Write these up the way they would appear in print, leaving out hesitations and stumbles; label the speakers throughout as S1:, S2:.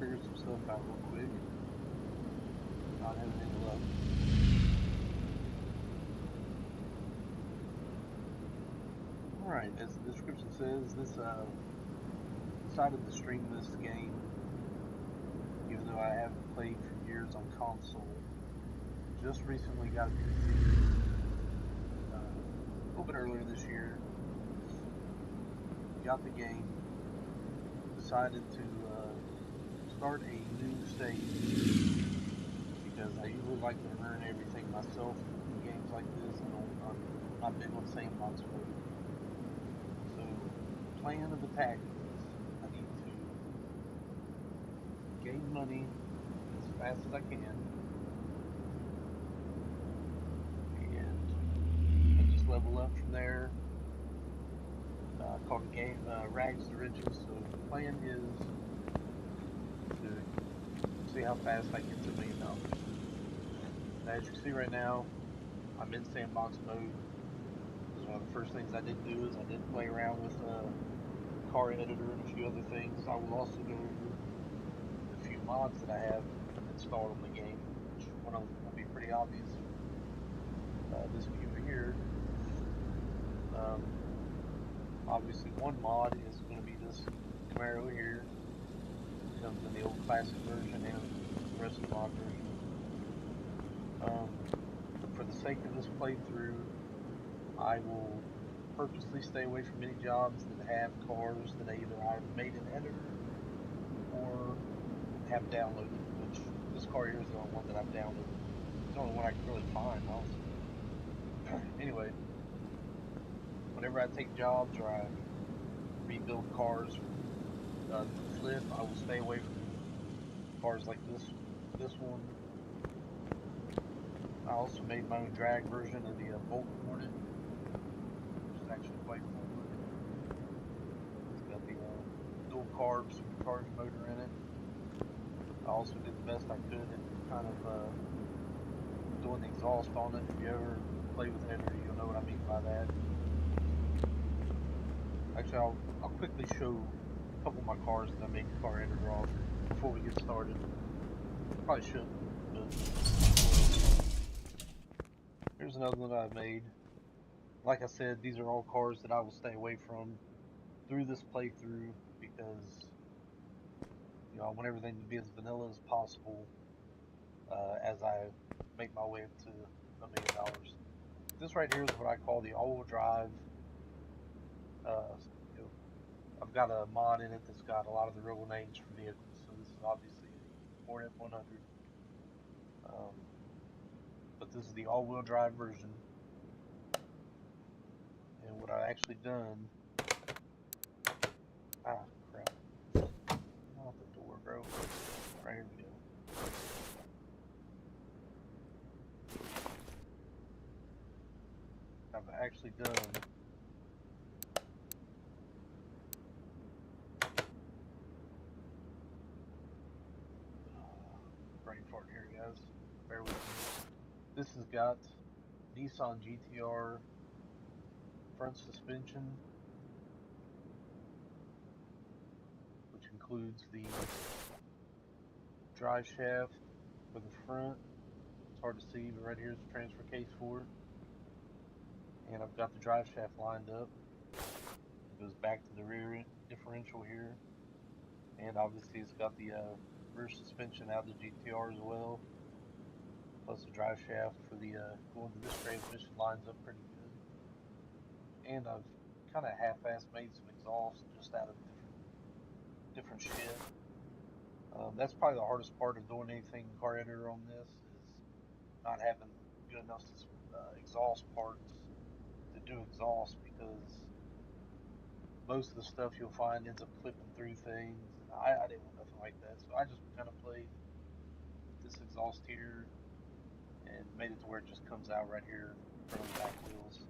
S1: figure some stuff out real quick. Not having any luck. Alright, as the description says, this decided to stream this game, even though I haven't played for years on console. Just recently got a PC a little bit earlier this year. Got the game, decided to start a new stage because I usually like to learn everything myself in games like this. I'm not big on sandbox mode. So, plan of attack is I need to gain money as fast as I can, and I just level up from there. Called the game Rags to Riches. So the plan is to see how fast I get to $1 million. Now, as you can see right now, I'm in sandbox mode. This is one of the first things I did do is I did play around with car editor and a few other things. I will also go over the few mods that I have installed on the game, which one of them will be pretty obvious. This view here. Um, Obviously, one mod is going to be this Camaro here. It comes in the old classic version and the rest of the mod version. For the sake of this playthrough, I will purposely stay away from any jobs that have cars that either I've made an editor or have downloaded, which this car here is the only one that I've downloaded. It's the only one I can really find, honestly. Anyway, whenever I take jobs or I rebuild cars to flip, I will stay away from cars like this one. I also made my own drag version of the Bolt Hornet, which is actually quite cool looking. It's got the dual carb supercharged motor in it. I also did the best I could at kind of doing the exhaust on it. If you ever play with editor, you'll know what I mean by that. Actually, I'll quickly show a couple of my cars that I made the car editor off before we get started. Probably shouldn't, but here's another one that I've made. Like I said, these are all cars that I will stay away from through this playthrough because I want everything to be as vanilla as possible as I make my way up to $1 million. This right here is what I call the all-wheel drive. Uh, you know, I've got a mod in it that's got a lot of the real names for vehicles. So this is obviously a Hornet 100. Um, but this is the all-wheel drive version. And what I actually done, crap, not the door, bro. Right, here we go. I've actually done brain fart here, guys. Bear with me. This has got Nissan GTR front suspension, which includes the drive shaft for the front. It's hard to see, but right here is the transfer case for it. And I've got the drive shaft lined up. It goes back to the rear differential here. And obviously it's got the rear suspension out of the GTR as well. Plus the drive shaft for the going to this transmission lines up pretty good. And I've kind of half-assed made some exhaust just out of different shit. That's probably the hardest part of doing anything car editor on this is not having good enough exhaust parts to do exhaust, because most of the stuff you'll find ends up clipping through things, and I didn't want nothing like that, so I just kind of played with this exhaust here and made it to where it just comes out right here in front of the back wheels.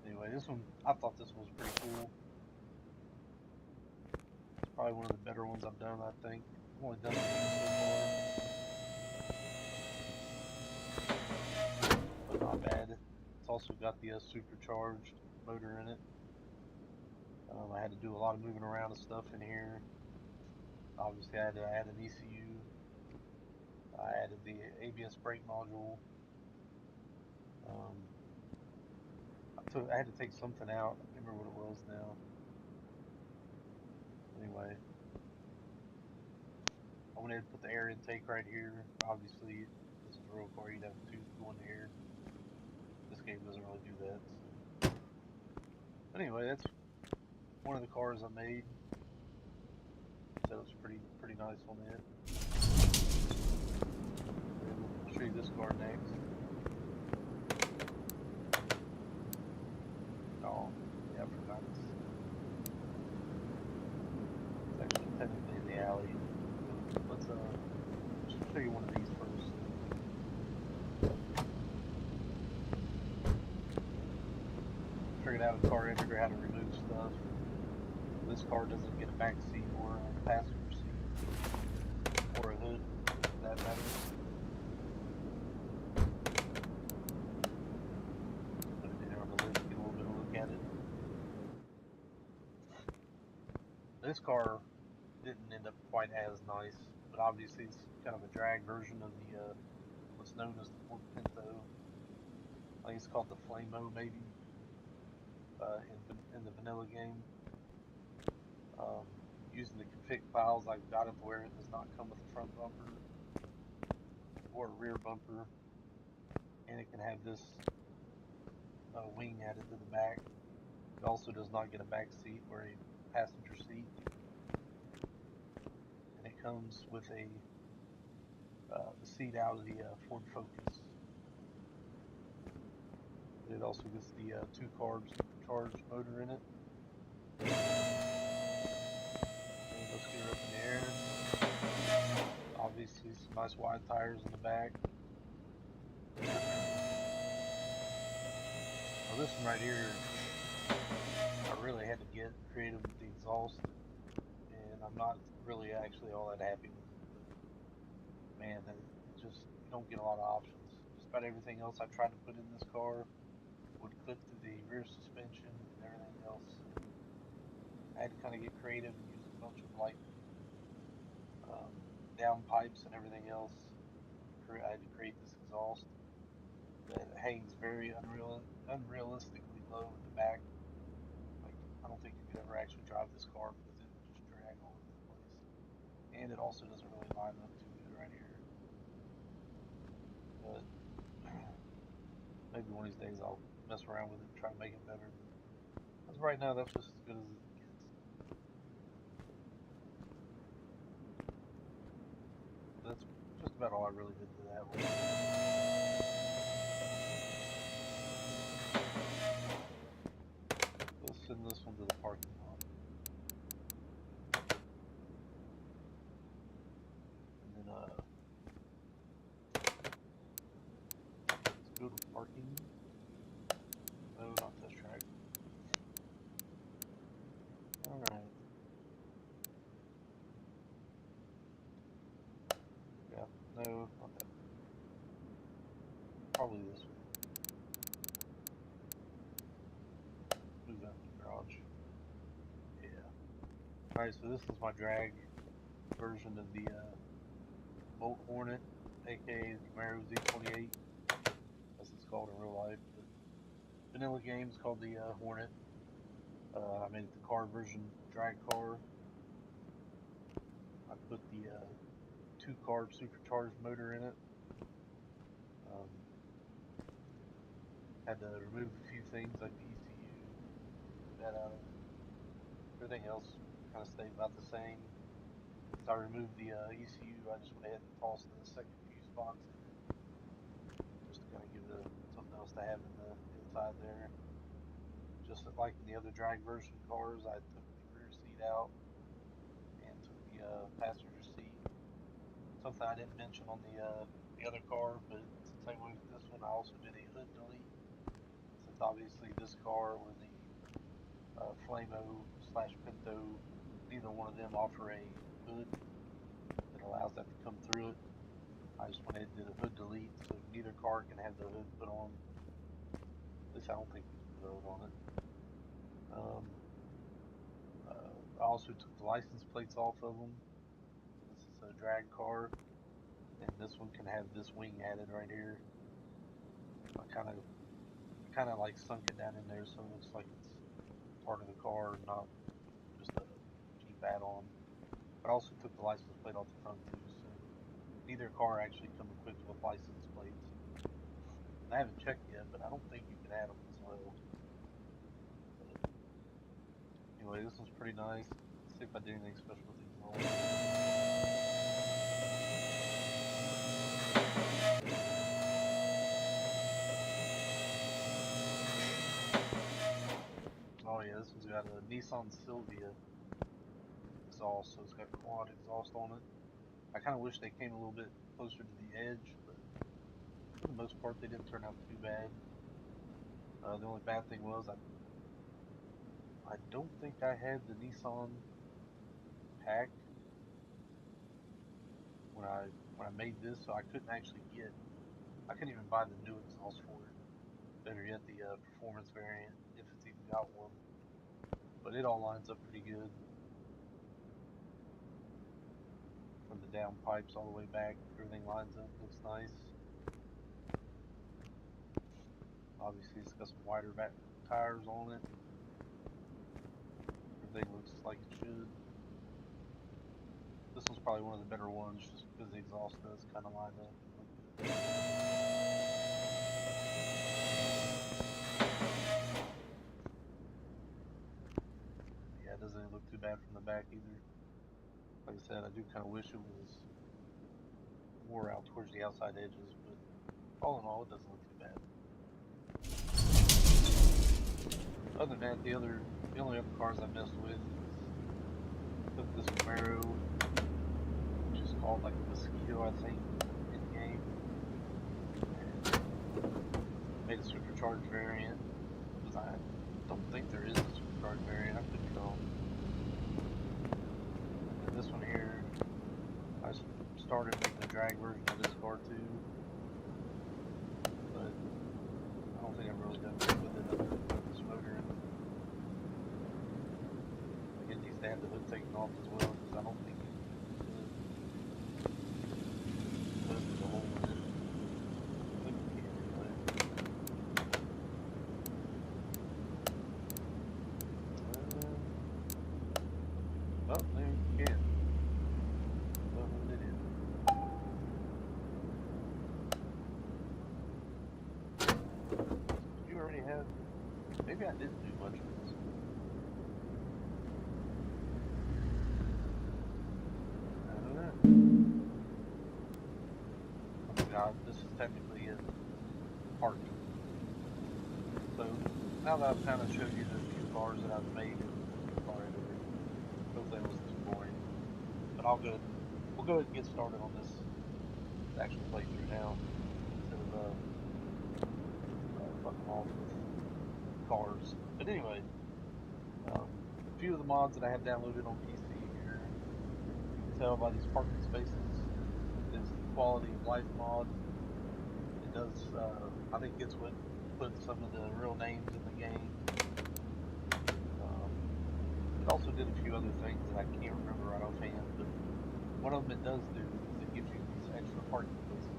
S1: Anyway, this one, I thought this one was pretty cool. It's probably one of the better ones I've done, I think. I've only done it so far, but not bad. It's also got the supercharged motor in it. I had to do a lot of moving around and stuff in here. Obviously, I had to add an ECU. I added the ABS brake module. Um, I had to take something out. I can't remember what it was now. Anyway, I went ahead and put the air intake right here. Obviously, this is a real car. You'd have a tube going here. This game doesn't really do that. So, anyway, that's one of the cars I made. That was pretty nice on it. And I'll show you this car next. Oh, yeah, I forgot. It's actually technically in the alley. Let's show you one of these first. Figured out in Car Editor how to remove stuff. This car doesn't get a back seat or a passenger seat or a hood, for that matter. Put it in there on the list, get a little bit of a look at it. This car didn't end up quite as nice, but obviously it's kind of a drag version of the what's known as the Ford Pinto. I think it's called the Flamo, maybe, in the vanilla game. Um, Using the config files, I've got it to where it does not come with a front bumper or a rear bumper, and it can have this wing added to the back. It also does not get a back seat or a passenger seat, and it comes with the seat out of the Ford Focus. But it also gets the 2-carb supercharged motor in it. And let's get her up in the air. Obviously, some nice wide tires in the back. Now this one right here, I really had to get creative with the exhaust, and I'm not really actually all that happy with it. But man, it just, you don't get a lot of options. Just about everything else I tried to put in this car would clip to the rear suspension and everything else. So I had to kind of get creative and use a bunch of like down pipes and everything else. I had to create this exhaust that hangs very unrealistically low in the back. Like, I don't think you could ever actually drive this car because it would just drag all over the place. And it also doesn't really line up too good right here. But maybe one of these days I'll mess around with it and try to make it better. But as of right now, that's just as good as it gets. That's just about all I really did to that one. Let's send this one to the parking lot. And then let's go to parking. No, not test track. Alright. Yeah, no, not that. Probably this one. Move out the garage. Yeah. Alright, so this is my drag version of the Bolt Hornet, aka the Camaro Z28, as it's called in real life. But vanilla game's called the Hornet. I made it the car version drag car. I put the 2-carb supercharged motor in it. Um, Had to remove a few things like the ECU, took that out of it. Everything else kind of stayed about the same. Since I removed the ECU, I just went ahead and tossed the second fuse box in it, just to kind of give it something else to have in the inside there. Just like in the other drag version cars, I took the rear seat out and took the passenger seat. Something I didn't mention on the other car, but it's the same way with this one. I also did a hood delete, since obviously this car or the Flamo slash Pinto, neither one of them offer a hood that allows that to come through it. I just went ahead and did a hood delete, so neither car can have the hood put on. At least I don't think you can put a hood on it. I also took the license plates off of them. a drag car, and this one can have this wing added right here. I kind of like sunk it down in there so it looks like it's part of the car, not just a cheap add-on. But I also took the license plate off the front too, so neither car actually come equipped with license plates. And I haven't checked yet, but I don't think you can add them as well. But anyway, this one's pretty nice. Let's see if I did anything special with these rolls. Oh yeah, this one's got a Nissan Silvia exhaust, so it's got quad exhaust on it. I kind of wish they came a little bit closer to the edge, but for the most part they didn't turn out too bad. The only bad thing was I don't think I had the Nissan pack when I made this, so I couldn't even buy the new exhaust for it. Better yet, the performance variant, if it's even got one. But it all lines up pretty good. From the down pipes all the way back, everything lines up, looks nice. Obviously, it's got some wider back tires on it. Everything looks like it should. This one's probably one of the better ones, just because the exhaust does kind of line up and look good. Yeah, it doesn't look too bad from the back either. Like I said, I do kind of wish it was more out towards the outside edges, but all in all, it doesn't look too bad. Other than that, the only other cars I messed with is took this Camaro, which is called like a Mosquito, I think, in game, and made a supercharged variant, because I don't think there is a supercharged variant. I could be wrong. And this one here, I started making a drag version of this car too, but I don't think I've really done much with it other than put this motor in. It needs to have the hood taken off as well, because I don't think the hood is a hole in it. Oh, there you can. Well, it is. You already have. Maybe I didn't do much with this. I don't know. Oh God, this is technically a parking. So now that I've kind of showed you the few cars that I've made in car editor, hopefully that wasn't too boring. But we'll go ahead and get started on this actual playthrough now, instead of fucking off with cars. But anyway, a few of the mods that I have downloaded on PC here, you can tell by these parking spaces, is the quality of life mod. It does, I think it's what put some of the real names in the game. It also did a few other things that I can't remember right offhand, but one of them it does do is it gives you these extra parking places.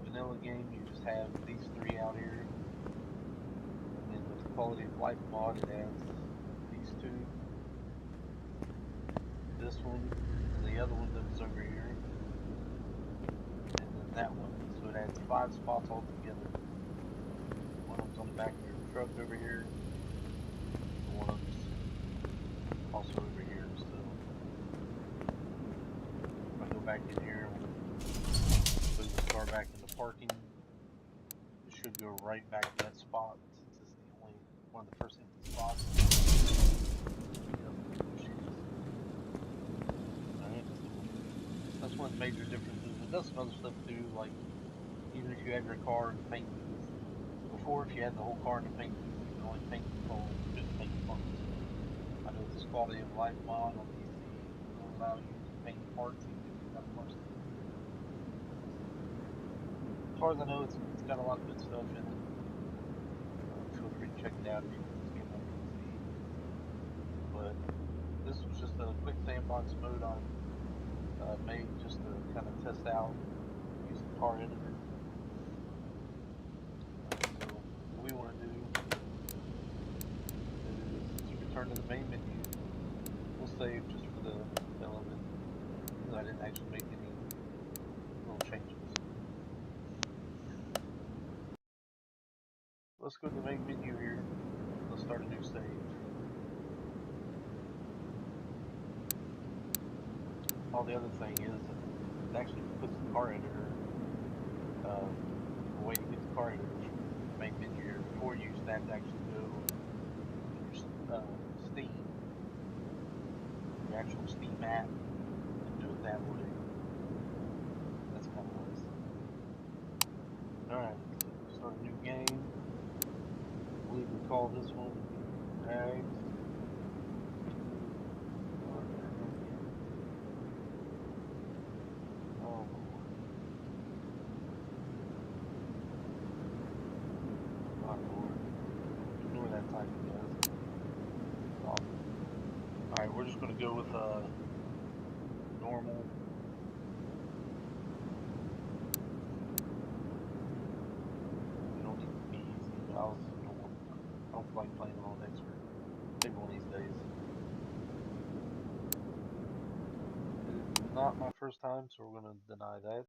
S1: Vanilla game, you just have these three out here, and then with the quality of life mod, it has these two, this one, and the other one that was over here, and then that one. So it adds 5 spots altogether. One of them's on the back of your truck over here, and one of them's also over here. So if I go back in here, put the car back into parking, it should go right back to that spot, since it's the only one of the first empty spots. Alright, that's one of the major differences. It does some other stuff too, like even if you have your car in the paint booth, before if you had the whole car in the paint booth, you could only paint the controls, you couldn't paint the parts. I know this quality of life mod on PC will allow you to paint parts even if you've got parts. As far as I know, it's got a lot of good stuff in it. Feel free to check it out if you can get on PC. But this was just a quick sandbox mode I made just to kind of test out using car editor. Alright, so what we want to do is return to the main menu. We'll save just for the hell of it, because I didn't actually make any little changes. Let's go to the main menu here. Let's start a new save. Oh, the other thing is it actually puts the car editor, the way to get the car editor from the main menu here. Before you used to have to actually go in your Steam, your actual Steam app, and do it that way. That's kind of nice. Alright, so start a new game. I believe we call this one Rags to Running Game. Oh Lord. Oh my Lord. Ignore that typing, guys. Awesome. Alright, we're just going to go with normal. You don't need to be easy, but I also don't feel like playing on expert. Maybe one of these days. It is not my first time, so we're going to deny that.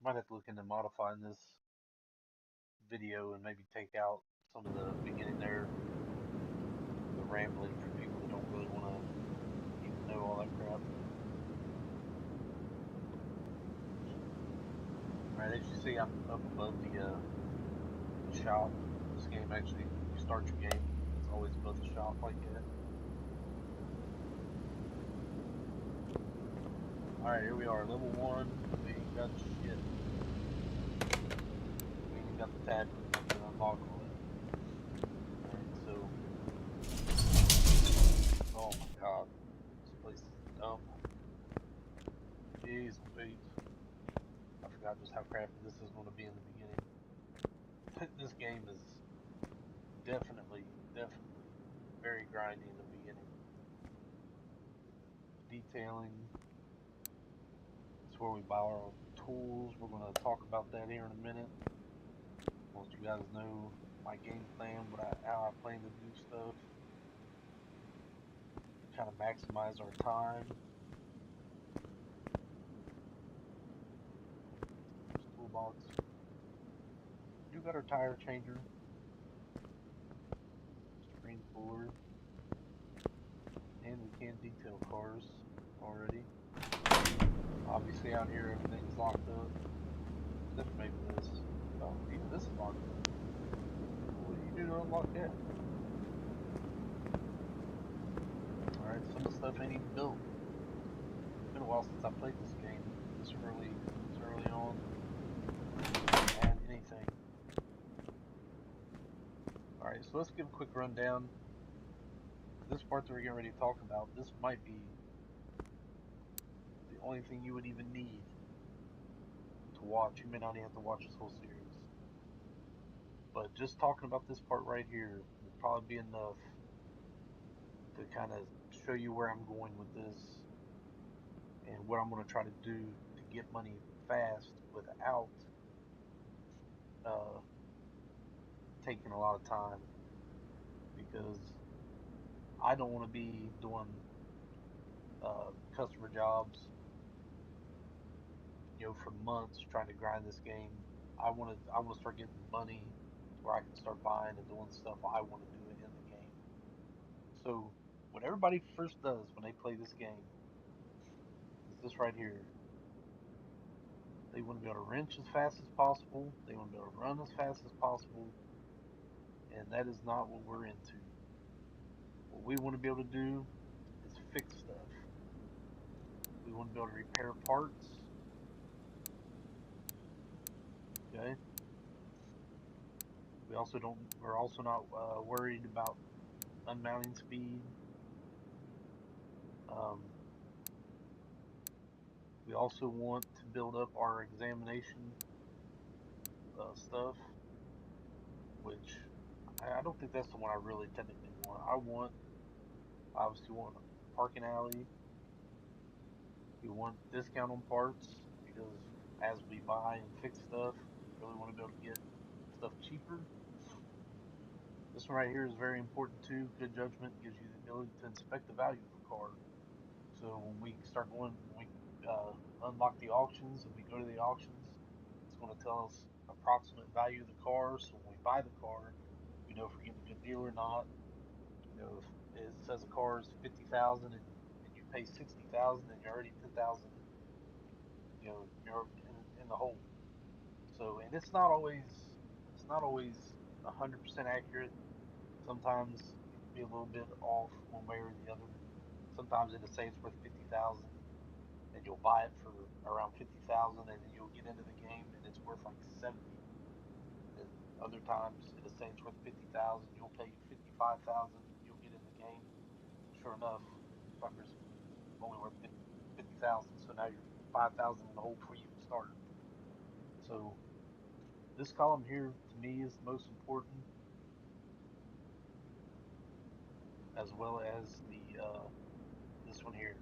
S1: Might have to look into modifying this video and maybe take out some of the beginning there, the rambling for people that don't really want to need to know all that crap. Alright, as you see, I'm up above the shop. This game actually, when you start your game, it's always above the shop like that. Alright, here we are, level 1. We ain't got shit. We ain't got the tablet to unlock all that. Alright, so. Oh my god. This place is dumb. Jeez, wait. I forgot just how crappy this is going to be in the beginning. This game is definitely very grindy in the beginning. Detailing. It's where we buy our own tools. We're going to talk about that here in a minute. Most of you guys know my game plan, how I plan to do stuff. Kind of maximize our time. Toolbox. You got our tire changer. Screen pooler. And we can detail cars already. Obviously out here everything's locked up. Except maybe this. Oh, even this is locked up. What do you do to unlock that? Alright, some of the stuff ain't even built. It's been a while since I played this game this early on. Add anything. Alright, so let's give a quick rundown. This part that we're getting ready to talk about, this might be the only thing you would even need to watch. You may not even have to watch this whole series. But just talking about this part right here will probably be enough to kind of show you where I'm going with this and what I'm going to try to do to get money fast without uh, taking a lot of time, because I don't want to be doing customer jobs, for months trying to grind this game. I want to start getting money where I can start buying and doing stuff I want to do in the game. So what everybody first does when they play this game is this right here. They want to be able to wrench as fast as possible. They want to be able to run as fast as possible. And that is not what we're into. What we want to be able to do is fix stuff. We want to be able to repair parts. Okay. We're also not worried about unmounting speed. Um, we also want to build up our examination stuff, which I don't think that's the one I really technically want. Obviously want a parking alley. We want discount on parts because as we buy and fix stuff, we really want to be able to get stuff cheaper. This one right here is very important too. Good judgment gives you the ability to inspect the value of a car. So when we unlock the auctions and we go to the auctions, it's going to tell us approximate value of the car. So when we buy the car, we know if we're getting a good deal or not. You know, if it says a car is 50,000 and you pay 60,000, then you're already 10,000. You know, you're in the hole. So and it's not always 100% accurate. Sometimes it can be a little bit off one way or the other. Sometimes it'll say it's worth 50,000 and you'll buy it for around 50,000 and then you'll get into the game and it's worth like 70. And other times it'll say it's worth 50,000, you'll pay 55,000, you'll get in the game. Sure enough, suckers only worth 50,000. So now you're 5,000 in the hole before you even start. So this column here to me is the most important, as well as the this one here.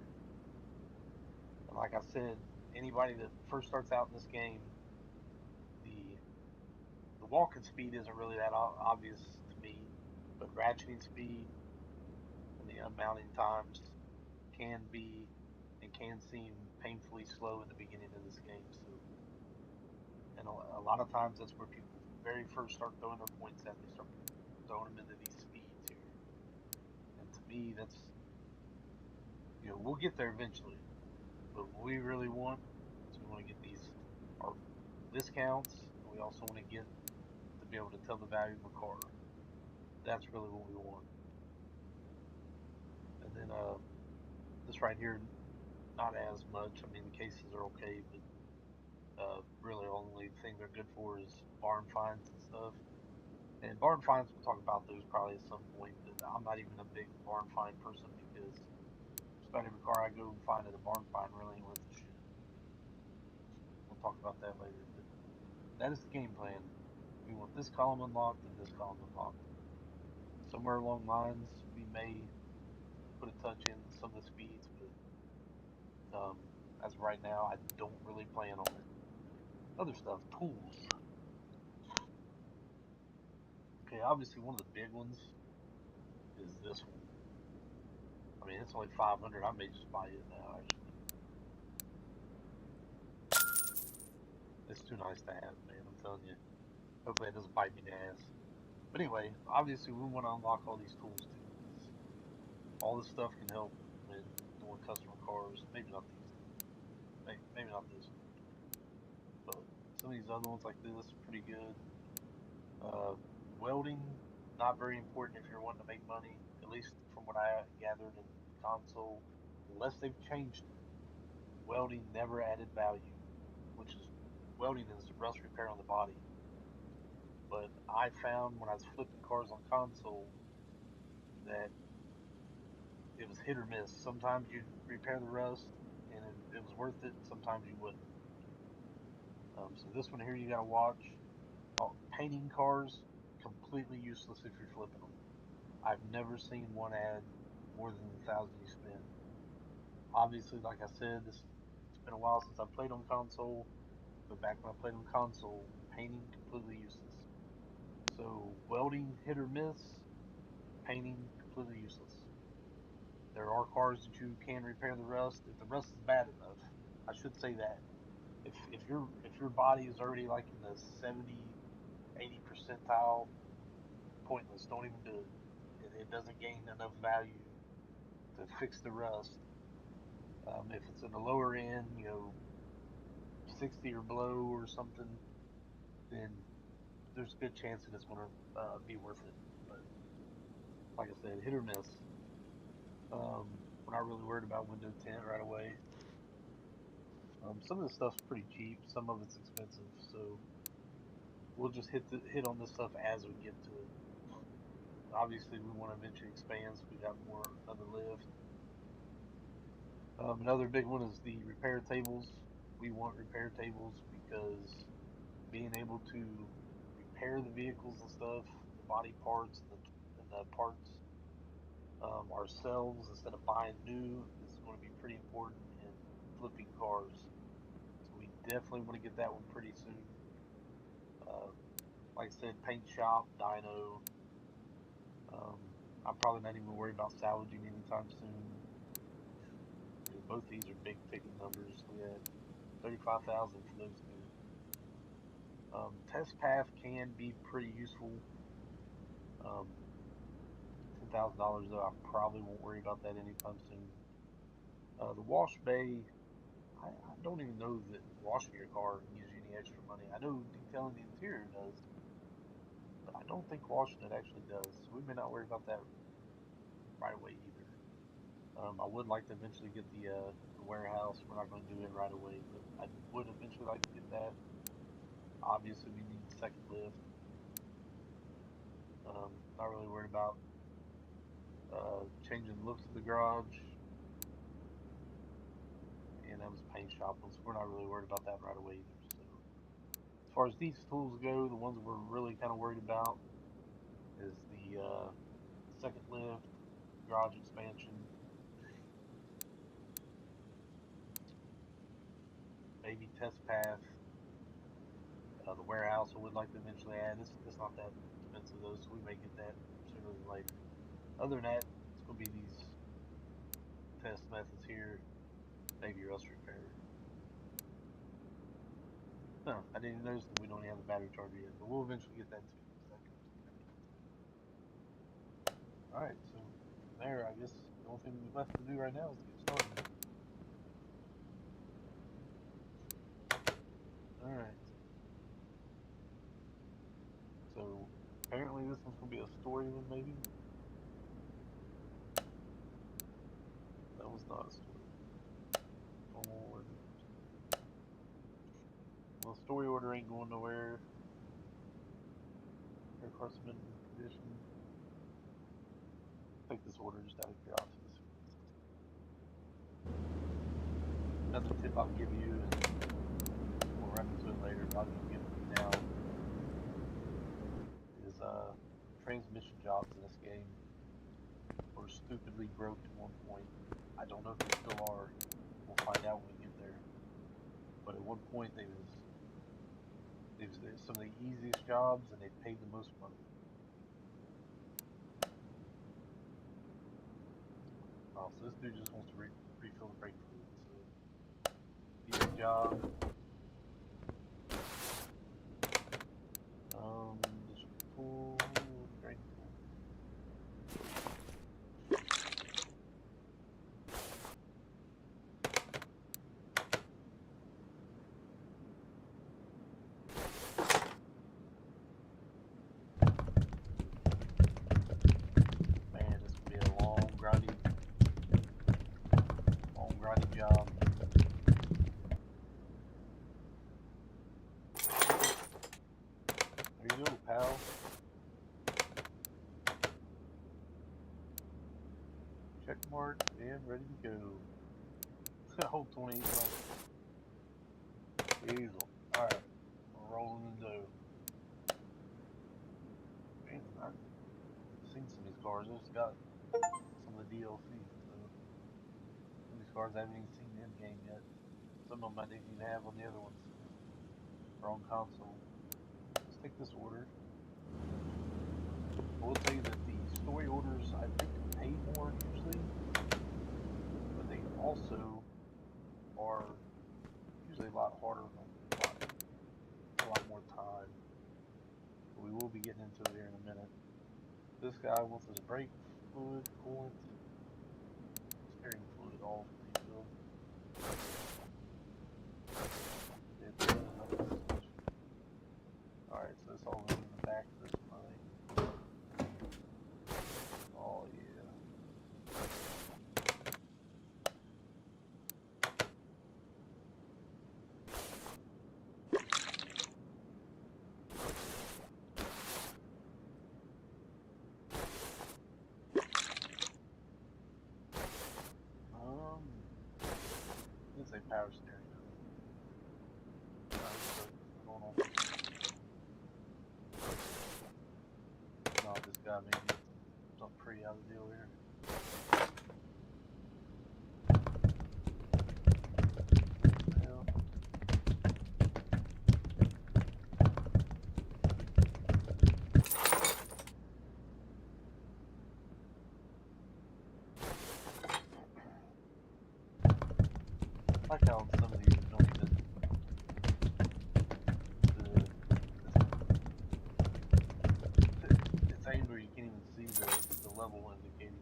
S1: And like I said, anybody that first starts out in this game, the the walking speed isn't really that obvious to me, but ratcheting speed and the unmounting times can be and can seem painfully slow in the beginning of this game. So, and a lot of times that's where people very first start throwing their points at. They start throwing them into these speeds here, and to me, that's we'll get there eventually. But what we really want is we want to get these our discounts, and we also want to get to be able to tell the value of a car. That's really what we want. And then this right here, not as much. I mean, the cases are okay, but really only thing they're good for is barn finds and stuff. And barn finds, we'll talk about those probably at some point. But I'm not even a big barn find person because just about every car I go and find at a barn find really ain't worth a shit. We'll talk about that later. But that is the game plan. We want this column unlocked and this column unlocked. Somewhere along lines, we may put a touch in some of the speeds, but as of right now, I don't really plan on it. Other stuff, tools. Okay, obviously one of the big ones is this one. I mean, it's only 500. I may just buy it now. Actually, it's too nice to have, man. I'm telling you. Hopefully, it doesn't bite me in the ass. But anyway, obviously, we want to unlock all these tools too, because all this stuff can help when doing customer cars. Maybe not these two. Maybe not this one, but some of these other ones like this, pretty good. Uh, Welding, not very important if you're wanting to make money. At least from what I gathered in console, unless they've changed it. Welding never added value, which is welding is rust repair on the body. But I found when I was flipping cars on console that it was hit or miss. Sometimes you'd repair the rust and it was worth it. Sometimes you wouldn't. So this one here you gotta watch. Painting cars completely useless if you're flipping them. I've never seen one add more than the 1,000 you spend. Obviously, like I said, it's been a while since I played on console, but back when I played on console, painting completely useless. So welding hit or miss, painting completely useless. There are cars that you can repair the rust if the rust is bad enough. I should say that if your body is already like in the 70, 80 percentile, pointless. Don't even do it. It doesn't gain enough value to fix the rust. If it's in the lower end, 60 or below or something, then there's a good chance that it's going to be worth it. But like I said, hit or miss. We're not really worried about window tint right away. Some of the stuff's pretty cheap, some of it's expensive, so we'll just hit on this stuff as we get to it. Obviously, we want to eventually expand, so we got another lift. Another big one is the repair tables. We want repair tables because being able to repair the vehicles and stuff, the body parts and the parts ourselves instead of buying new is going to be pretty important in flipping cars. So we definitely want to get that one pretty soon. Like I said, paint shop, dyno. I'm probably not even worried about salvaging anytime soon. Because both these are big ticket numbers. We had 35,000 for those two. Test path can be pretty useful. $10,000 though, I probably won't worry about that anytime soon. The wash bay, I don't even know that washing your car gives you any extra money. I know detailing the interior does, but I don't think washing it actually does. So we may not worry about that right away either. I would like to eventually get the warehouse. We're not going to do it right away, but I would eventually like to get that. Obviously, we need the second lift. Not really worried about changing the looks of the garage. And that was paint shop ones. We're not really worried about that right away either. So as far as these tools go, the ones we're really kind of worried about is the second lift, garage expansion, maybe test path, the warehouse I would like to eventually add. It's not that expensive though, so we may get that sooner than later. Other than that, it's going to be these test methods here, maybe rust repair. No, I didn't even notice that we don't have the battery charger yet, but we'll eventually get that too. That comes in handy. Alright, so from there, I guess the only thing left to do right now is to get started. Alright. So, apparently this one's going to be a story one, maybe? That was not a story. Normal order. Well, story order ain't going nowhere. Aircart's been in condition. Take this order just out of curiosity. Another tip I'll give you, and we'll wrap into it later, but I'll just give it now, is transmission jobs in this game were stupidly broke at one point. I don't know if they still are. We'll find out when we get there. But at one point they was some of the easiest jobs and they paid the most money. Oh, so this dude just wants to refill the brake fluid. So easy job. Just pull the drain pull. Man, this will be a long grindy job. There you go, pal. Check mark and ready to go. Hold 28 left. Diesel. Alright, we're rolling the dough. Man, I've seen some of these cars. I just got some of the DLC, so some of these cars I haven't even seen the end game yet. Some of them I didn't even have on the other ones, or on console. Let's take this order. I will tell you that the story orders, I think, pay more usually, but they also are usually a lot harder and a lot more time. But we will be getting into it here in a minute. This guy wants his brake fluid, coolant, steering fluid all refilled. Alright, so it's all in the back of this one, I think. Oh yeah. of the deal here. Hell. I like how some of these don't even. It's aimed where you can't even see the level indicating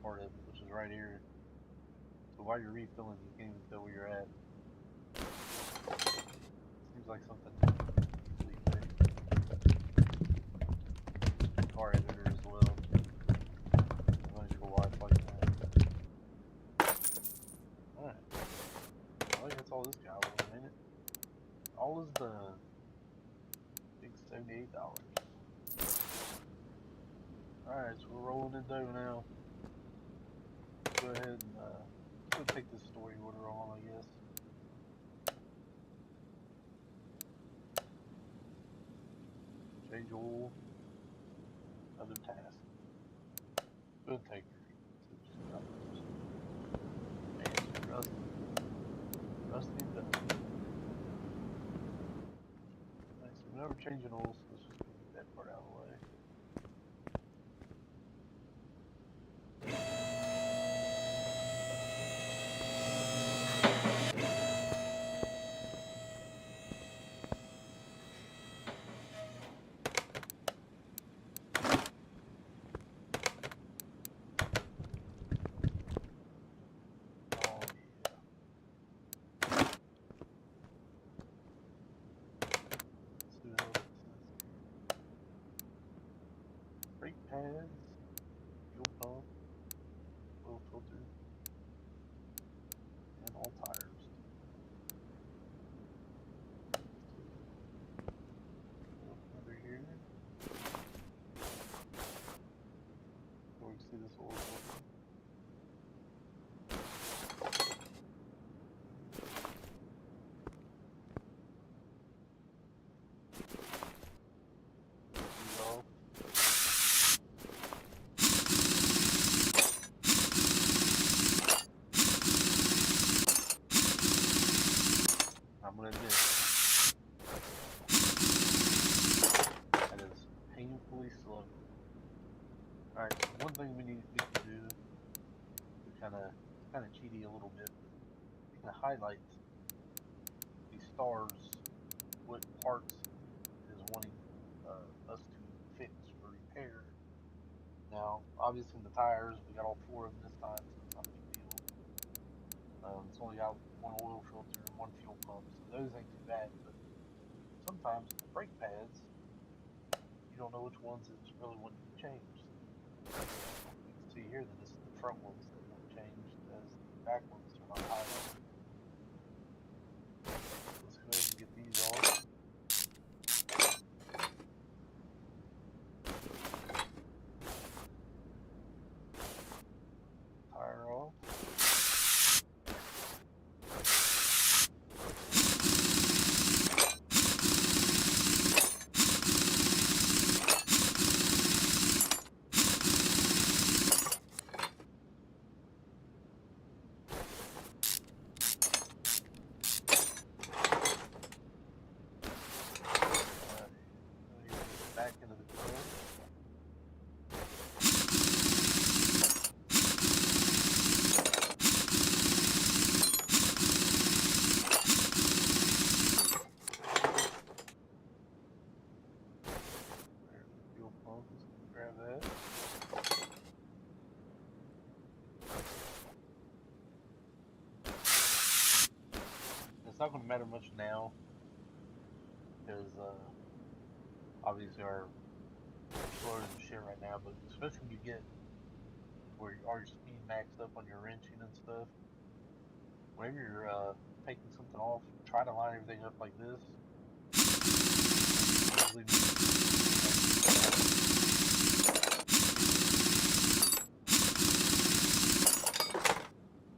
S1: part of it, which is right here. So while you're refilling, you can't even tell where you're at. Seems like something easily fixed. Car editor as well. I'm not sure why it's like that. Alright. I think that's all this guy was, ain't it? All is done. Big $78. Alright, so we're rolling in dough now. Go ahead and we'll take this story order on, I guess. Change oil. Other task. Good taker. Rusty. Rusty and done. Alright, so we're never changing oil, so let's just get that part out of the way. Brake pads, fuel pump, oil filter, and all tires. Over here, so we can see this oil filter. I'm gonna admit, that is painfully slow. Alright, so one thing we need to do, to kind of cheaty a little bit, but you can highlight these stars, what parts it is wanting us to fix or repair. Now, obviously in the tires, we got all 4 of them this time, so it's not a big deal. It's only got one oil filter and one fuel pump, so those ain't too bad, but sometimes the brake pads, you don't know which ones it's really wanting to change. You can see here that it's the front ones that want changed, as the back ones are not highlighted. Let's go ahead and get these off. Tire off. Back into the car. There's the fuel pump. Let's grab that. It's not going to matter much now, because obviously our slower than shit right now, but especially when you get where all your speed maxed up on your wrenching and stuff, whenever you're taking something off, try to line everything up like this.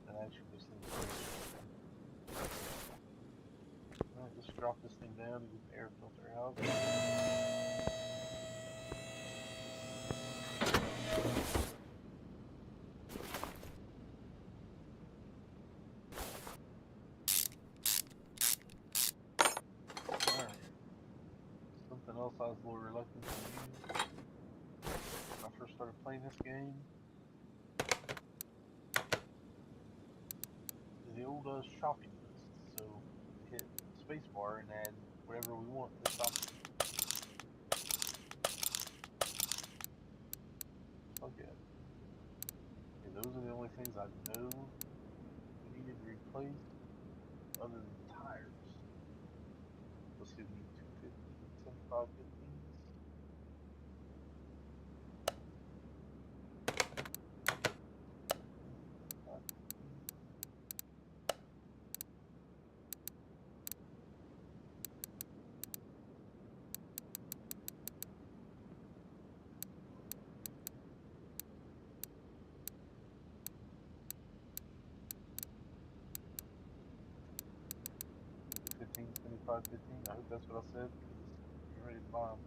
S1: And that should be something. Alright, let's drop this thing down and get the air filter out. a shopping list. So hit spacebar and add whatever we want to the shopping list. Okay. Okay, those are the only things I know we needed to replace other than tires. Let's see, we need 215, 75, 15s. Fifteen, 25, 15. I hope that's what I said because I'm ready to buy them.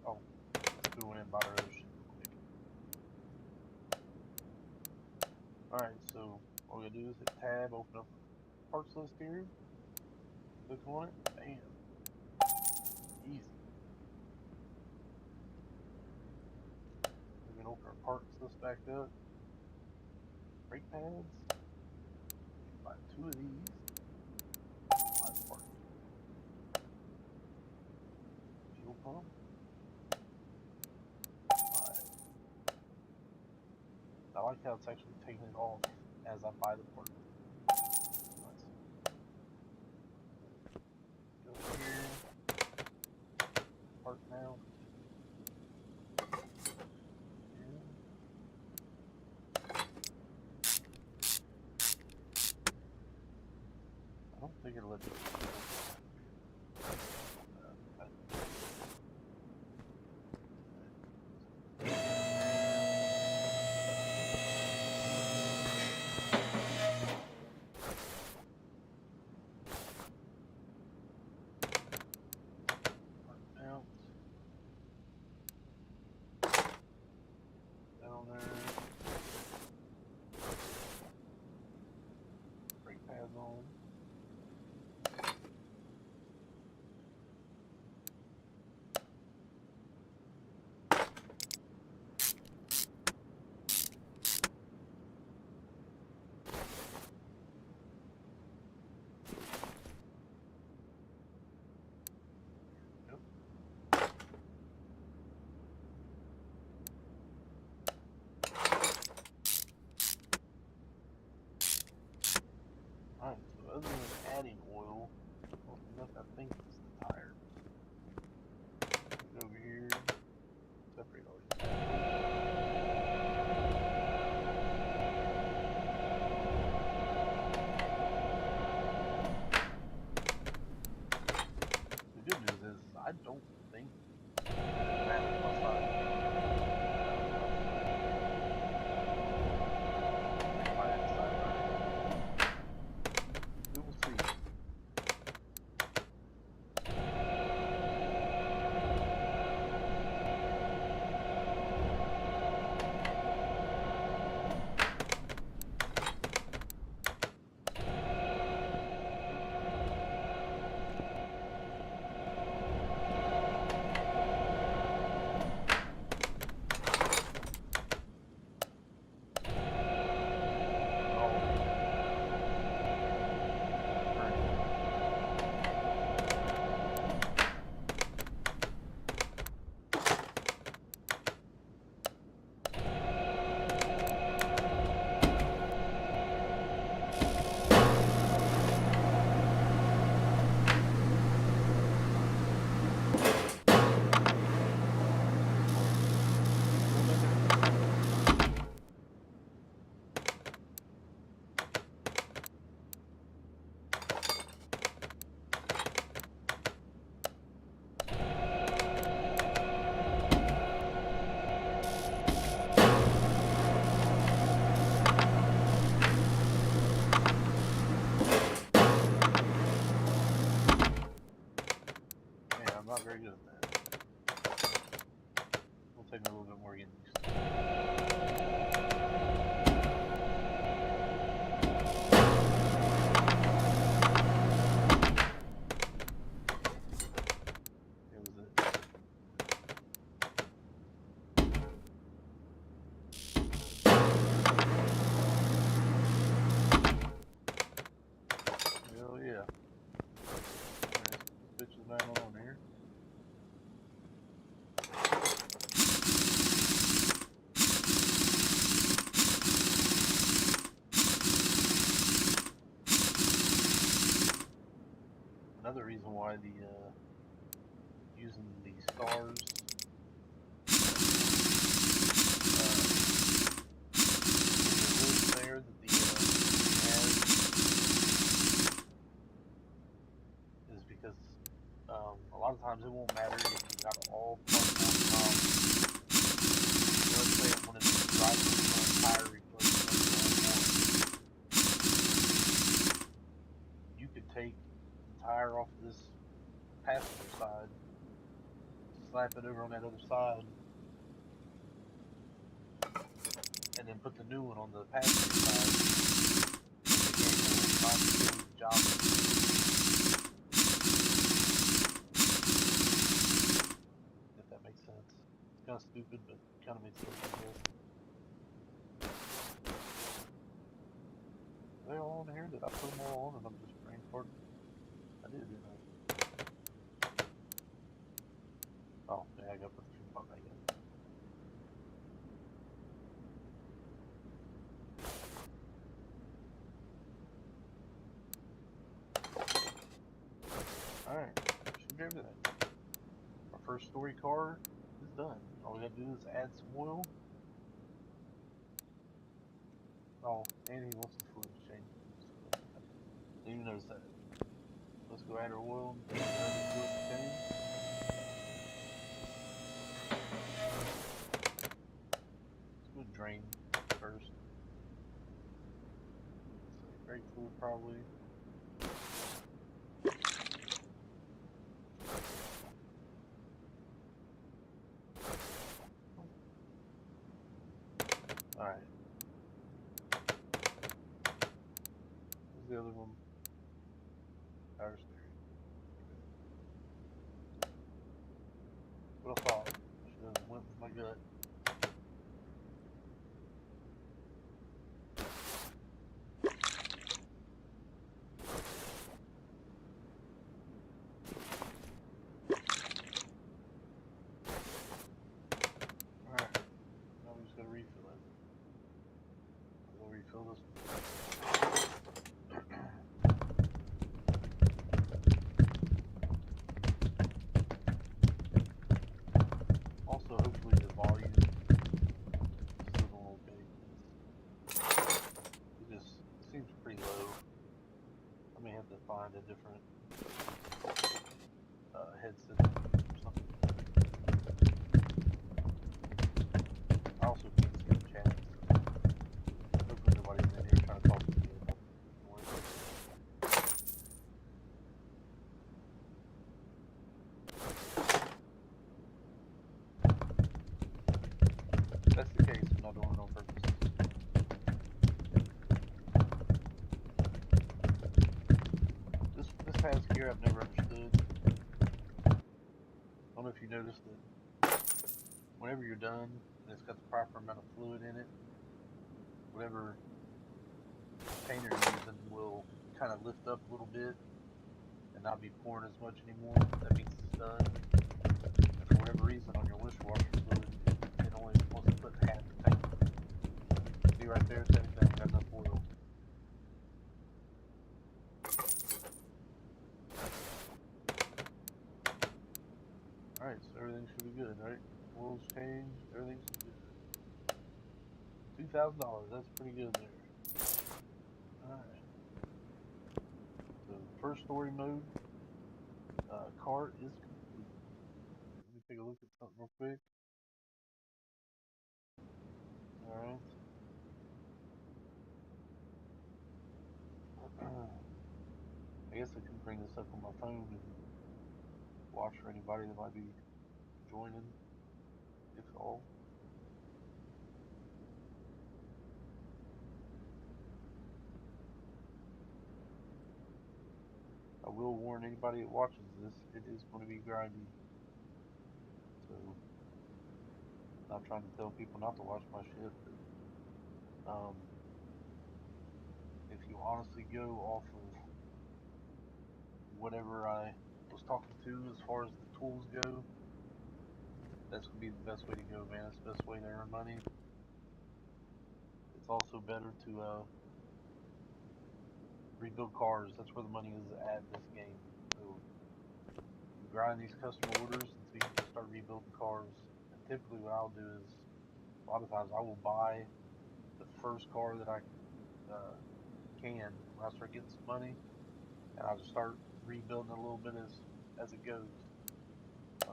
S1: Oh, let's go in and buy our other shit real quick. Alright, so all we gotta do is hit tab, open up a parts list here, click on it, bam. Easy. We're gonna open our parts list back up. Brake pads. Buy 2 of these. 5 parts. Fuel pump. 5. I like how it's actually taking it off as I buy the part. Nice. Go here. Part now. I don't think it'll let me. Down there. Brake pads on. Alright, so other than adding oil, what's left I think is the tire. Go over here, separate all these. The good news is I don't think it matters my size. We will see. another reason why the using the stars in your list there that the has is because a lot of times it won't matter if you got all parts on top. Let's say I'm one of these driver front tire replacements or one. You could take the tire off of this passenger side, slap it over on that other side, and then put the new one on the passenger side. And the game will not do the job. If that makes sense. It's kind of stupid, but kind of makes sense, I guess. Are they all on here? Did I put them all on and I'm just brain farting? I did, didn't I? Oh, yeah, I gotta put the fuel pump back in. Alright, should be everything. Our first story car is done. All we gotta do is add some oil. Oh, and he wants the fluid change. Didn't even notice that. Let's go add our oil and add the fluid change. Let's go drain first. So brake fluid probably. Alright. Where's the other one? Power steering. What I thought. Should have went with my gut. Alright. Now we just gotta refill it. We'll refill this one. Also, hopefully the volume is still a little big. It just seems pretty low. I may have to find a different headset to use or something. I also can't see the chat, so hopefully nobody's in here trying to talk to me. If that's the case, I'm not doing it on purpose. This task here I've never understood. I don't know if you noticed that whenever you're done and it's got the proper amount of fluid in it, whatever container you're using will kind of lift up a little bit and not be pouring as much anymore. That means it's done. And for whatever reason on your dishwasher fluid, it only wants to put half the tank. See right there, technically I haven't got enough oil. Alright, so everything should be good, right? Oil's changed, everything's good. $2,000, that's pretty good there. Alright. So first story mode, car is complete. Let me take a look at something real quick. Alright. I guess I can bring this up on my phone and watch for anybody that might be joining, if all. I will warn anybody that watches this, it is going to be grindy. So, not trying to tell people not to watch my shit, but if you honestly go off of whatever I was talking to as far as the tools go, that's going to be the best way to go, man. It's the best way to earn money. It's also better to rebuild cars. That's where the money is at in this game. So grind these customer orders until you can start rebuilding cars. And typically, what I'll do is a lot of times I will buy the first car that I can when I start getting some money, and I'll just start rebuilding a little bit as it goes.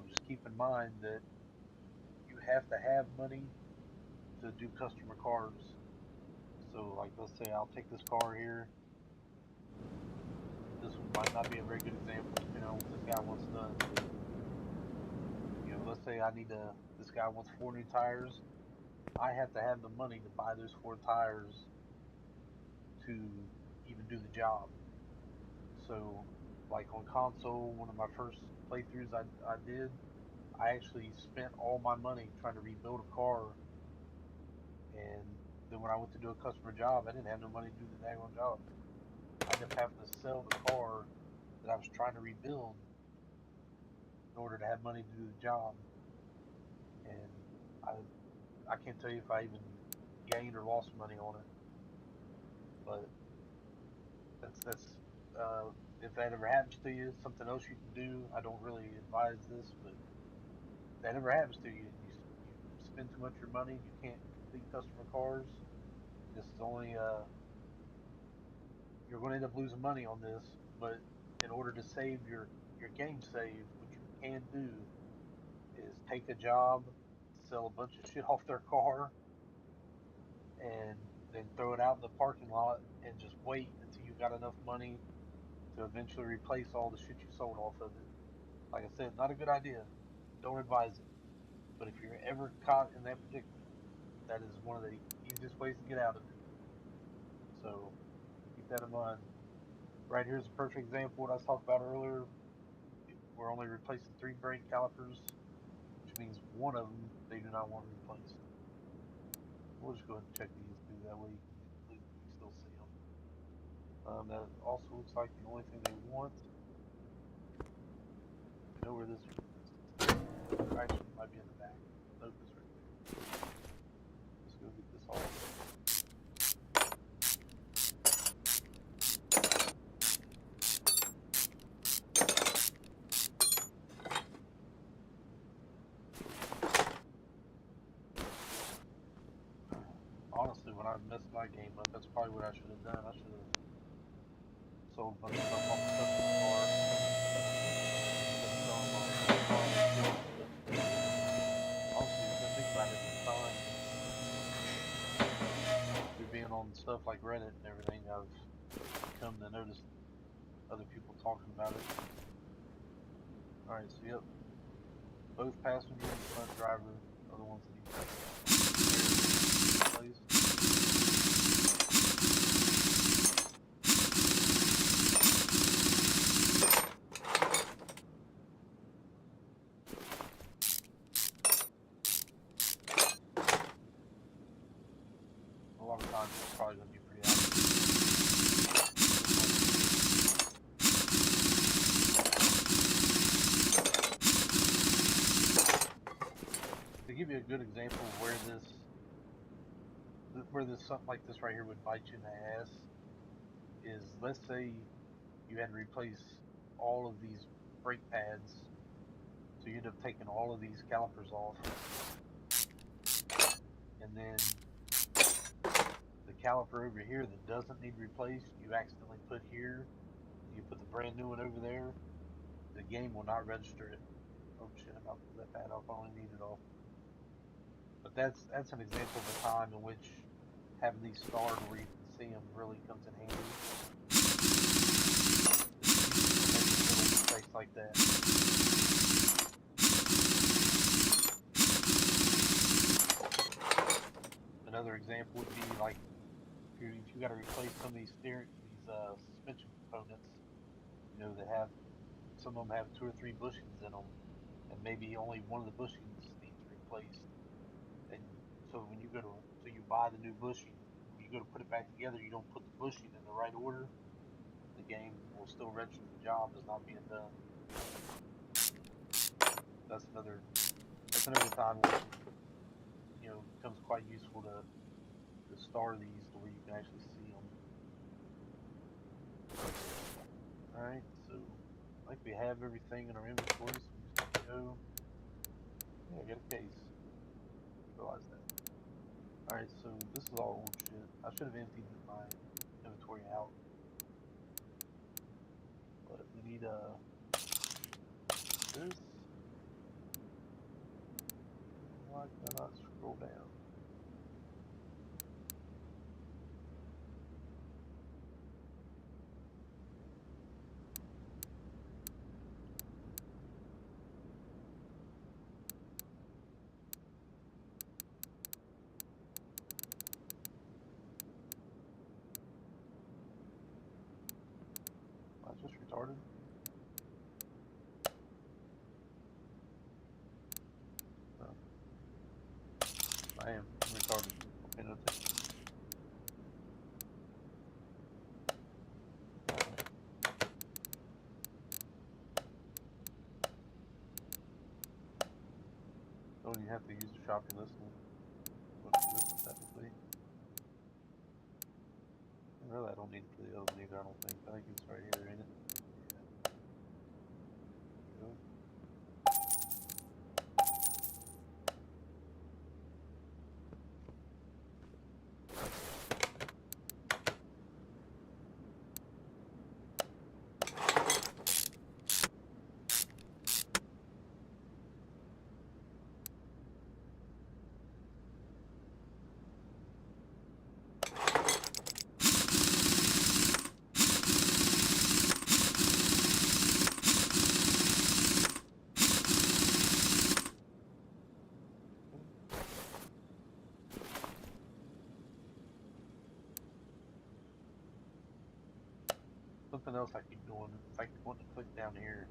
S1: Just keep in mind that you have to have money to do customer cars. So, like, let's say I'll take this car here. This one might not be a very good example depending on what this guy wants done. But, let's say this guy wants 4 new tires. I have to have the money to buy those 4 tires to even do the job. So, like on console, one of my first playthroughs I did, I actually spent all my money trying to rebuild a car, and then when I went to do a customer job, I didn't have no money to do the daggone job. I ended up having to sell the car that I was trying to rebuild in order to have money to do the job. And I can't tell you if I even gained or lost money on it, but that's if that ever happens to you, something else you can do. I don't really advise this, but if that ever happens to you and you spend too much of your money and you can't complete customer cars, this is only you're going to end up losing money on this. But in order to save your game save, what you can do is take a job, sell a bunch of shit off their car, and then throw it out in the parking lot and just wait until you got enough money to eventually replace all the shit you sold off of it. Like I said, not a good idea. Don't advise it. But if you're ever caught in that predicament, that is one of the easiest ways to get out of it. So keep that in mind. Right here is a perfect example of what I was talking about earlier. We're only replacing 3 brake calipers, which means one of them they do not want replaced. We'll just go ahead and check these too. That way you can still see them. That also looks like the only thing they want. We know where this is. Actually, it might be in the back. Nope, it's right there. Let's go get this all. Honestly, when I messed my game up, that's probably what I should have done. I should have sold a bunch of stuff off the customer car instead of selling my car myself. But honestly, if I think about it at the time, through being on stuff like Reddit and everything, I've come to notice other people talking about it. Alright, so yep, both passenger and front driver are the ones that need to be a lot of times it's probably going to be pretty obvious. To give you a good example of where something like this right here would bite you in the ass is, let's say you had to replace all of these brake pads, so you end up taking all of these calipers off, and then the caliper over here that doesn't need replaced, you accidentally put here, and you put the brand new one over there, the game will not register it. Oh shit, I pulled that pad off, I only need it off. But that's an example of a time in which having these starred where you can see them really comes in handy. Little mistakes like that. Another example would be like if you got to replace some of these suspension components. They have some of them have 2 or 3 bushings in them, and maybe only one of the bushings needs replaced. And so when you buy the new bushing, when you go to put it back together, you don't put the bushing in the right order. The game will still register the job as not being done. That's another time where it becomes quite useful to star these to where you can actually see them. All right, so I think we have everything in our inventory, so we just need to go. Yeah, I got a case. Realize that. Alright, so this is all old shit. I should have emptied my inventory out. But we need this. Why can I not scroll down? Am I just retarded? No. I am. I'm retarded. Okay, no thanks. Don't even have to use the shopping list. Look for this one technically. And really, I don't need it for the other one either, I don't think. I think it's right here, ain't it? Yeah. There we go. Something else I keep doing, it's like wanting to click down here.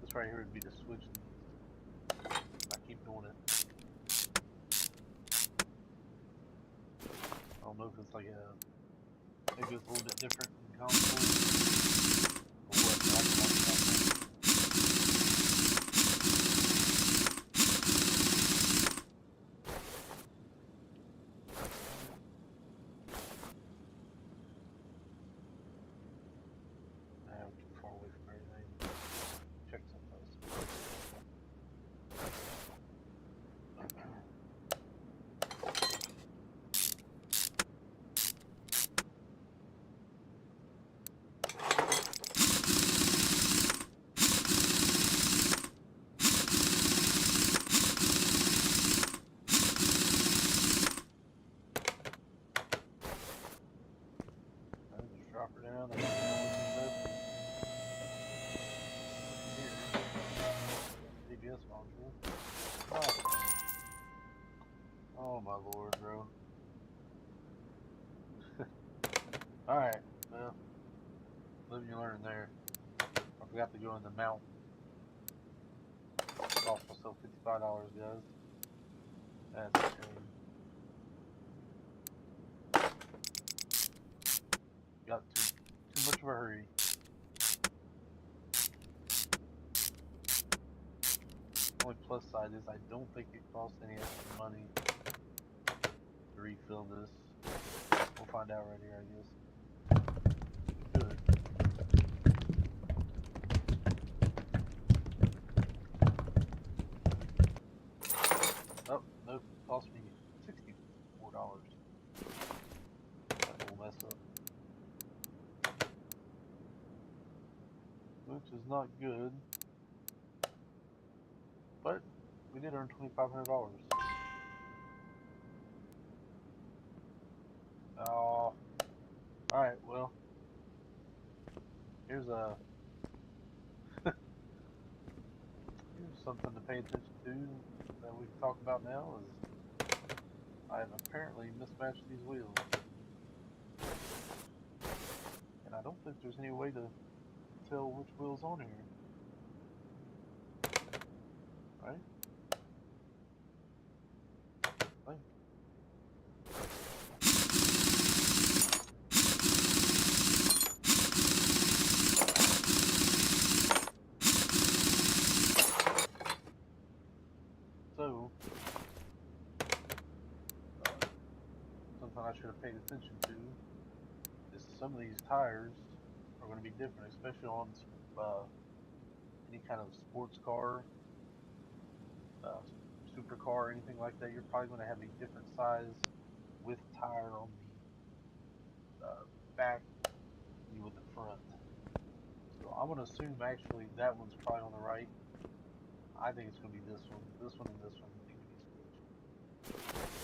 S1: This right here would be to switch these. I keep doing it. I don't know if it's like maybe it's a little bit different in console or what, but I can talk about that. Nah, we're too far away from everything. Check something else. I'll just drop her down and here. ABS module. Oh my lord, bro. Alright, well, live and you learn there. I forgot to go in the mount. Cost myself $55, guys. That's a shame. Got too much of a hurry. Only plus side is I don't think it costs any extra money to refill this. We'll find out right here, I guess. Good. Oh, nope. Cost me $64. That will mess up. Which is not good. But we did earn $2,500. Oh. Alright, well. Here's something to pay attention to that we can talk about now is I have apparently mismatched these wheels. And I don't think there's any way to tell which wheel's on here. Right? I think. So, something I should have paid attention to is some of these tires are going to be different, especially on any kind of sports car, uh, supercar, or anything like that, you're probably going to have a different size width tire on the back than you would the front. So I'm going to assume actually that one's probably on the right. I think it's going to be this one. This one and this one need to be switched.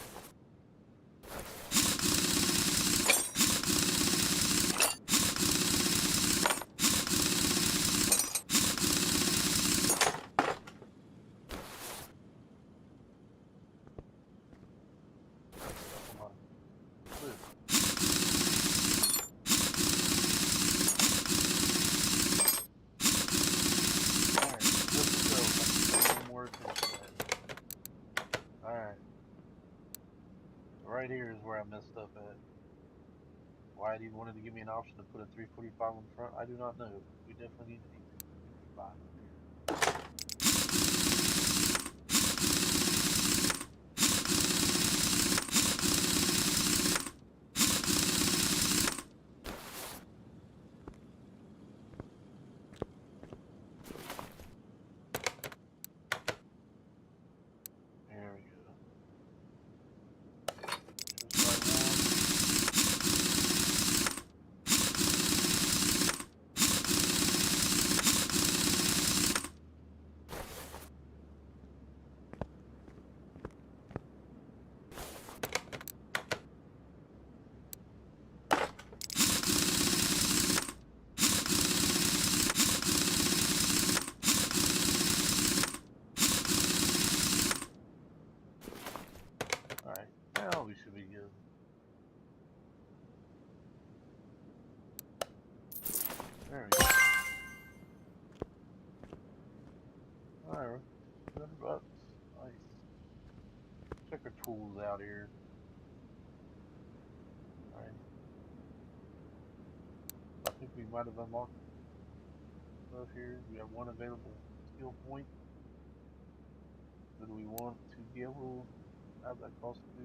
S1: Come on. Flip. Alright, this will go. I can pay a little more attention to that. Alright. So right here is where I messed up at. Why he wanted to give me an option to put a 345 on the front, I do not know. We definitely need a 345 up here. There we go. Just right one. Alright, now we should be good. There we go. Alright, 200 bucks. Nice. Check our tools out here. Alright. I think we might have unlocked stuff here. We have one available skill point. So do we want to be able to have that cost 2?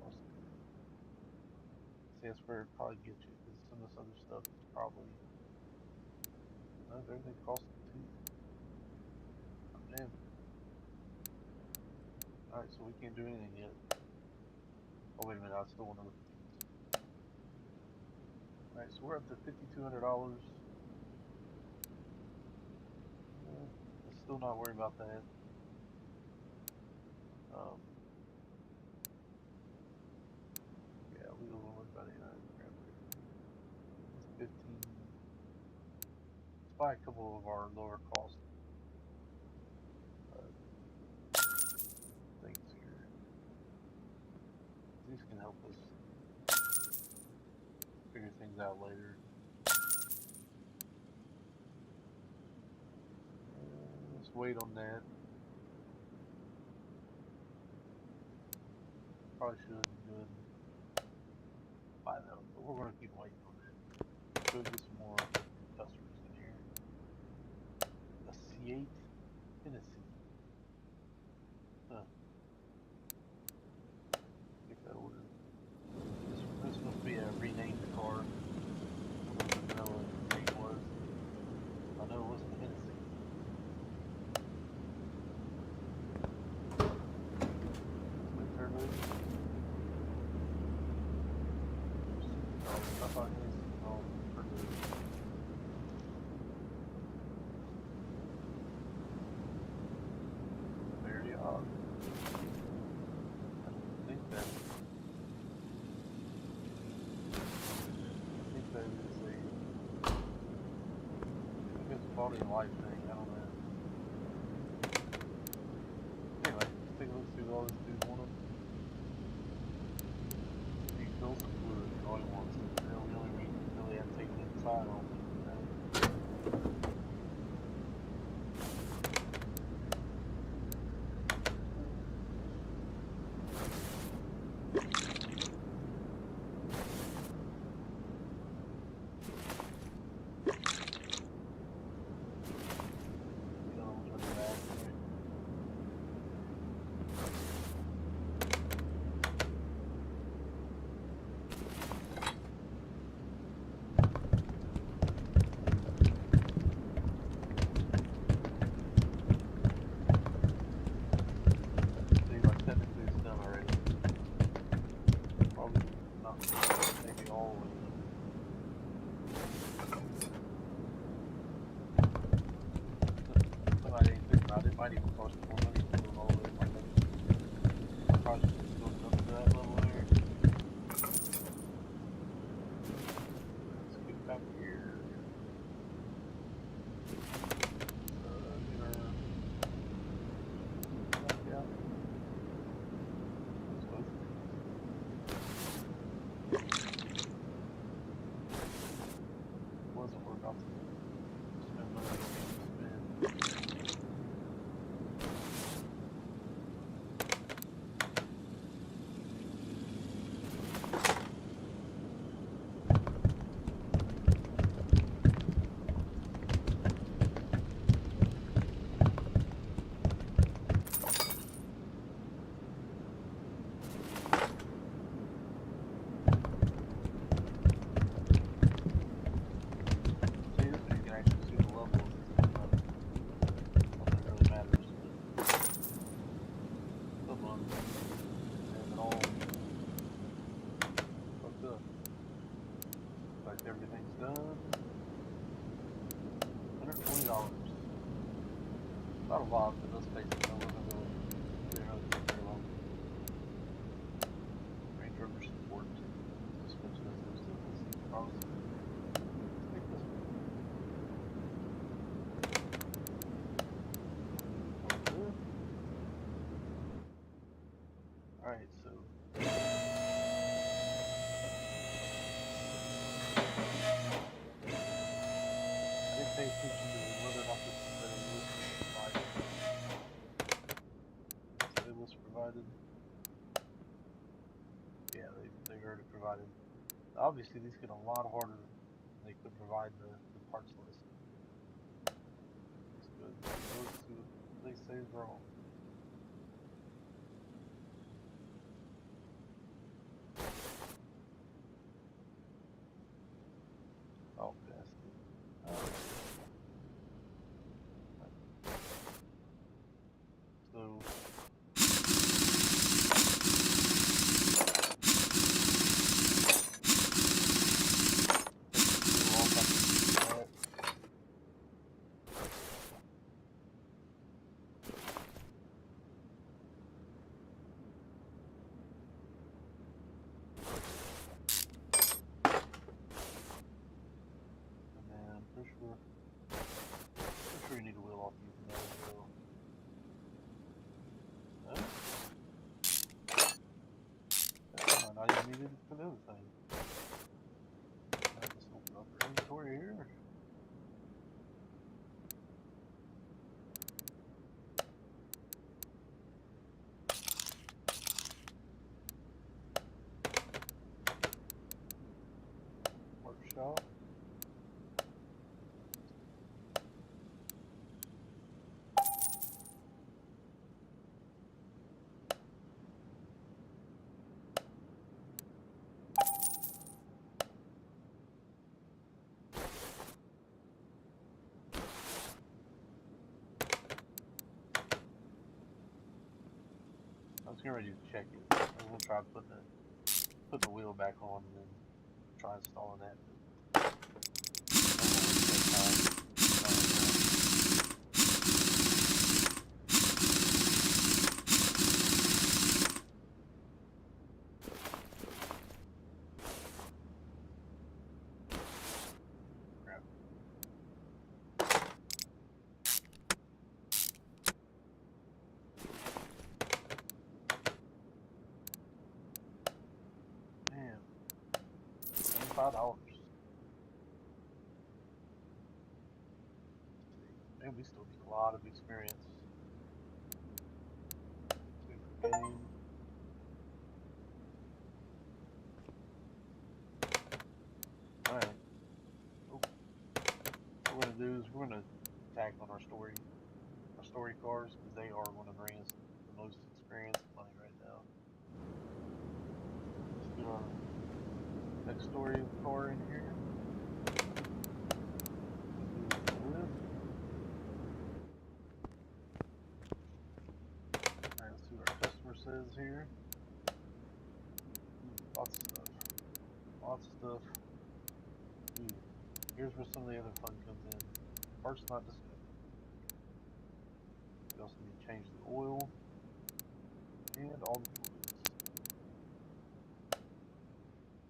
S1: Cost 2. See, that's where it probably gets you, because some of this other stuff is probably... No, everything costs 2. Oh, damn. Alright, so we can't do anything yet. Oh, wait a minute, I still want to look at these. Alright, so we're up to $5,200. Let's still not worry about that. Yeah, we don't worry about any of that crap there. It's 15. Let's buy a couple of our lower cost things here. These can help us figure things out later. Let's wait on that. Probably should go ahead and buy those, but we're going to keep waiting on that. Let's go get some more customers in here. A C8 Tennessee. Huh. Get that order. This must be a renamed car. I don't know what the name was. I know it wasn't Tennessee. Wait, turbo. I thought Tennessee was all turbo. Very odd. I don't think that. I think that is a. I think it's a quality of life thing. I don't know. Anyway, let's take a look through all this dude wanted. He fills some fluid. All he wants. The only reason he really had to take it inside on. fun. Have it all hooked up. Like everything's done. $120. Not a lot, but let's face it, I wasn't really take very long. Range Rover support. Suspension is boosted. Let's see if let's take this one. Alright, so I didn't pay attention to whether or not this is a list provided. Is it a list provided? Yeah, they've already provided. Obviously, these get a lot harder when they could provide the parts list. Let's go see what they say is wrong. Oh, basket. So pretty sure you need a wheel off using that as well. No? I might not even need it for the other thing. I'll just open up our inventory here. Workshop. I was getting ready to check it. I was gonna try putting the wheel back on and then try installing that. $25. Man, we still need a lot of experience. Game. Alright. What we're gonna do is we're gonna tack on our story cars because they are going to bring us the most experience and money right now. Let's get our next story car in here. Alright, let's see what our customer says here. Lots of stuff. Lots of stuff. Here's where some of the other fun comes in. Parts not discovered. We also need to change the oil and all the fluids.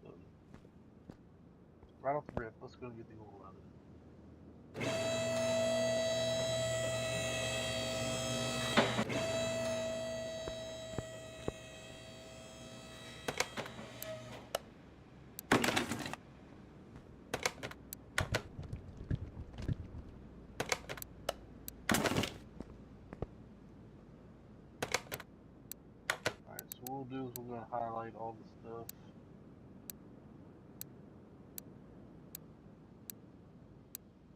S1: So, right off the rip, let's go and get the oil out of it. So what we'll do is we're going to highlight all the stuff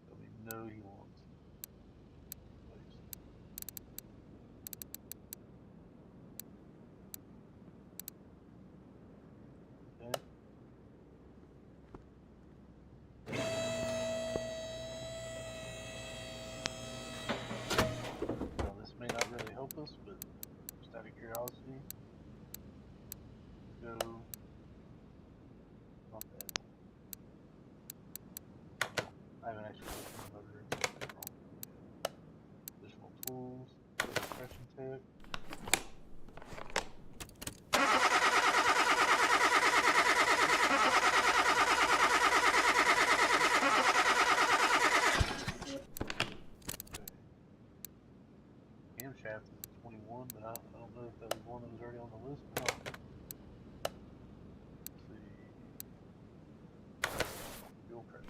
S1: that we know he wants. Okay. Now this may not really help us, but just out of curiosity. curiosity. Let's go. Not bad. I haven't actually looked at the motor. Additional tools. Compression tech. Camshaft is a 21, but I don't know if that was one that was already on the list or not. Let's see. Fuel pressure.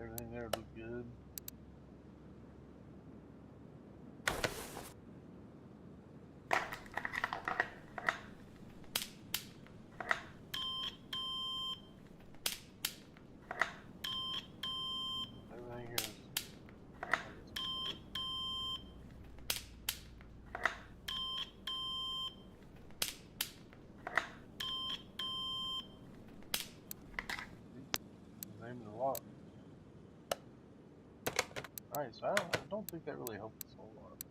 S1: Everything there looked good. Everything here is named a lot. Alright, so I don't think that really helped us a whole lot.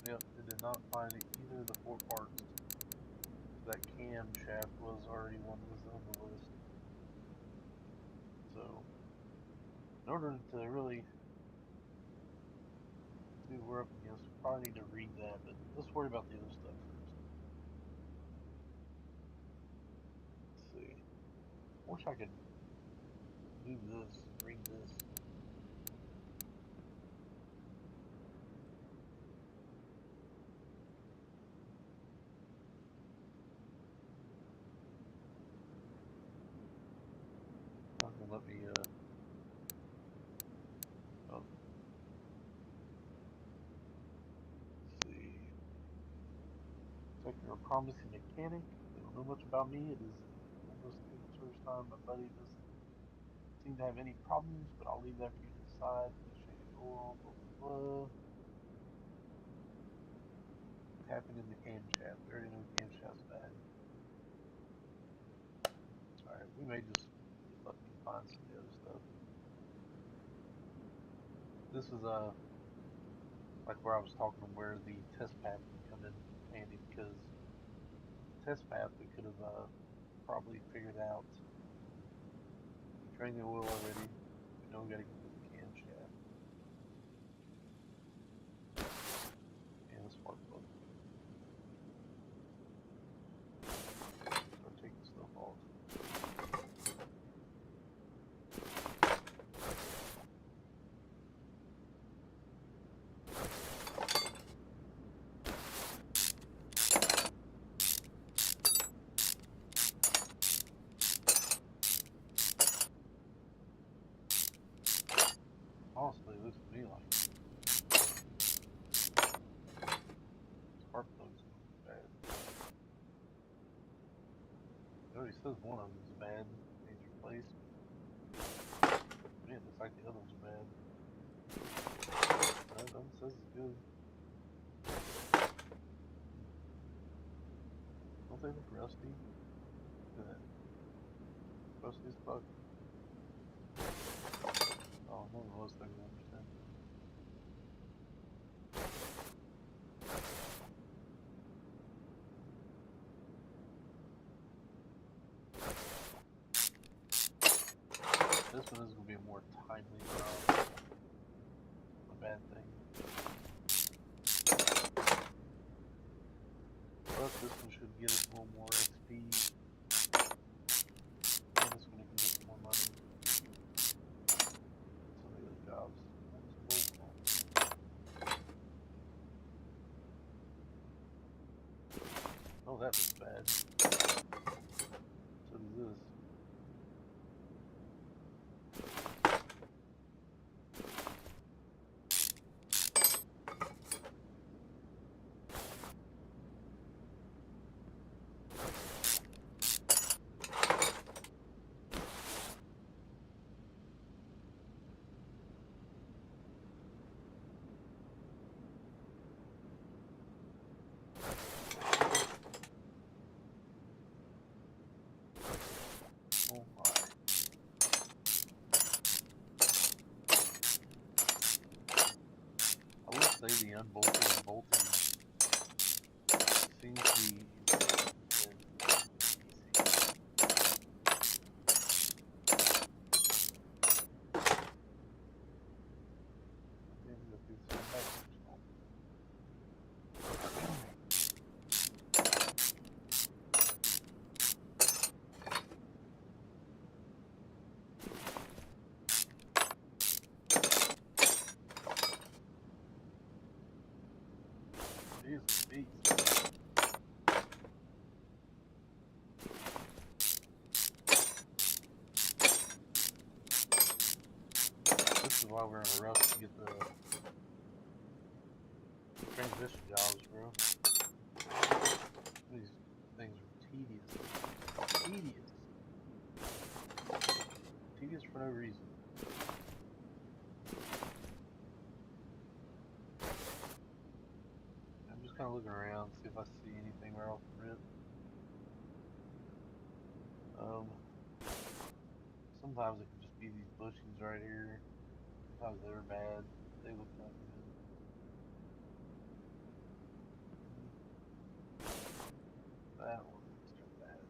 S1: Yep, it did not find either of the 4 parts. That camshaft was already one that was on the list. So, in order to really see what we're up against, we probably need to read that, but let's worry about the other stuff first. Let's see. I wish I could do this, read this. Not gonna let me, oh. Let's see. Looks like you're a promising mechanic. They don't know much about me. It is almost the first time my buddy doesn't seem to have any problems, but I'll leave that for you to decide. Shaded oil, blah blah blah. Tapping in the camshaft. We already know camshaft's bad. Alright, we may just get lucky and find some of the other stuff. This is like where I was talking where the test path would come in handy, because test path we could have probably figured out. We drained the oil already. We know we gotta get to the camshaft. And the spark plug. Start taking stuff off. Honestly, it looks to me like spark plugs are bad. It already says one of them is bad, needs replaced. Man, it looks like the other ones are bad. That one says it's good. Don't they look rusty? Look at that. Rusty as fuck. Oh, none of those things I understand. This one is going to be a more timely job. A bad thing. But this one should get us a little more XP. And this one can get some more money. Some of the other jobs. Oh, that looks bad. So does this. say the unbolting and bolting seems to be easier than easy. I think we go through the sandbox first. Jesus, beast. This is why we're in a rush to get the transition jobs, bro. These things are tedious. Tedious. Tedious for no reason. I'm just kind of looking around, see if I see anything right off the rip. Sometimes it can just be these bushings right here. Sometimes they're bad. They look kind of good. That one looks kind of bad.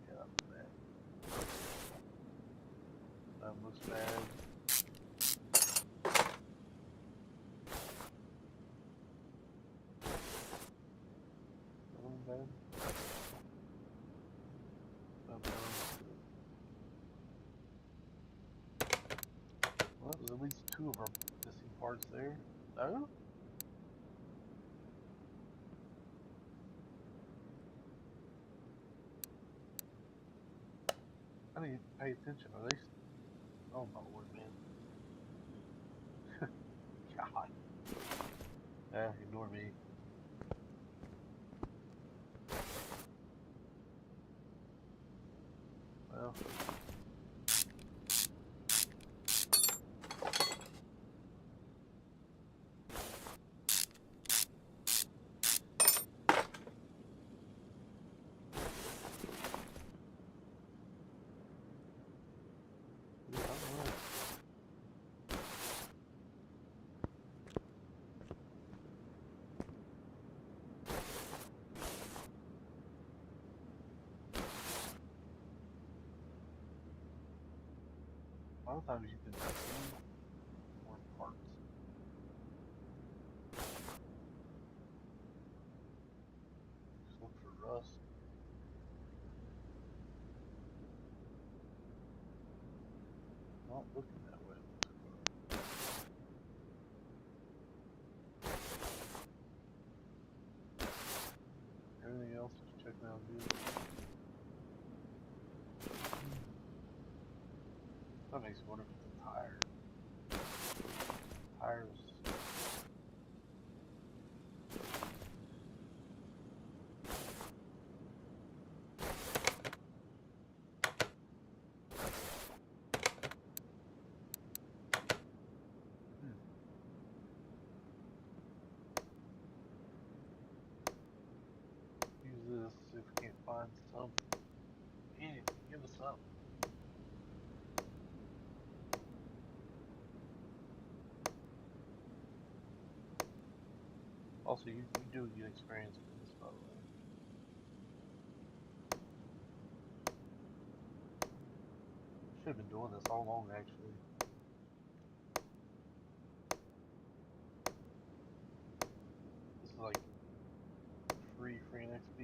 S1: Yeah, that looks bad. That looks bad. That one bad. Well, there's at least two of our missing parts there. Oh? I need to pay attention. Are they? Oh my lord, man. God. Ignore me. Well. A lot of times you can see more parts. Just look for rust. Not looking that way. Everything else is checking out good. That makes me wonder if it's a tire. Tires. Use this, see if we can't find something. Anything, give us something. Also, you do get experience with this, by the way. Should have been doing this all along, actually. This is like free and XP.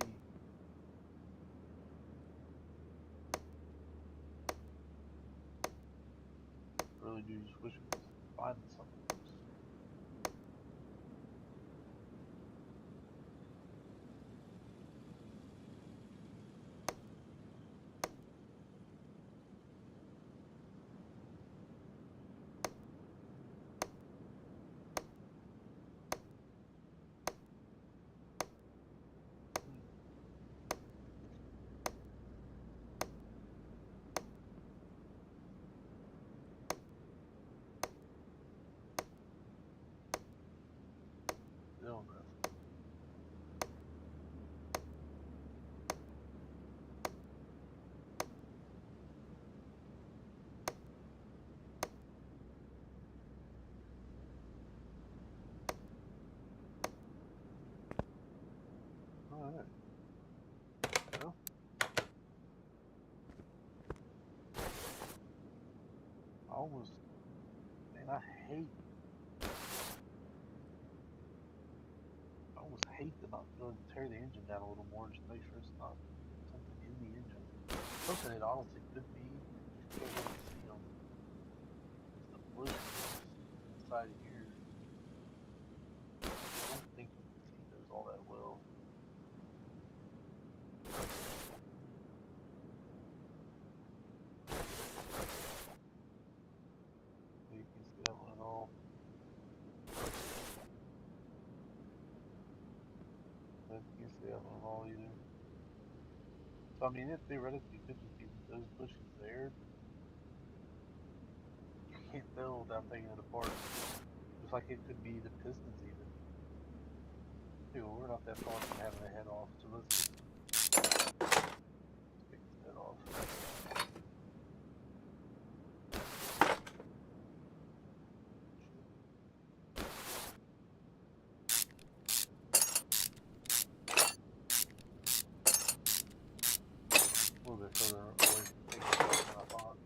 S1: Really do just wish we could find something. hate. I almost hate to not go and tear the engine down a little more just to make sure it's not something in the engine. Something it honestly could be. You can't really see them. It's the bushings inside of here. I don't think you can see those all that well. You can see that one at all. You can't see that one at all either. So I mean, it theoretically could just be those bushings there. You can't tell without taking it apart. Just like it could be the pistons even. Okay, well, we're not that far from having a head off, so let's take this head off. A little bit further away from taking it off than I thought.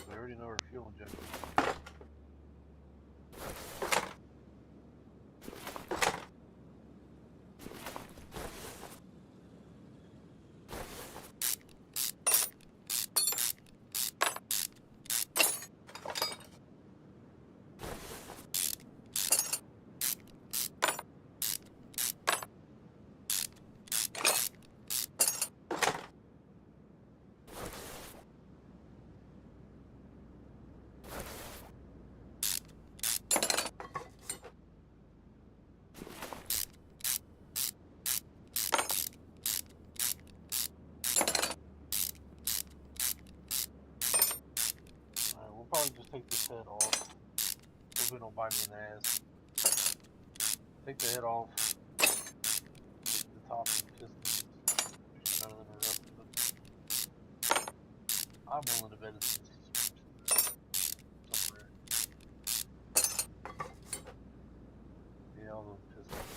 S1: We already know our fuel injection. We'll probably just take this head off. Hopefully it don't bite me in the ass. Take the head off. Take the top of the pistons. Make sure none of them are rusted. I'm willing to bet it's in the suspension somewhere. Yeah, all those pistons.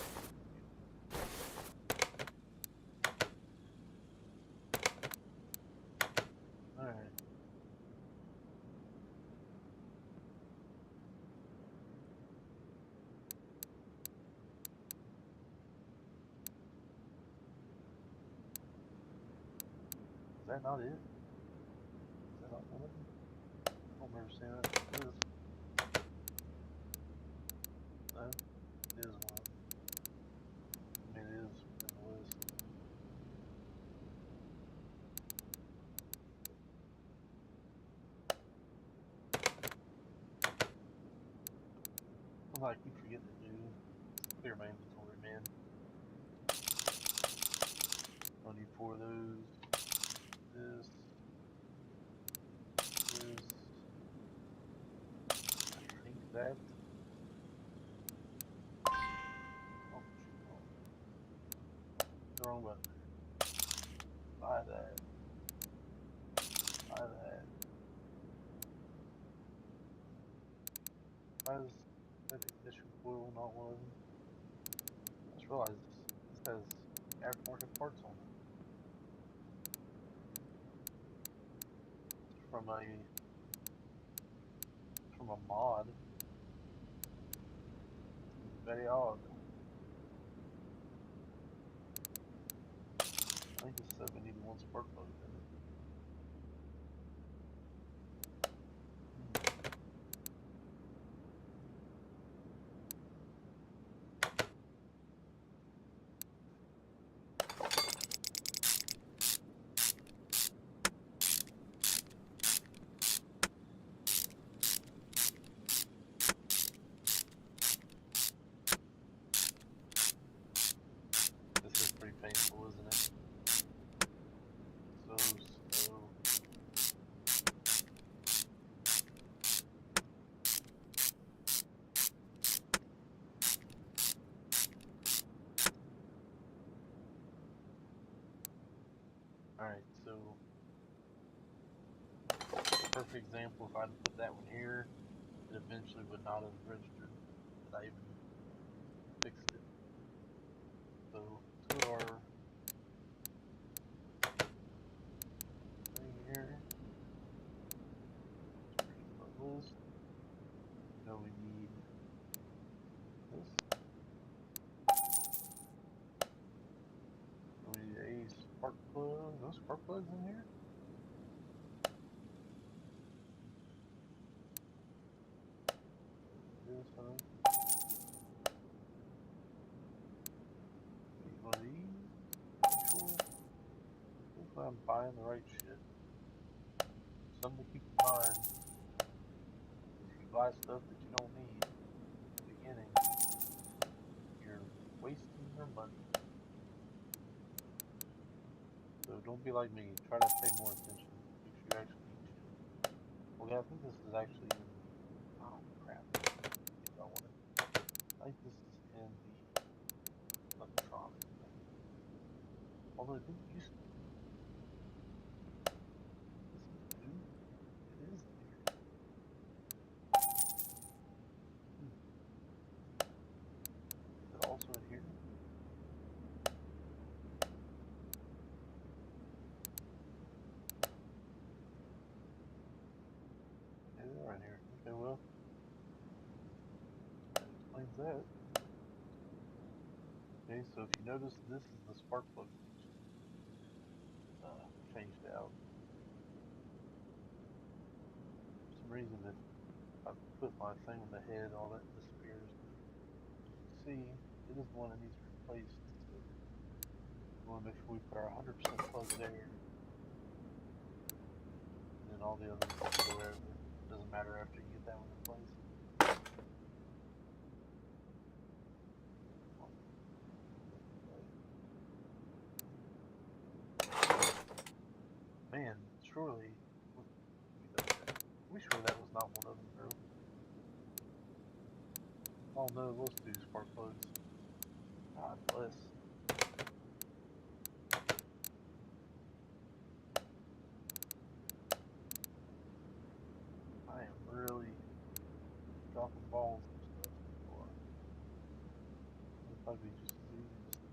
S1: Alright. Is that not it? Is that not one of them? I don't remember seeing that. It is. No, it is one. I mean, it is in the list. Something I keep forgetting to do is clear my inventory, man. I'll need 4 of those. This. I think that. Oh, the wrong button. Buy that. Buy that. Why is that ignition coil not one of them? I just realized this has aftermarket parts on it. It's from a mod. It's very odd. I think it said we needed 1 spark plug, didn't it? This is pretty painful, isn't it? So perfect example. If I'd put that one here, it eventually would not have registered that I even fixed it. So let's go to our thing here. Our list. You know we need this. So we need a spark plug. No spark plugs in here. This one. Need one of these. Actual. Hopefully I'm buying the right shit. Something to keep in mind. If you buy stuff that you don't need in the beginning, you're wasting your money. So don't be like me. Try to pay more attention. Make sure you actually need shit. Okay, I think this is actually in the. Oh crap! I wanted. I think this is in the electronic thing. Although it didn't used to be. This is new. It is in here. Is it also in here? Yeah, they're in here. Okay, well, that explains that. Okay, so if you notice, this is the spark plug we just changed out. For some reason, if I put my thing on the head, all that disappears. But as you can see, it is the one that needs replaced. So we want to make sure we put our 100% plug there, and then all the others go wherever. Doesn't matter after you get that one replaced. Man, surely. We sure that was not one of them, bro. Oh no, it was two spark plugs. God bless. I am really dropping balls and stuff. It'd probably be just as easy just to.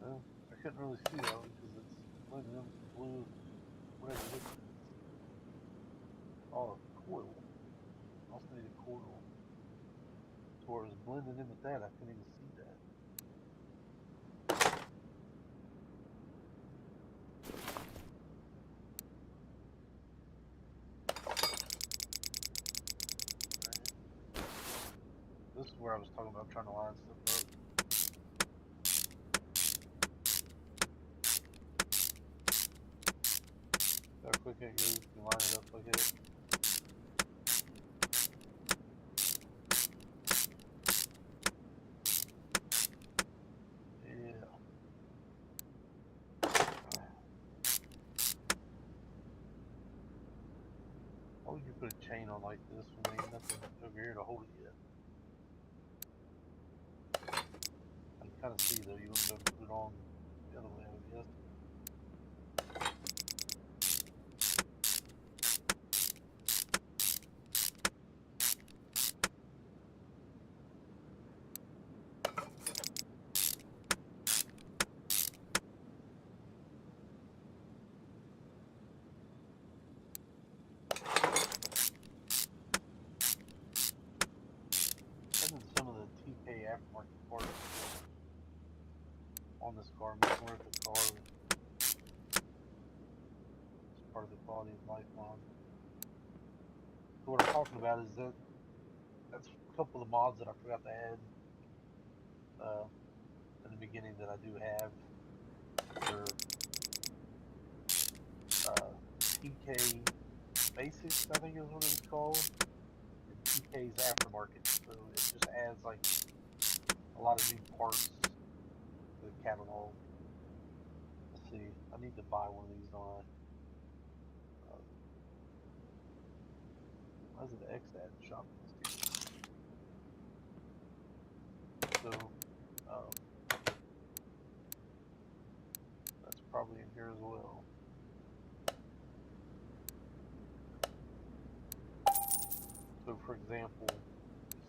S1: Well, I couldn't really see that one because it's blending in with the blue, whatever this is. Oh, coil. I also need a coil. So where it was blending in with that, I couldn't even see that. Right. This is where I was talking about trying to line stuff up. How quick it goes, you can line it up like that. Yeah. How would you put a chain on like this when there ain't nothing over here to hold it yet? I can kind of see though, you wouldn't be able to put it on the other way, I would guess. And then some of the TK aftermarket parts on this car make more of the car is part of the quality of life mod. So what I'm talking about is that's a couple of the mods that I forgot to add in the beginning that I do have. They're TK Basics, I think is what it's called, and TK's Aftermarket. So it just adds like a lot of new parts the catalog. Let's see. I need to buy one of these on. Why is it X at shopping history? So that's probably in here as well. So for example,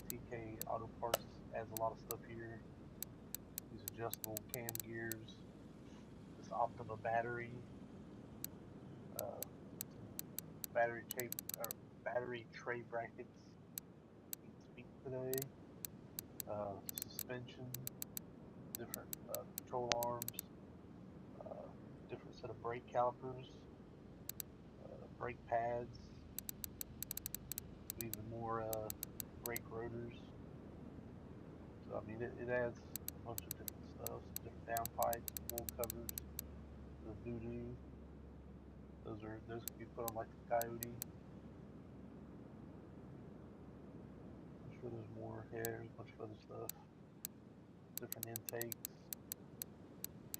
S1: this TK Auto Parts adds a lot of stuff here. These adjustable cam gears, this Optima battery, battery tray brackets. Can't speak today. Suspension, different control arms, different set of brake calipers, brake pads, even more brake rotors. So I mean, it adds a bunch of different stuff, some different downpipes, wool covers, the voodoo. Those can be put on like the Coyote. I'm sure there's more. Yeah, there's a bunch of other stuff, different intakes,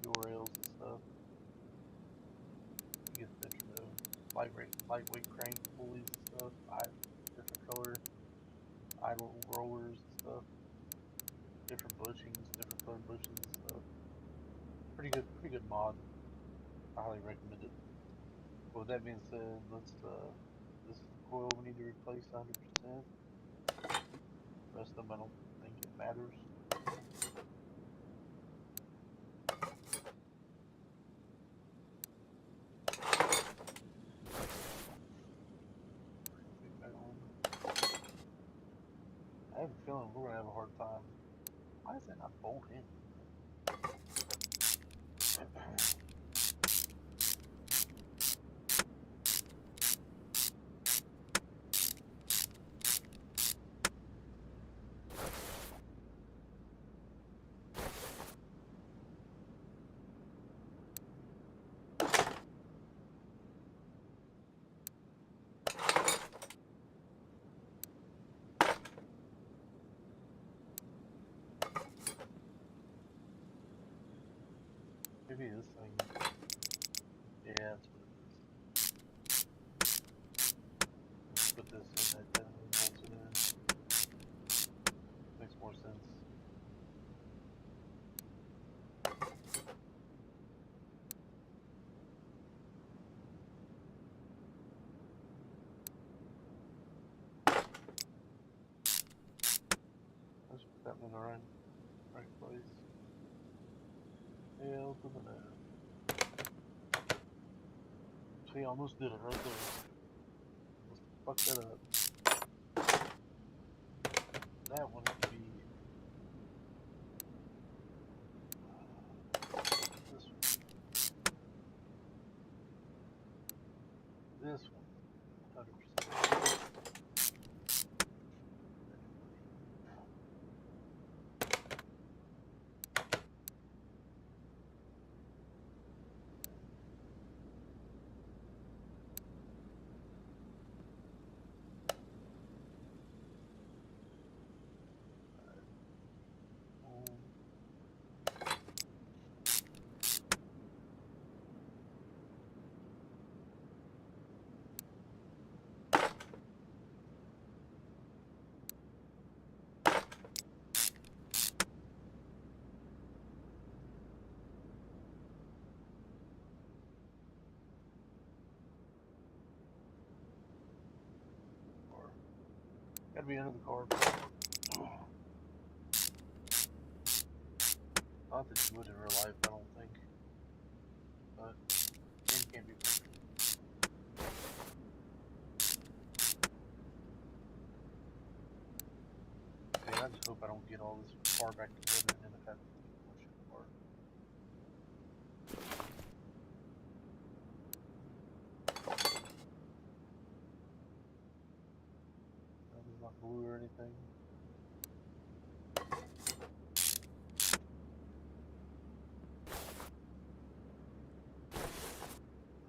S1: fuel rails and stuff. You get the picture though. Lightweight crank pulleys and stuff. Different color idle rollers and stuff. Different bushings, different colored bushings and stuff. Pretty good mod. I highly recommend it. But with that being said, this is the coil we need to replace 100%. The rest of them I don't think it matters. I have a feeling we're gonna have a hard time. Why is that not bolt in? Maybe this thing. Yeah, that's what it is. Let's put this in that bolts it in. Makes more sense. Let's put that one in the right place. Hell to the no. See, I almost did it right there. Almost fucked that up. That one could be this one. This one, 100%. Gotta be under the car. Not that you would in real life, I don't think. But it can't be perfect. Man, I just hope I don't get all this far back together and end up having to take more shit apart. It's not blue or anything.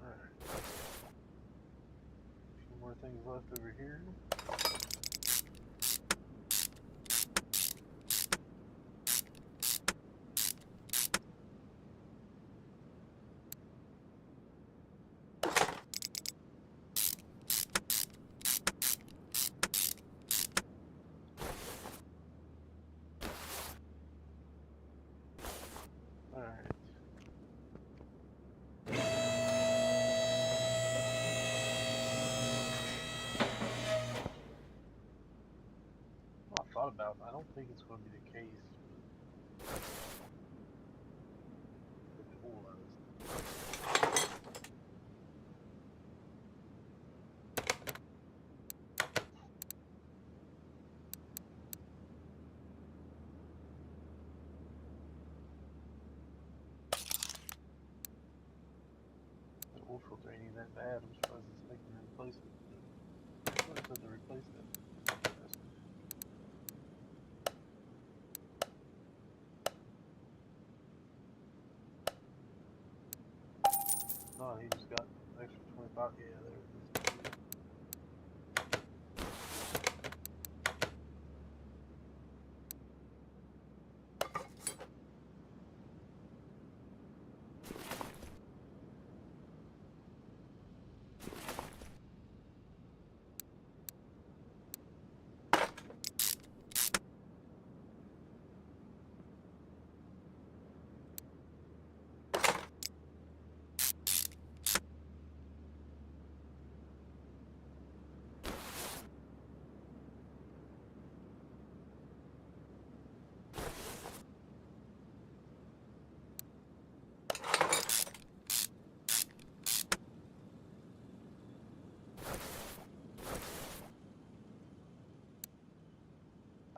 S1: Alright. A few more things left over here. don't think it's going to be the case, but if it was. The oil filter ain't even that bad. I'm surprised it's making me replace it. But I said to replace that. No, he just got an extra 25. Yeah, there it is.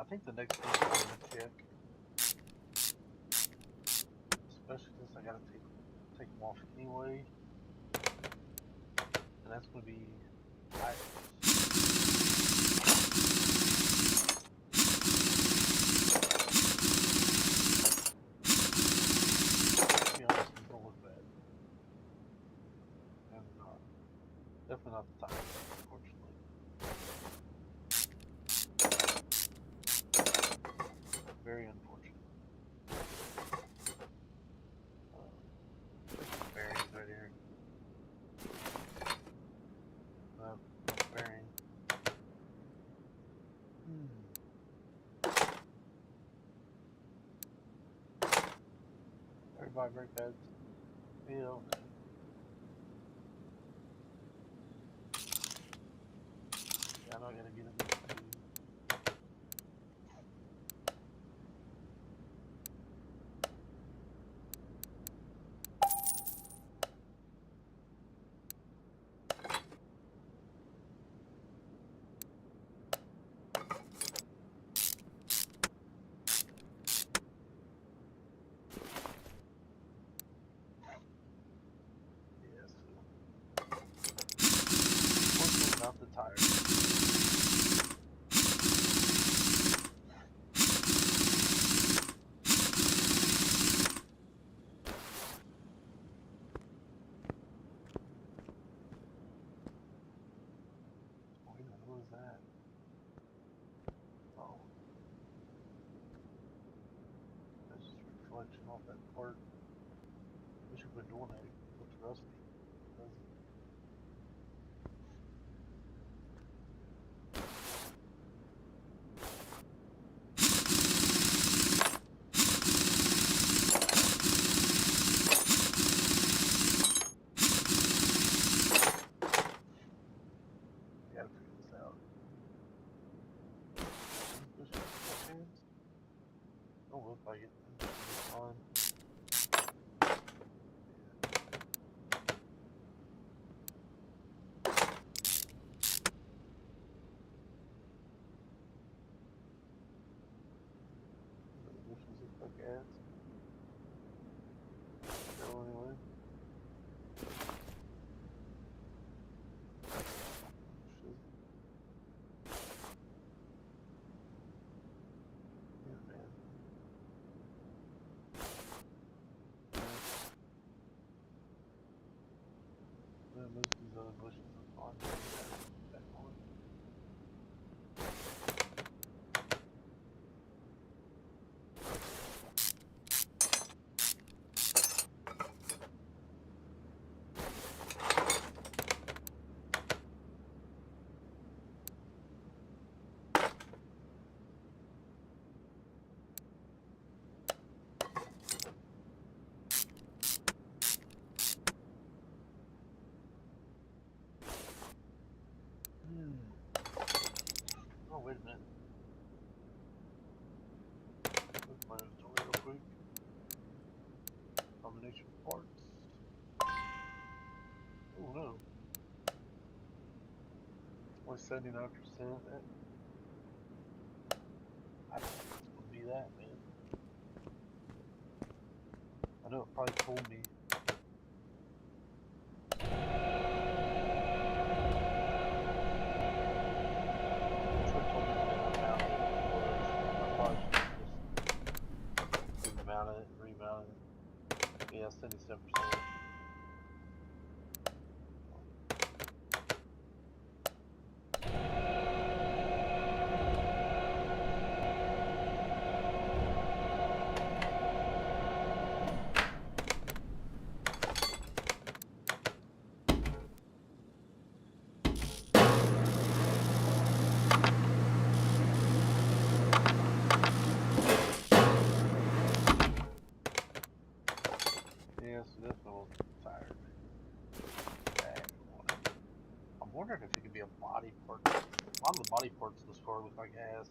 S1: I think the next thing I'm gonna check, especially since I gotta take them off anyway, and that's gonna be tires. To be honest, these don't look bad, and definitely not the tires, unfortunately. Very unfortunate. Bearings right here. Bearing. Everybody brake pads. Yeah. Yeah, I know I gotta get them too. Yes. Unfortunately, not the tires. Wait a minute, what is that? Oh. That's just reflection off that part. Wish it quit doing that. It looks rusty. It doesn't. I gotta figure this out. Don't look like it. It's fine. The bushes look like ads. So anyway. Yeah, man. Most of these other bushes are fine. Back on. Only 79%. I don't think it's gonna be that, man. I know it probably told me. It told me the amount of it was. I probably should just mount it and remount it. Yeah, 77%. Yeah, so that's a little tired. I'm wondering if it could be a body part. A lot of the body parts in this car look like ass.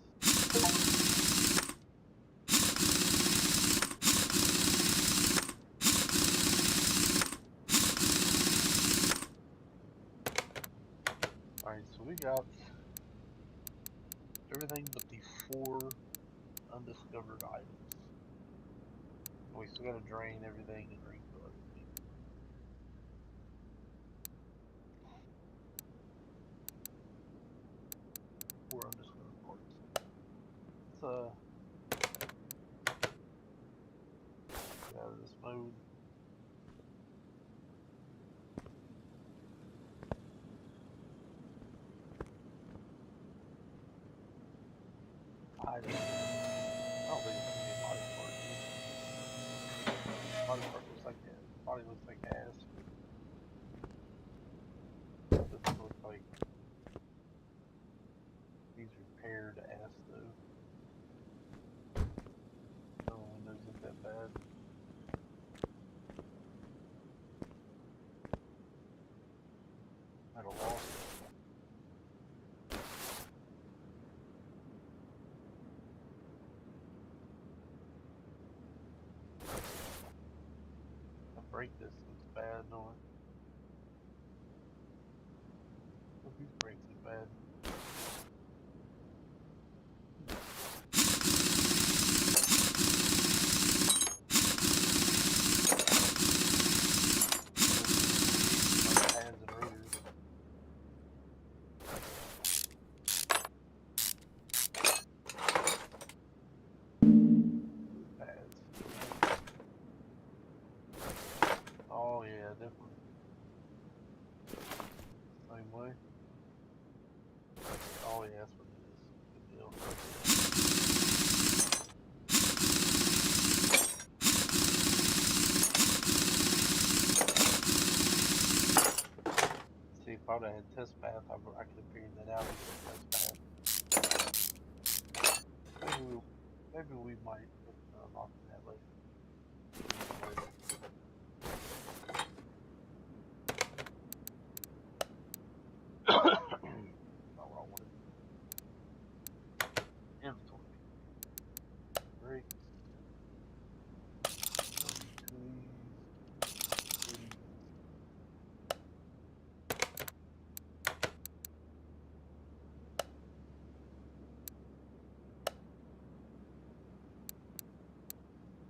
S1: Alright, so we got everything but the 4 undiscovered items. We still gotta drain everything and refill everything. Four undiscovered parts. Let's get out of this mode. Items. I don't think it's gonna be a body part. Body part looks like that. Body looks like ass. Doesn't look like these repaired ass though. The windows look that bad. At a loss. The brake disc looks bad on it. Look, these brakes look bad. Pads and rotors. Pads. Oh yeah, definitely. Same way. Oh yeah, that's what it is. Good deal. See, if I would have had test path, I could have figured that out with the test path. Maybe we might look at unlocking that later. Not what I wanted. Inventory. Brakes.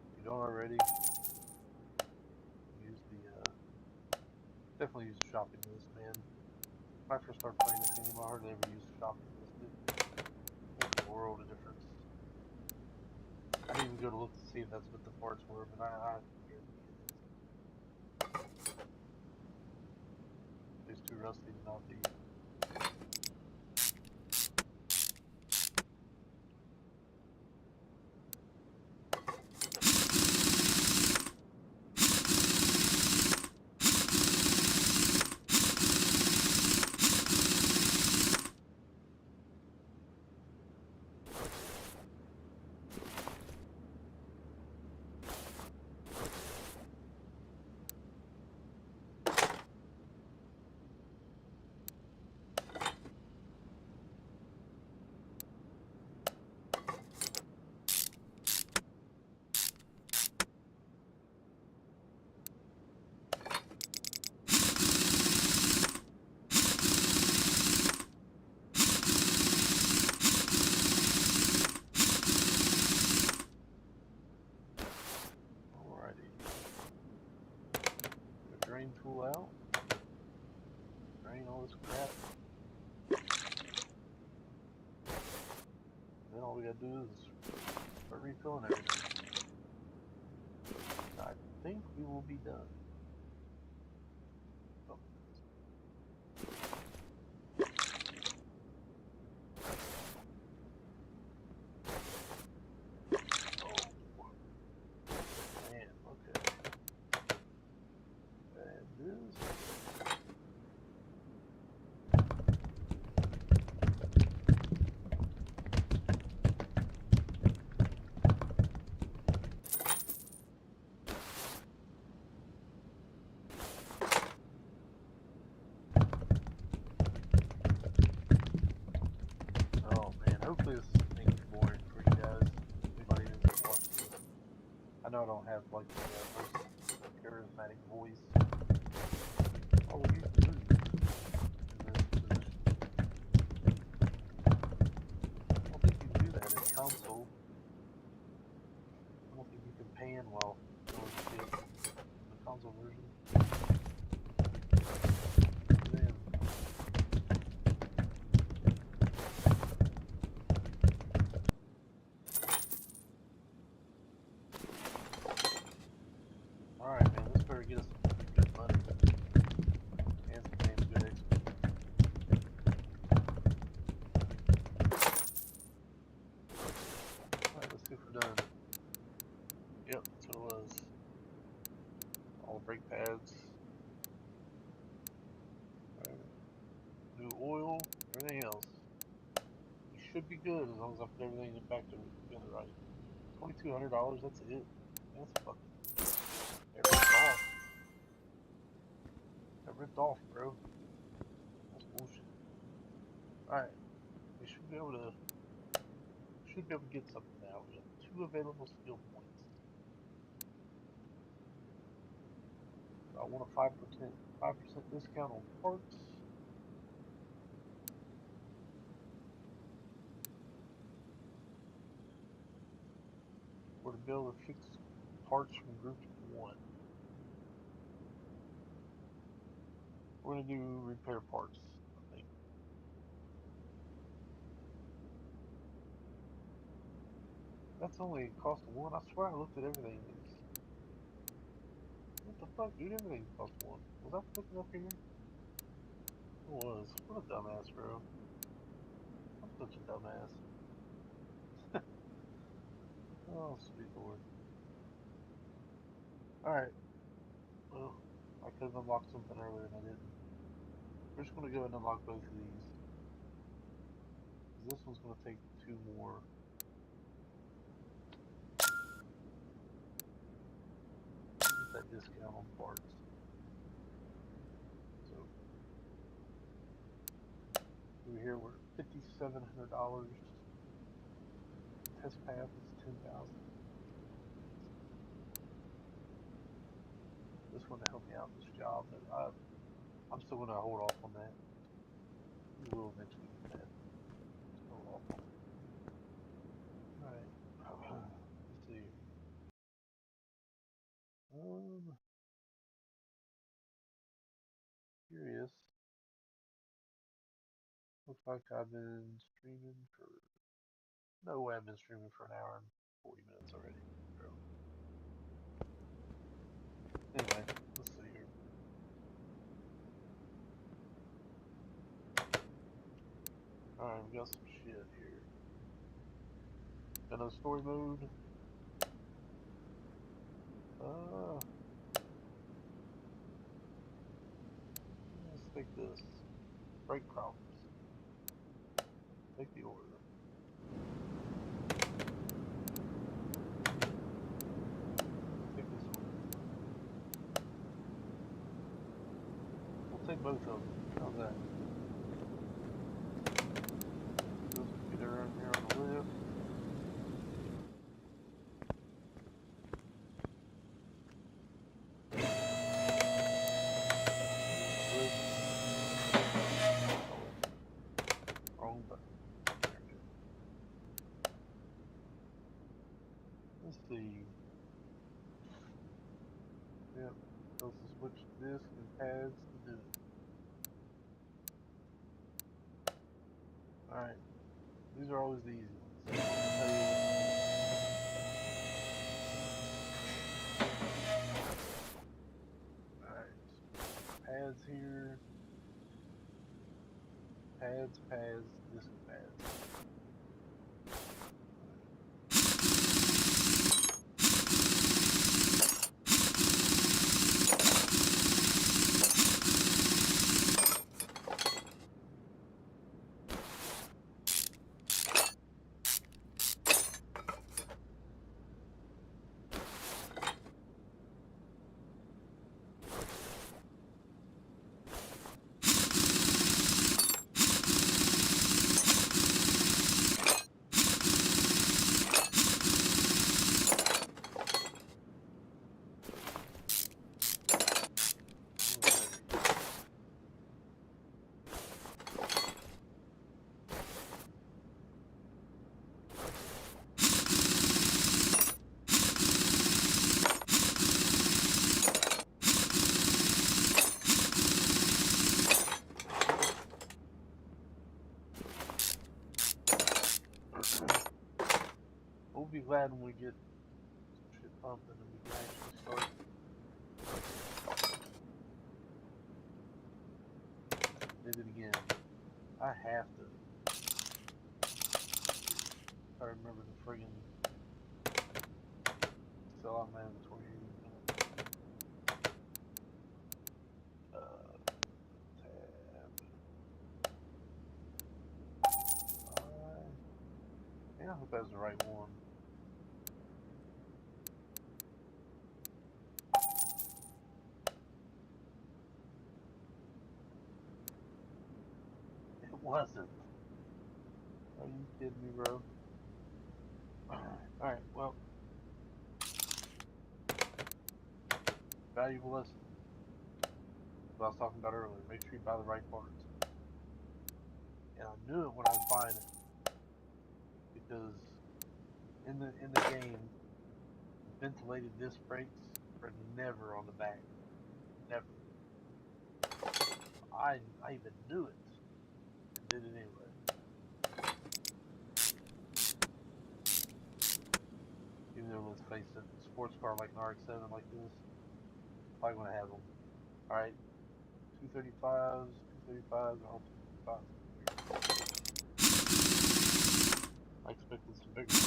S1: If you don't already, use the definitely use the shopping list, man. When I first started playing this game, I hardly ever used the shopping list. It makes a world of difference. I didn't even go to look to see if that's what the parts were, but I guarantee it is. It's too rusty to not be. out. Drain all this crap. Then all we gotta do is start refilling everything. I think we will be done. Oh. Man, okay. Add this. Oh man, hopefully this ain't too boring for you guys. Anybody that's watching this. I know I don't have like the most charismatic voice. Oh, you can move in this position. I don't think you can do that in console. I don't think you can pan while doing shit in the console version. Damn. Alright, man, this better get us some good money and some damn good XP. Alright, let's see if we're done. Yep, that's what it was. All the brake pads. Alright. New oil, everything else. We should be good as long as I put everything back together right. $2,200, that's it. That's fucking. It ripped off. That ripped off, bro. That's bullshit. Alright, we should be able to get something now. We have 2 available skill points. I want a 5% discount on parts. Or to be able to fix parts from group 1. We're gonna do repair parts, I think. That's only cost of 1. I swear I looked at everything. What the fuck, dude? Everything cost 1. Was I clicking up here? I was. What a dumbass, bro. I'm such a dumbass. Oh, sweet lord. Alright. Well, I could have unlocked something earlier and I didn't. We're just gonna go and unlock both of these. Because this one's gonna take 2 more. Get that discount on parts. So, over here we're $5,700. Test path is 10,000. This one to help me out in this job, but I'm still gonna hold off on that. We will eventually get that. Just hold off on it. Alright. Let's see. Curious. Looks like I've been streaming for no way I've been streaming for an hour and 40 minutes already, bro. Anyway, let's see here. Alright, we got some shit here. Got no story mode. Uh, let's take this. Brake problems. Take the order. Take this one. We'll take both of them. How's that? Let's get her in here on the lift. Wrong button. There we go. Let's see. Yep. Also switch disc and pads. Alright, these are always the easy ones. Alright, pads here. Pads, disc pads. We'll be glad when we get some shit pumping and we can actually start. Did it again. I have to. I remember the friggin' sell out my inventory here in a minute. Tab. Yeah, I hope that's the right one. It wasn't. Are you kidding me, bro? Alright, well. Valuable lesson. What I was talking about earlier. Make sure you buy the right parts. And I knew it when I was buying it. Because in the game, ventilated disc brakes are never on the back. Never. I even knew it. And did it anyway. Even though, let's face it, a sports car like an RX-7 like this, probably gonna have them. Alright, 235s, all 235s. I expected some bigger ones.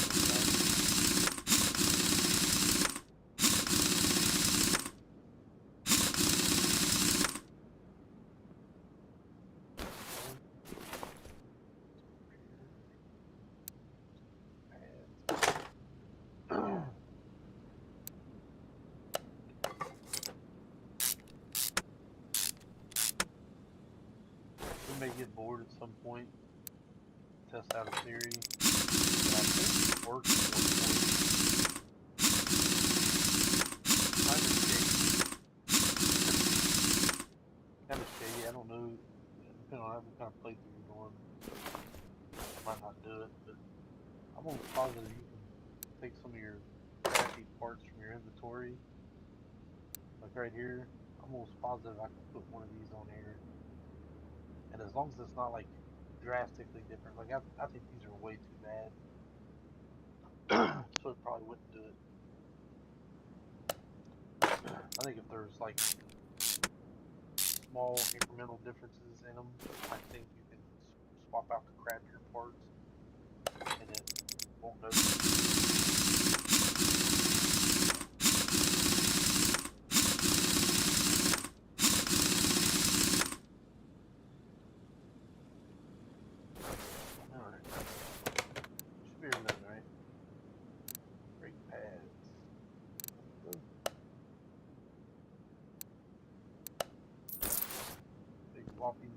S1: We may get bored at some point, test out a theory, but I think it works at one point. Kind of shady, I don't know, depending on what kind of playthrough you're doing, you might not do it, but I'm almost positive you can take some of your crappy parts from your inventory, like right here. I'm almost positive I can put one of these on here, and as long as it's not like drastically different, like I think these are way too bad, so it probably wouldn't do it. I think if there's like small incremental differences in them, I think you can swap out the crappier parts, and it won't notice. Should be everything, right? Brake pads. Big whopping.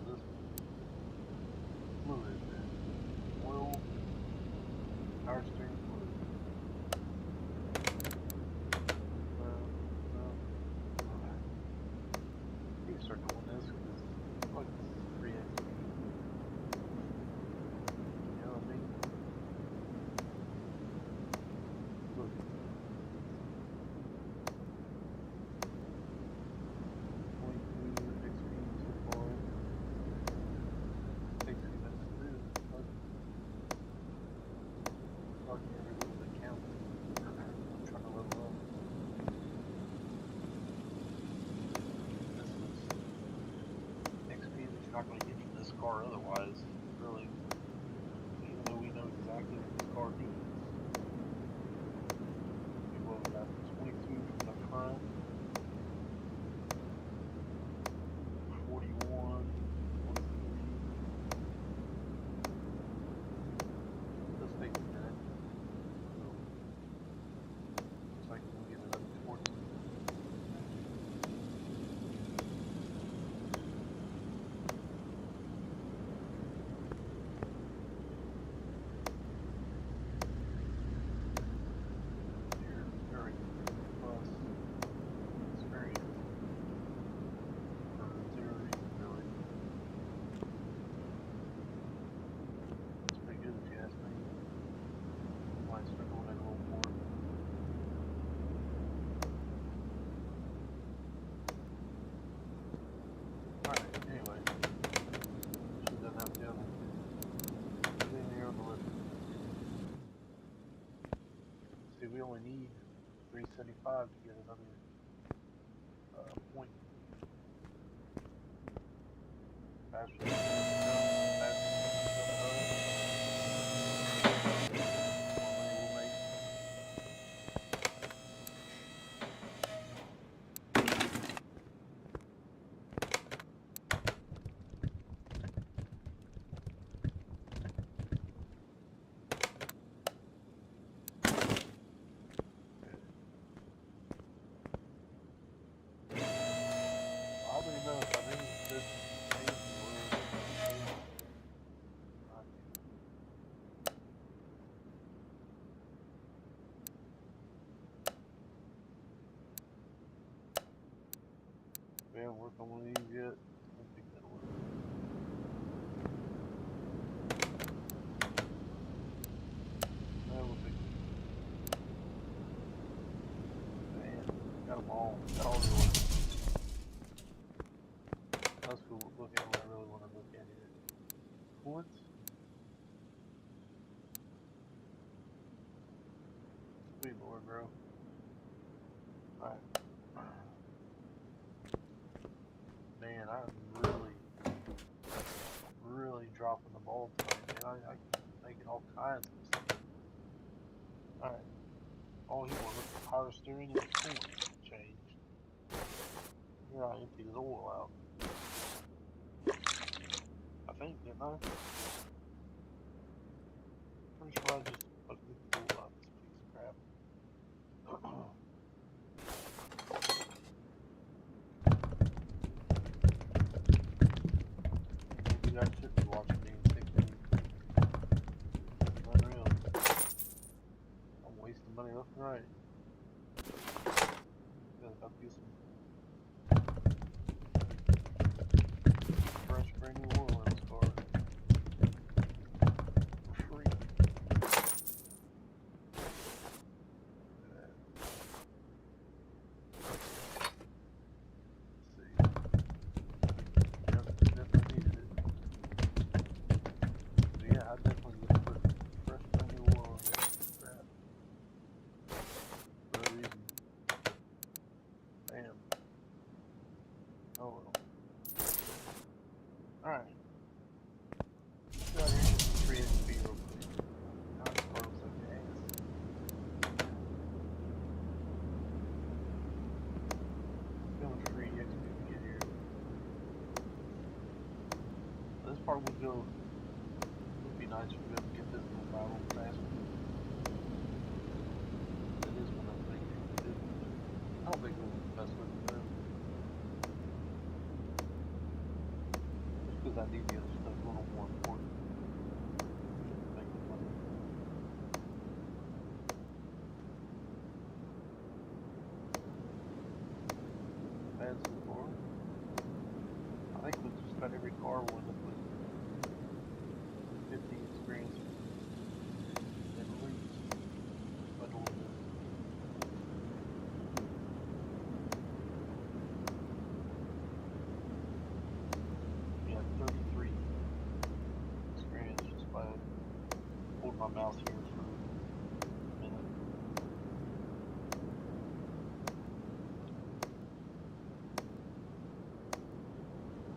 S1: This fluid, oil, power steering fluid. I need to start doing this because it's like 3x. You know what I mean? Look. 5 to get another point. Faster than faster than we haven't worked on one of these yet. I don't think that'll work. No, we'll fix it. Man, got them all. Got all the ones. That's cool. Look at what I really want to look at here. Coolants? Sweet lord, bro. Alright. Man, I'm really dropping the ball tonight, man. I making all kinds of mistakes. Alright. All he wants was the power steering and the coolant changed. Here I emptied his oil out. I think, didn't I? Pretty sure I just fucked the oil out this piece of crap. You guys should be watching me in 6 minutes. Unreal. I'm wasting money left and right. Gotta get some fresh brand new oil in this car. For free. Alright. Let's go out here and get some free XP real quick. Now this car looks like ass. Feeling free XP to get here. This part would go. Would be nice if we could get this little by a little faster. It is one of the things you can do. I don't think it was the best way to do it. Because I need the other stuff a little more important. Make the money. That's the car. I think with just about every car we'll end up with 50 experience at least. But we'll do. Yeah, 33 experience just by holding my mouse here for a minute.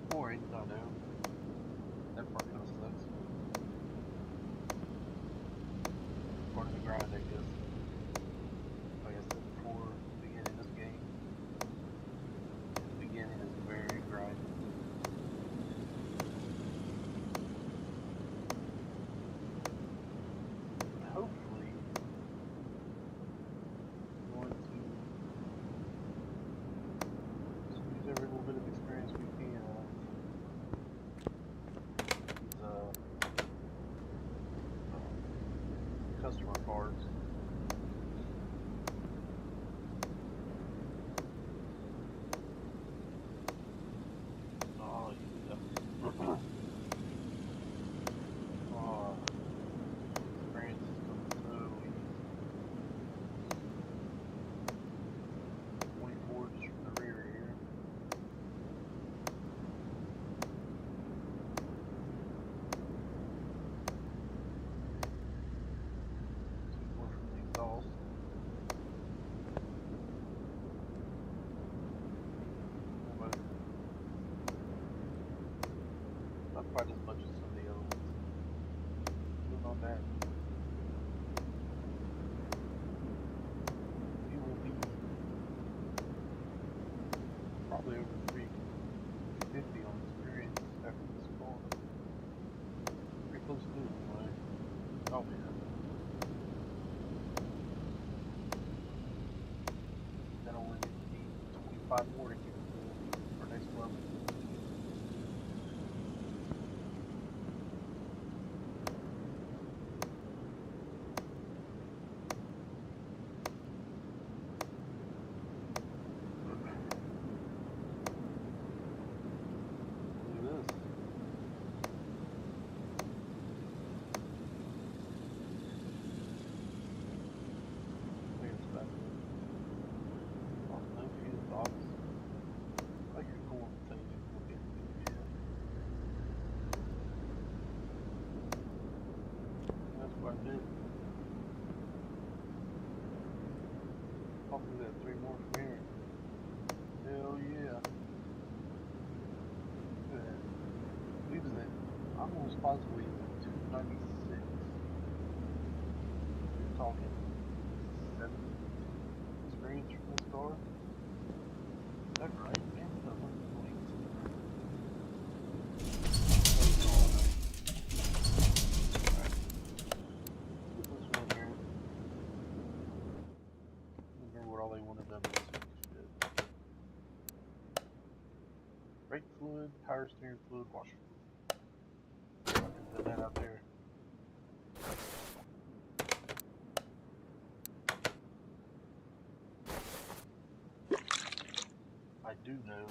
S1: Boring, I know. That part kind of sucks. Part of the grind, I guess. Like I said before, the beginning of this game, the beginning is very grinding. Hopefully, we're going to use every little bit of experience we can these customer cards. Oh, yeah. Oh, experience is coming so easy. 24 just from the rear here. hopefully over 350 on experience after this car. Pretty close to it anyway. Oh yeah. Then I only need 25 more to get to our next level. Hopefully that 3 more from here. Hell yeah. Look at that. We was at, I'm almost positively at 296. You're talking 7 experience from this car. Is that right, man? No, wait. Alright. Put this one in here. Remember what all they wanted done to this one. Brake fluid, power steering fluid, washer fluid. And put that out there. I do know.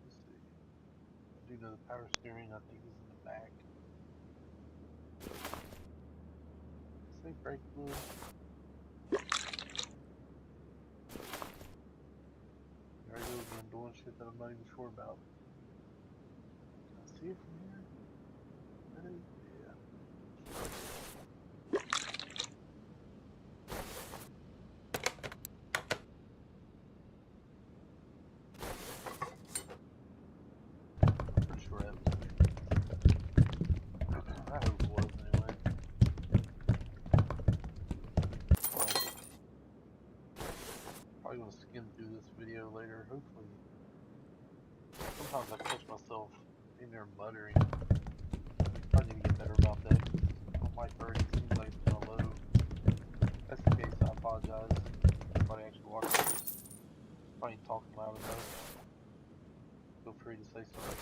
S1: Let's see. I do know the power steering, I think, is in the back. Say brake fluid. There I go again, doing shit that I'm not even sure about. Can I see it from here? That is, yeah. Pretty sure that was it. I hope it was anyway. Probably gonna skim through this video later, hopefully. Sometimes I catch myself in there muttering. I need to get better about that. My mic already seems like it's kind of low. If that's the case, I apologize. Somebody actually watching this. If I ain't talking loud enough, feel free to say something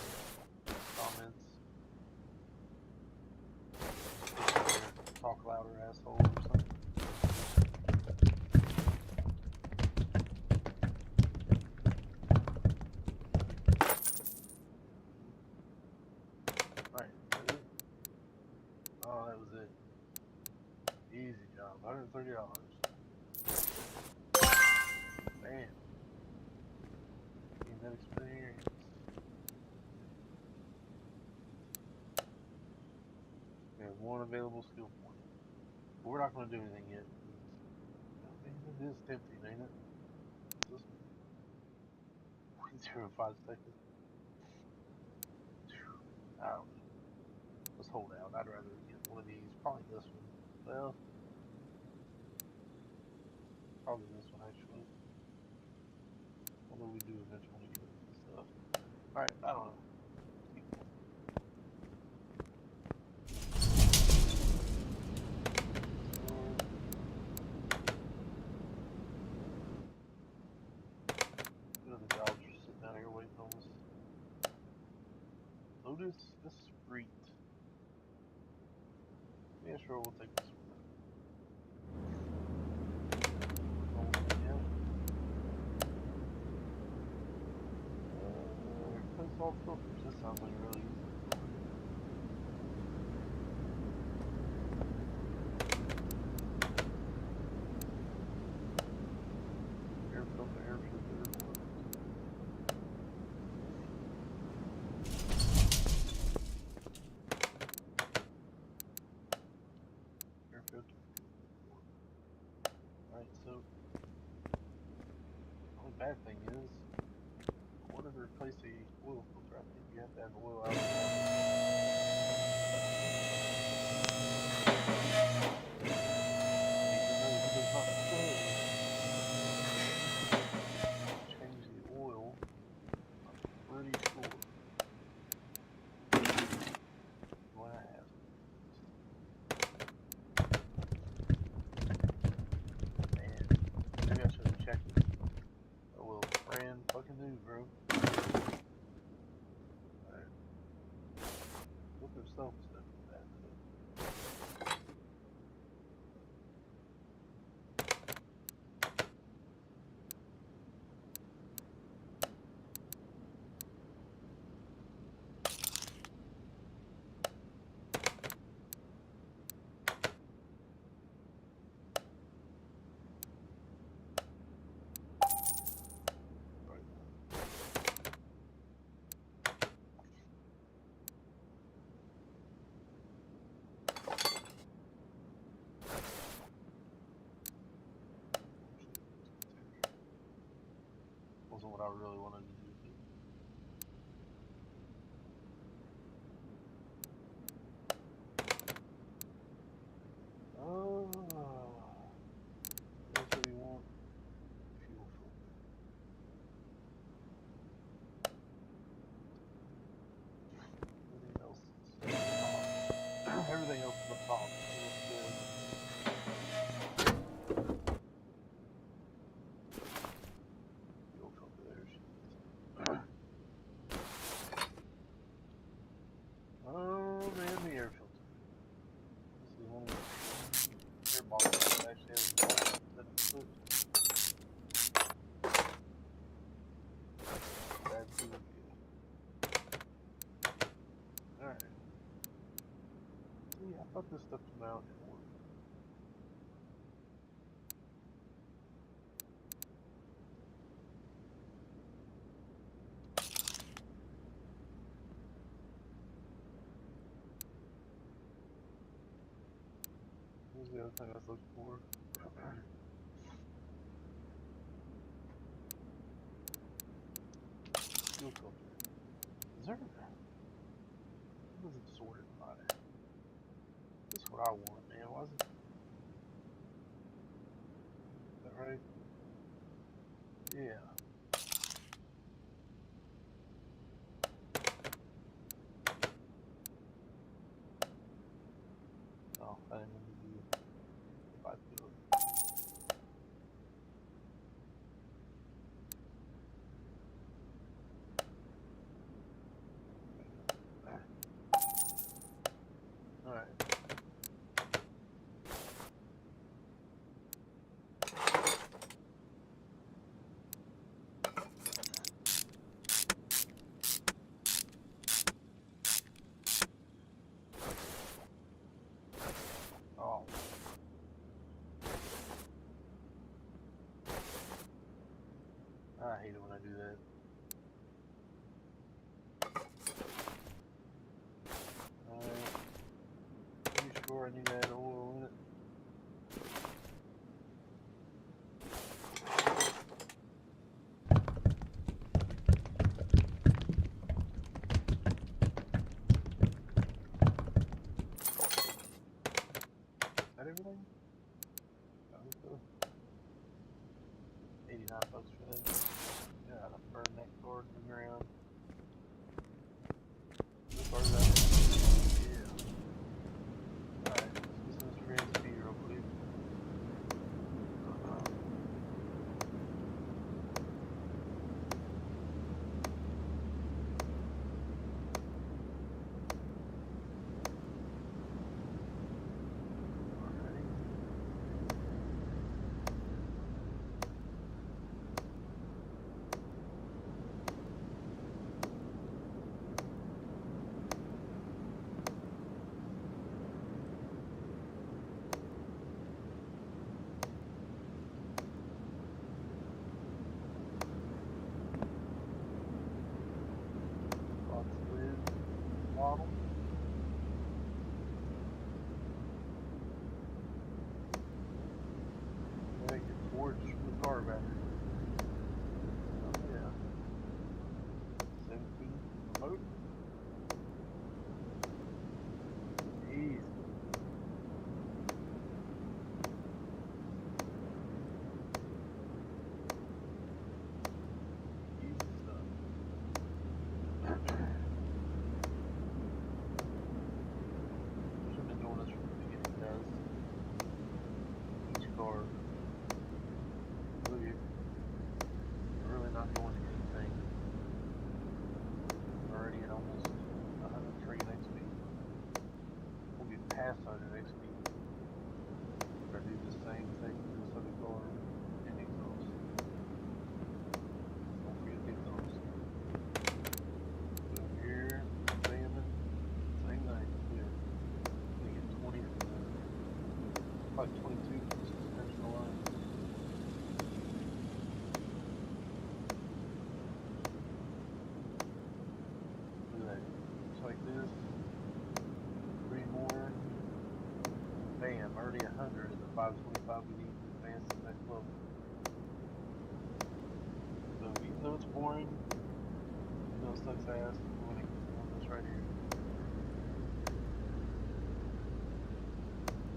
S1: in the comments. Talk louder, asshole, or something. Alright, is that it? Oh, that was it. Easy job, $130. Bam. Getting that experience. We have 1 available skill point. But we're not going to do anything yet. I mean, it is tempting, ain't it? This one. 0.05 seconds. I don't know. Let's hold out. I'd rather get one of these. Probably this one. Well, probably this one actually. Although we do eventually want to get into stuff. Alright, I don't know. Let's keep going. Good other jobs are sitting out here waiting on us. Lotus Esprit. Yeah, sure, we'll take this one. Replace all filters. This sounds like really easy. Air filter, air filter. Air filter. Alright, so the only bad thing is, in order to replace the oil filter, I think you have to have oil out of the water. myself instead of that. Wasn't what I really wanted to do. That's what you want. Fuel filter. Everything else is up top. Fuel filter, there she is. Oh man, the air filter. This is one of the air boxes that actually has a button instead of a switch. That's too good. Alright. See, I thought this stuff was mounted in order. Here's the other thing I was looking for. Fuel filter. Is there? What is it sorted by? This is what I want, man. Why is it? Is that right? Yeah. Oh, I didn't mean to do it. If I do it. Alright. Oh. I hate it when I do that. Alright. Are you sure I need to add oil in it? Is that everything? I think so. 89 bucks for that. Yeah, I burned that cord to the ground. Yeah. Alright. Bam, already 100 in the 525 we need to advance to the next level. So even though it's boring, even though it sucks ass, we're gonna keep doing this right here.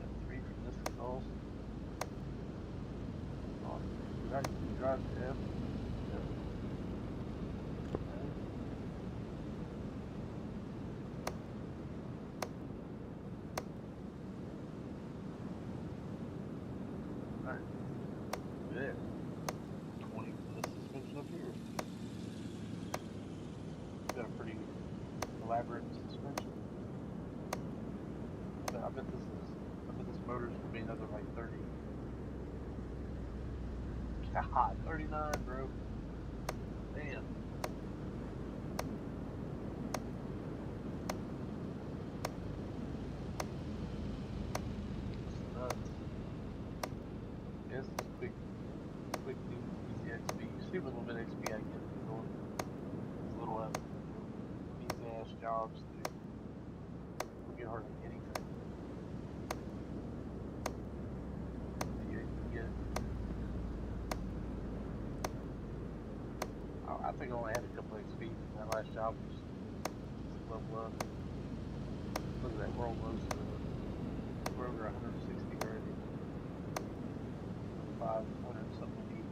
S1: Got 3 from this exhaust. Awesome. We got to drive to F. Yep. Alright. Look at that. 20 for the suspension up here. Got a pretty elaborate suspension. I bet this motor's gonna be another like 30. God, 39, bro. Damn. It's nuts. Yes, it's quick, easy XP. You see what little bit of XP I get from doing these little easy ass jobs, dude. Don't get hardly anything. I think I only had a couple XP from that last job. Just level up. Look at that, we're almost we're over 160 already. 500 something we need.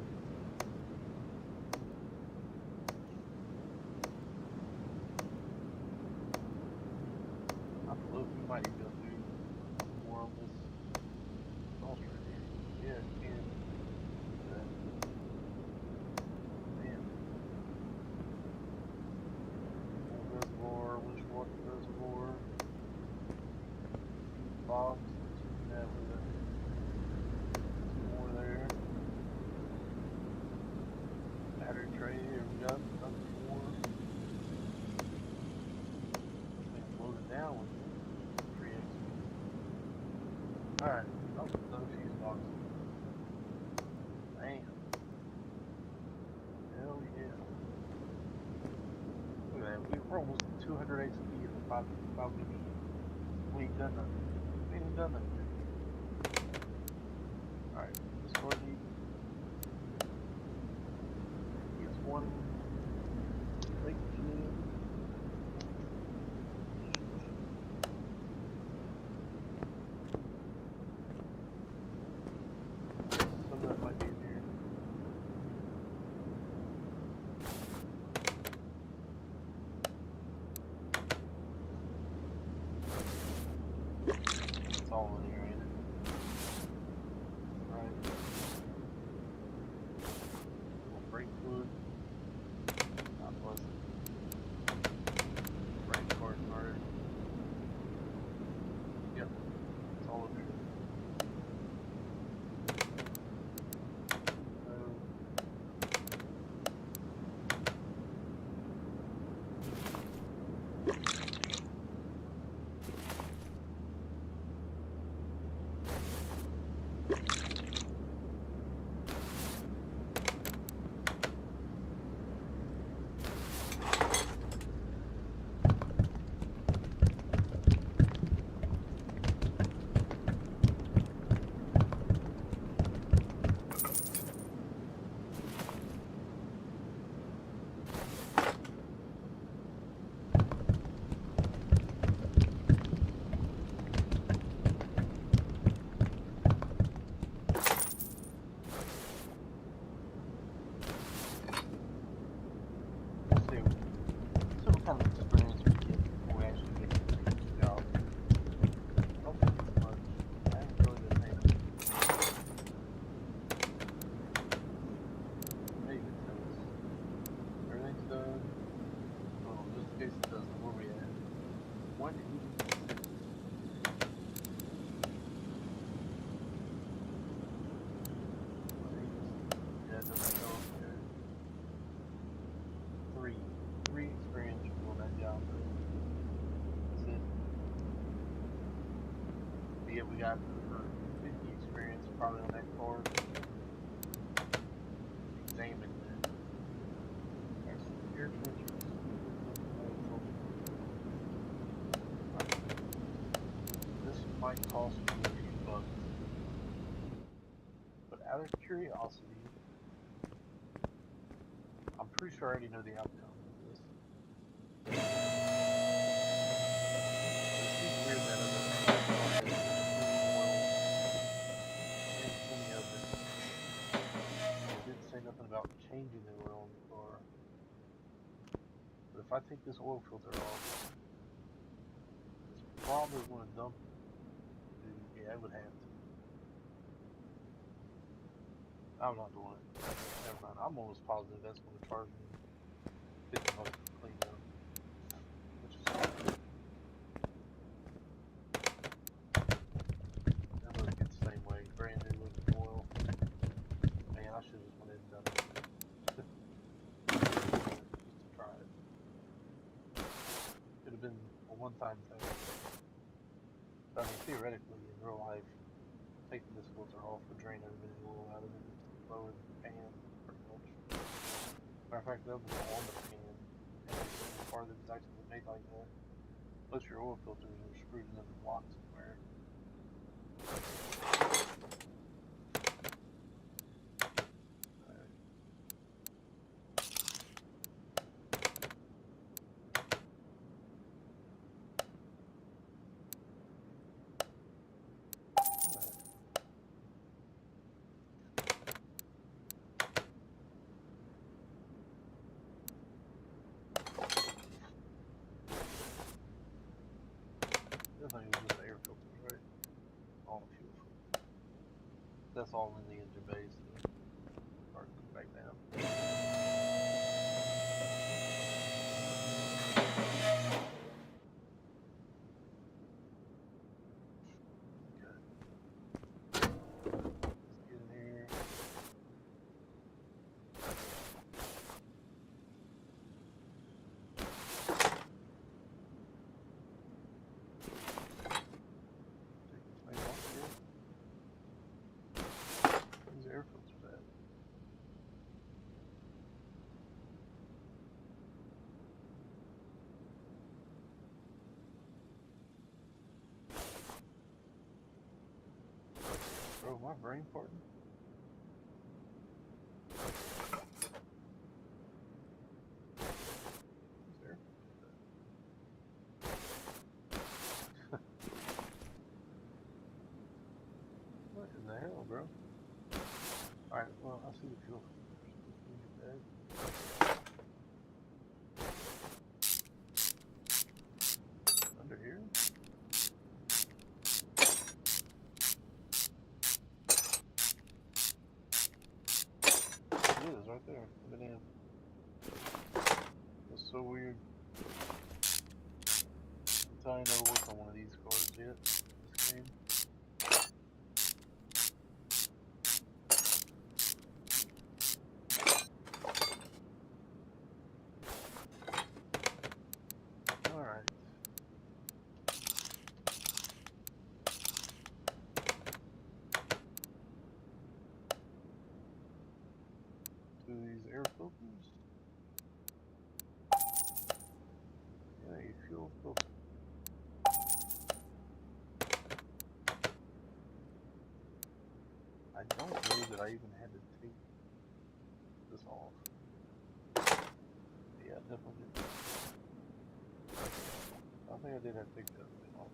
S1: I don't know if we might even do more on this exhaust right here. Yeah, it can. Reservoir, box, that with more there. Battery tray, here we go, another 4. Load it down with 3x. Alright, oh, another fuse box. Damn. Hell yeah. Look at that, we're almost 200 XP. Probably we ain't done nothing. We ain't done nothing yet. Alright, this one needs one link to some of that might be in here. All in here, ain't it? Right. Little brake fluid. God bless it. Brake cord started. Yep. It's all in here. Kind of experience we get before we actually get to the job. Hopefully it's much. I haven't really been paying attention. Maybe it says everything's done. Oh, just in case it doesn't, where we at? 186. Yeah, it doesn't go up there. 3 experience on that job. That's it. But yeah, we got over 50 experience probably on that car. Examine that. There's air filters. This might cost me a few bucks. out of curiosity, I'm pretty sure I already know the outcome of this. But it seems weird that other car has such clean oil and plenty of it. And it didn't say nothing about changing the oil in the car. But if I take this oil filter off, it's probably going to dump. Yeah, it would have to. I'm not doing it. Never mind. I'm almost positive that's going to charge me $50 for cleanup, which is fine. That looks the same way. Brand new looking oil. Man, I should have just went ahead and done it. Just to try it. Could have been a one-time thing. But I mean, theoretically, in real life, taking this filter off would drain every bit of the oil out of it. It's lower than the pan, pretty much. Matter of fact, that was on the pan. And the part that was actually made like that. Plus, your oil filters are screwed in another block somewhere. The other thing is just the air filters, right? On the fuel filter. That's all in the engine bay, so start to come back down. Okay. Let's get in here. Take this thing off here. Where's the air filters at? Bro, my brain farting? Where's the air filters at? What in the hell, bro? Alright, well, I see the fuel filters. Let's get that. Under here? It is right there. Look at him. That's so weird. I ain't never worked on one of these cars yet. This game. Alright. To these air filters. Yeah, you fuel filter. I don't know that I even had to take this off. Yeah, I definitely did. I think I did have to take that thing off.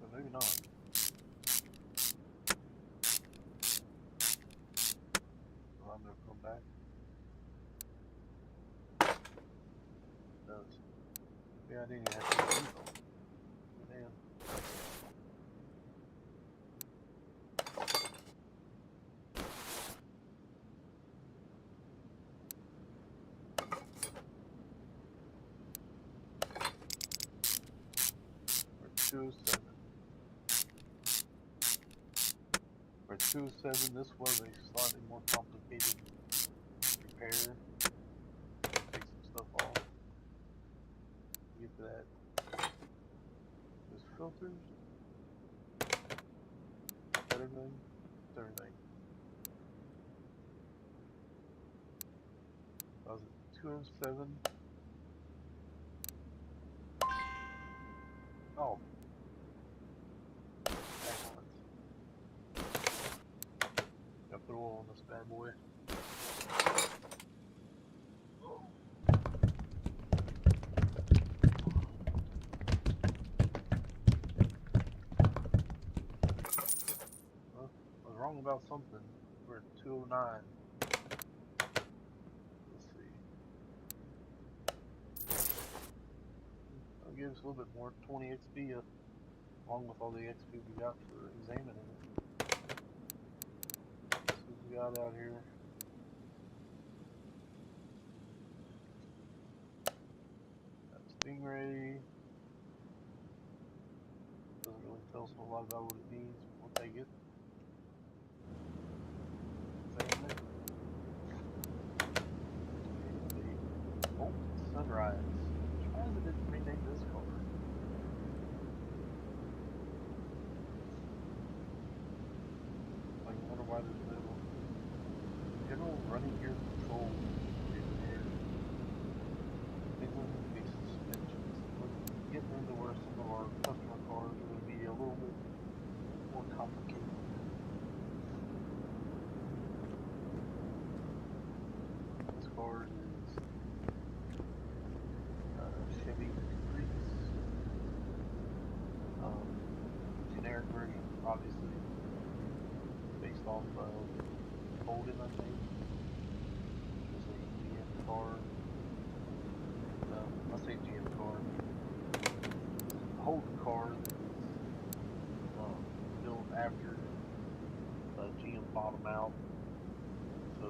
S1: But maybe not. So I'm gonna come back. It does. Yeah, I didn't even have to take these off. Damn. For 207. For 207, this was a slightly more complicated repair. Take some stuff off. Get to that. There's filters. Everything. It's everything. That was at 207. Oh, about something. We're at 209. Let's see. I'll give us a little bit more, 20 XP, along with all the XP we got for examining it. Let's see what we got out here. Got Stingray. Doesn't really tell us a lot about what it means, but we'll take it. Examine it. Oh, Sunrise. Why did it rename this color? I wonder why there's no general running gear control. These suspensions. We're getting into where some of our customer cars are going to be a little bit more complicated. This car is Chevy Caprice, generic version, obviously, based off of Holden, I think, which was a GM car. I say GM car. Holden car that was built after GM bought them out, so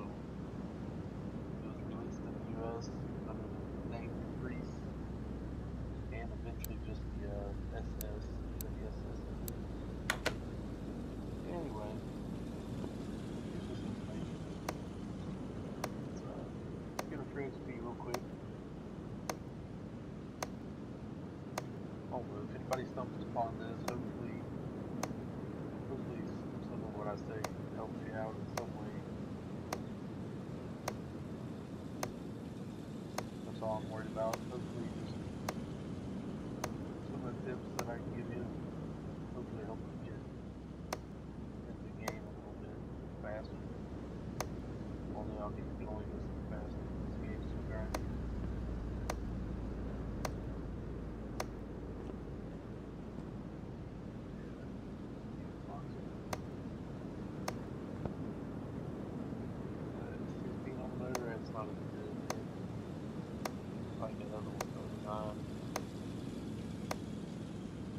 S1: it was released in the U.S. under the name Caprice, and eventually just the SS, the SS. Anyway, here's this information. Let's get a free XP real quick. Oh, well, if anybody stumbles upon this, hopefully some of what I say helps you out in some way. That's all I'm worried about. Hopefully, just some of the tips that I can give you, hopefully help you get into the game a little bit faster. Although you can only go so fast in this game, so grindy. Not as good. Find another one over time.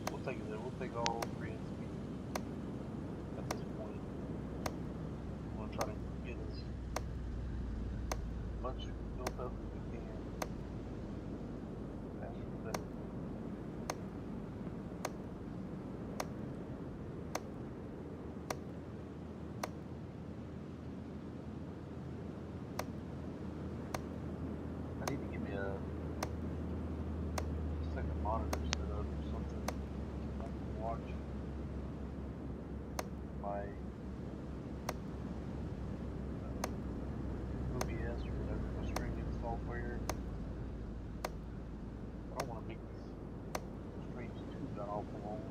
S1: We'll take it there. We'll take all 3 XP at this point. I'm gonna try to get as much built up as we can. Faster the better. I need to give me a second monitor set up or something. I can watch my OBS or whatever, my streaming software. I don't want to make these streams too awful long.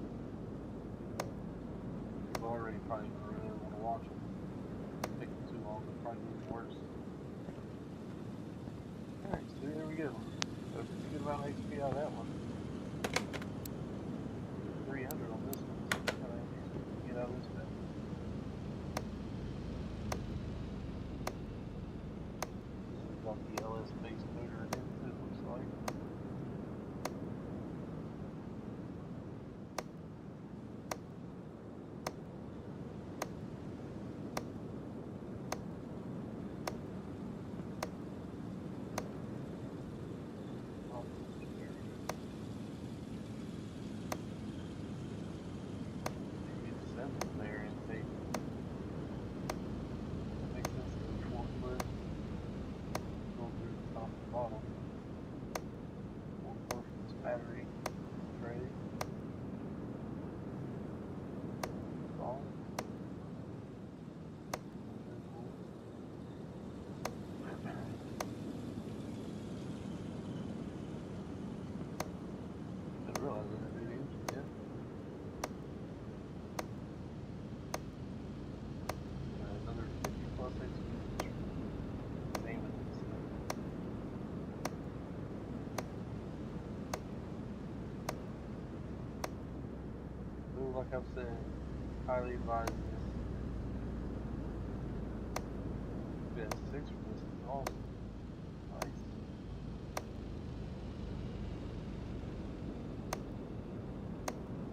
S1: People already probably don't really want to watch them. Taking too long, it'll probably be worse. Alright, so there we go. So a good amount of XP out of that one. 300 on this one. So get out of this bit. This has got the LS base motor in it, it looks like. There and take. That makes sense to the forklift. Go through the top and bottom. One more from this battery tray. Ball. Very cool. Didn't realize that it did engine yet. Another 50 plus XP. Name it. So, like I've said, highly advise this. at 6 for this. It's awesome. Nice.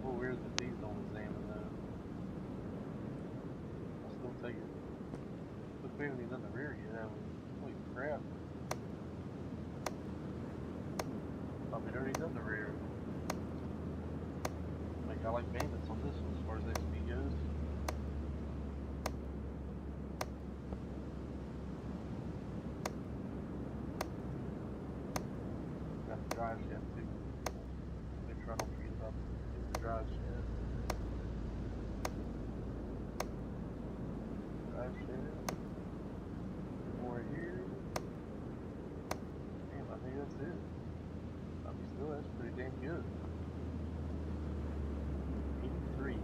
S1: A little weird that these don't examine though. I'll still take it. Look, we haven't even done the rear yet, have we? Holy crap. Thought we'd already done the rear. Like, I like bandits on this one as far as XP goes. Got the drive shaft too. Make sure I don't forget about the drive shaft. Drive shaft. More here. Damn, I think that's it. I mean, still, that's pretty damn good. 83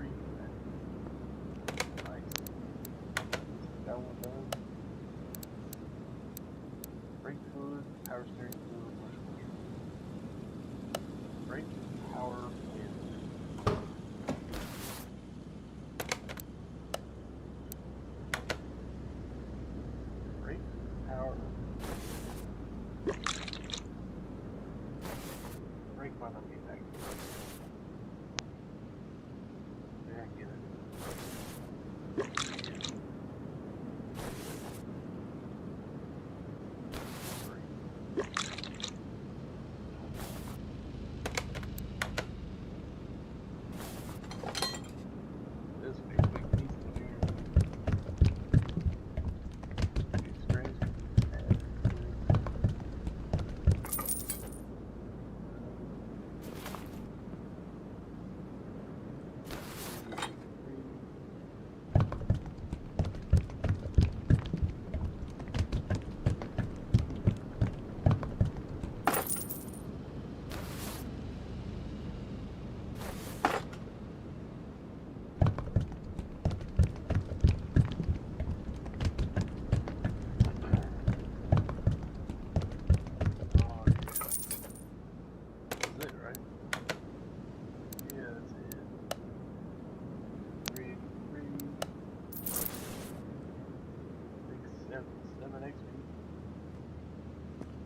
S1: for that. Nice. Got one done. Brake fluid, power steering fluid, much more. Brake, power, wind. Brake, power. Brake might not be back. Yeah, I get it. This big piece of here. Experience.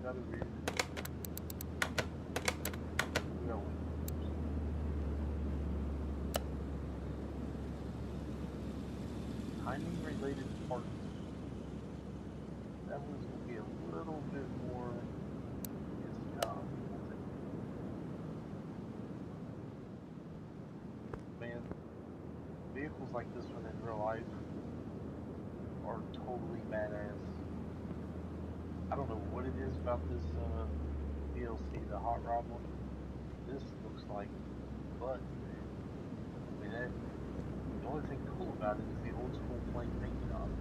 S1: Got it weird. We got one. Timing related parts. That one's gonna be a little bit more his job. Man, vehicles like this one in real life are totally badass. I don't know what it is about this DLC, the hot rod one. This looks like butt. I mean, the only thing cool about it is the old school plain painting on it.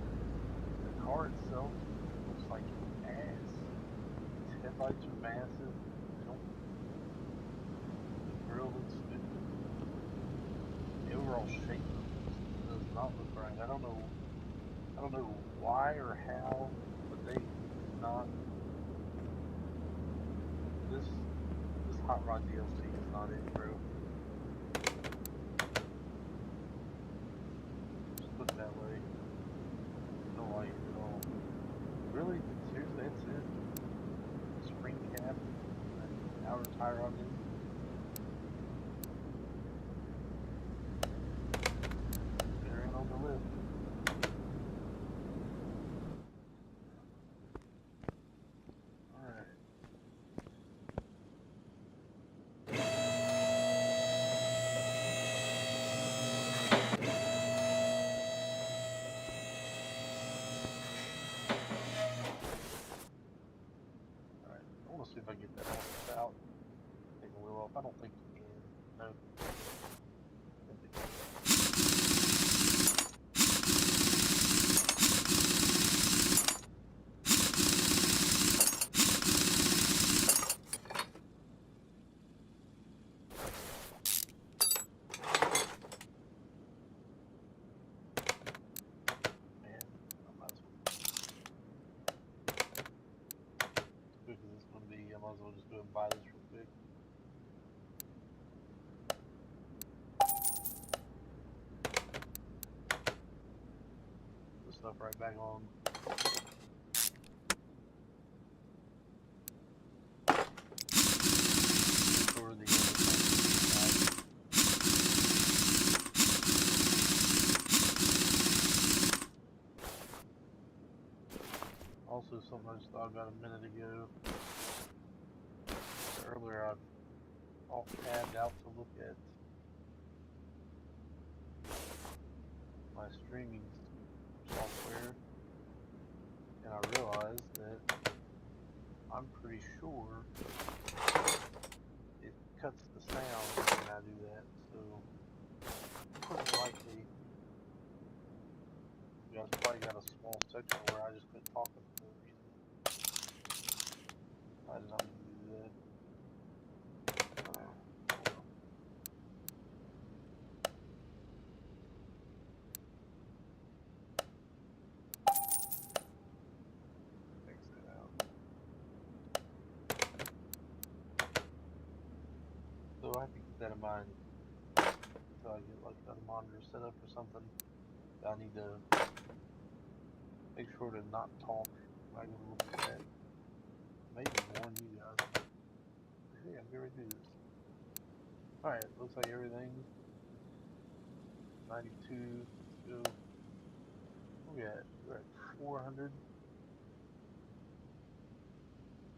S1: The car itself looks like ass. Its headlights are massive. The grill looks stupid. The overall shape does not look right. I don't know why or how, but they not this hot rod DLC is not it, bro. Just put it that way. Don't like it at all. Really? Seriously, that's it? Spring cap and outer tire on it. There ain't on the list. See if I can get that off out. Take the wheel off. I don't think you can. No. Man, I might as well. Quick as this gonna be, I might as well just go and buy this real quick. Put stuff right back on. about a minute ago. Earlier I off-tabbed out to look at my streaming software, and I realized that I'm pretty sure it cuts the sound when I do that, so more than likely you guys probably got a small section where I just quit talking for no reason. I did not mean to do that. Fix that out. So I have to keep that in mind until I get like another monitor set up or something. I need to make sure to not talk when I go to look at that. Maybe warn you guys. Hey, I'm getting ready to do this. Alright, looks like everything. 92. Let's go. What we at? We're at 400.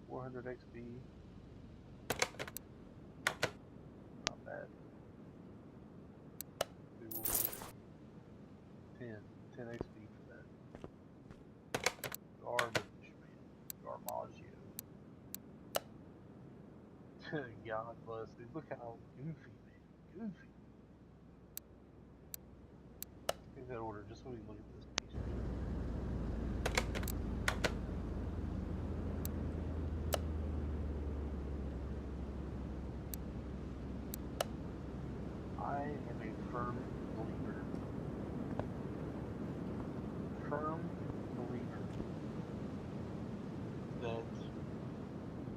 S1: 400 XP. Not bad. We will get 10 XP for that. Garbage, man. Garmaggio. God bless. Dude, look how goofy, man. Goofy. Take that order just so we can look at this piece of shit. I am a firm believer. Firm believer that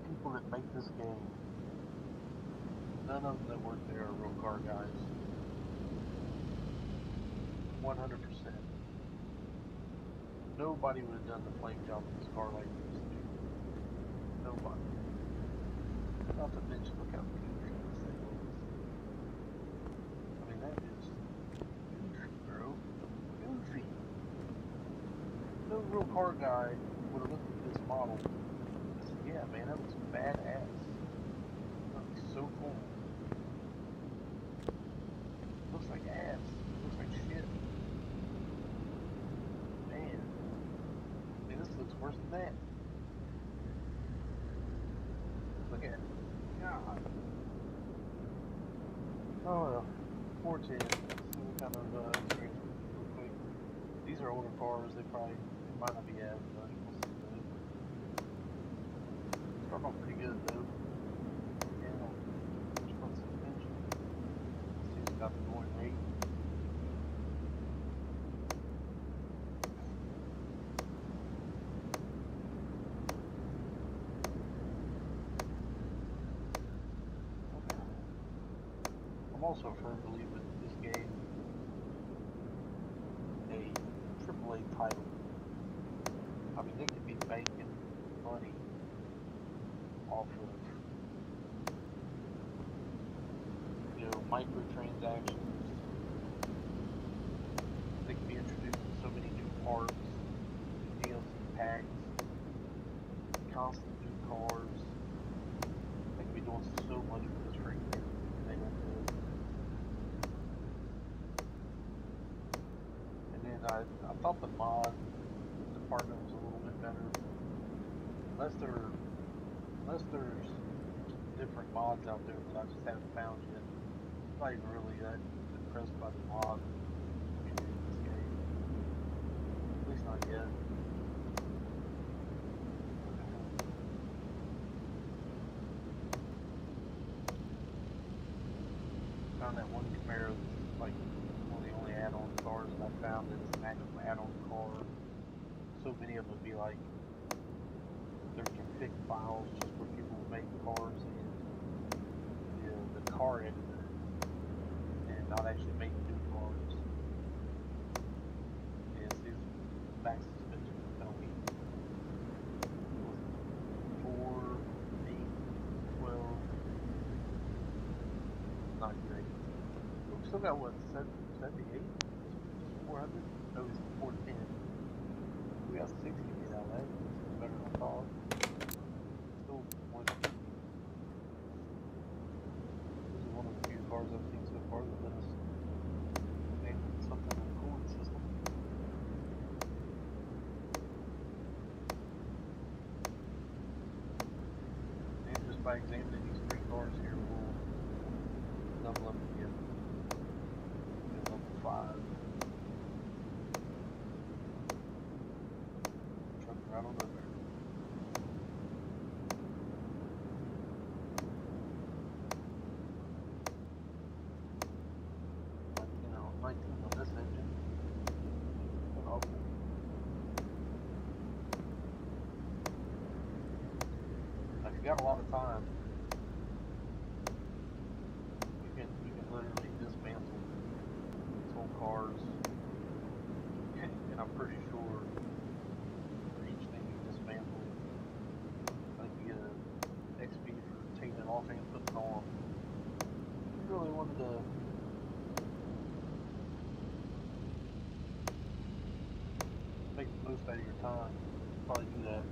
S1: people that make this game, none of them that work there are real car guys. 100%. Nobody would have done the flame job in this car like this, dude. Nobody. Not to mention, look how goofy this thing looks. I mean, that is goofy, bro. Goofy. No real car guy would have looked at this model and said, yeah, man, that looks badass. That looks so cool. It looks like ass. It looks like shit. Man. I mean, this looks worse than that. Look at it. God. Oh well. 410. Let's see what kind of experience we get real quick. These are older cars. They might not be as much. We'll see though. Starting off pretty good though. And just on suspension. Let's see what's got the going rate. I'm also a firm believer that this game, a AAA title, I mean, they could be making money off of, microtransactions. They could be introducing so many new parts, DLC packs, constant new cars. They could be doing so much with this freaking game, and they don't do it. And then I thought the mod department was a little bit better. Unless there's different mods out there that I just haven't found yet. I'm not even really that impressed by the mod community in this game. At least not yet. Found that one Camaro that's like one of the only add-on cars that I found that is an actual add-on car. So many of them would be like their config files just where people make cars and the car editor, and not actually make new cars. And see, back suspension is kind of weak. It was 4, 8, 12. Not great. But we still got what, 78? 400? No, it's 410. We got 60 out of that. It's better than I thought. by examining these three cars here, we'll double up again. Get level 5. Truck right on over there. On 19 on this engine. But awful. If you got a lot of time, you can literally dismantle these whole cars, and I'm pretty sure for each thing you dismantle, like you get an XP for taking it off and putting it on. If you really wanted to make the most out of your time, probably do that.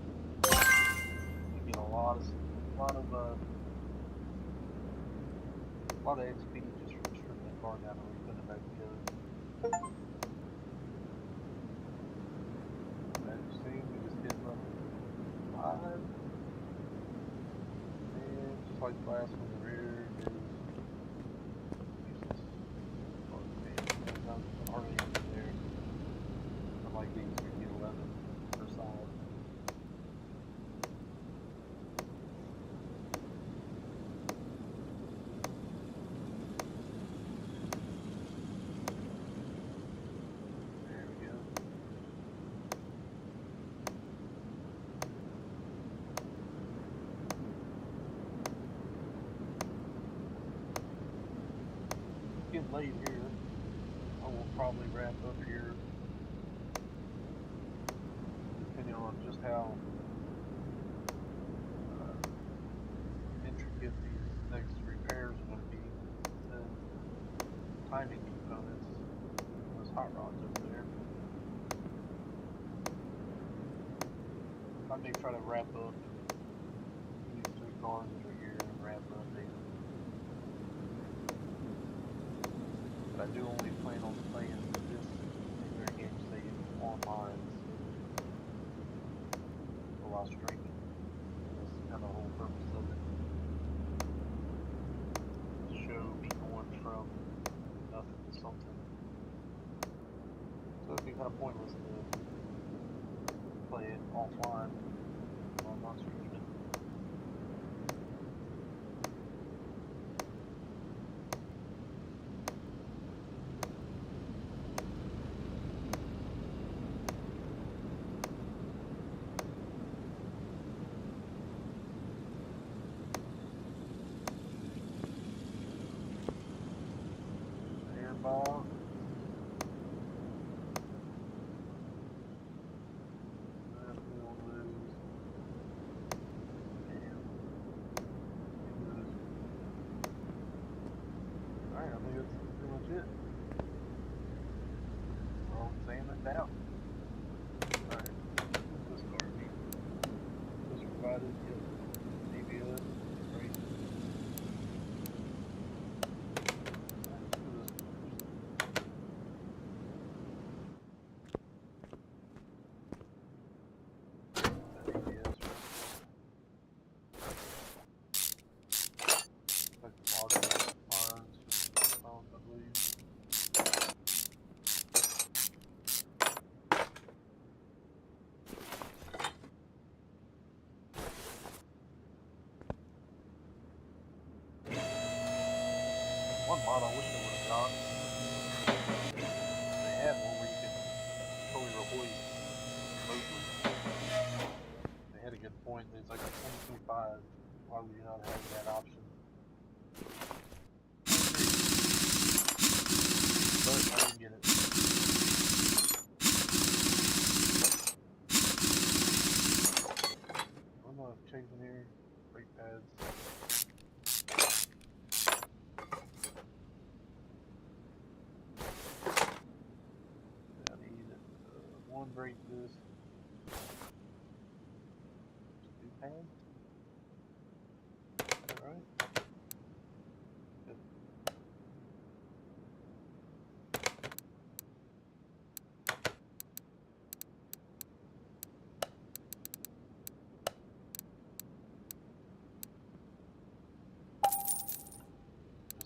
S1: You get a lot of XP just from stripping the car down and re-putting it back together. As you see, we just hit level 5, and just like the last one, the rear is useless. Hardly anything there. Unlike these, we get 11 per side. Getting late here. I will probably wrap up here, depending on just how intricate these next repairs are going to be. The timing components, those hot rods over there. I may try to wrap up these 3 cars over here and wrap up these. But I do only plan on playing this particular game save online, so while streaming. That's kind of the whole purpose of it. To show me going from nothing to something. So it'd be kind of pointless to play it offline while I'm not streaming. Ball. We'll lose. Damn. Alright, I think that's pretty much it. We're all saying it out. Alright. This car be. This provided, yep. ABS, great. One mod I wish they would have got. They had one where you could totally replace motors. They had a good point. It's like 2025. Why would you not have that option? But I didn't get it. I'm gonna change in here. Brake pads. One brake disc, 2 pads. Is that right? Good.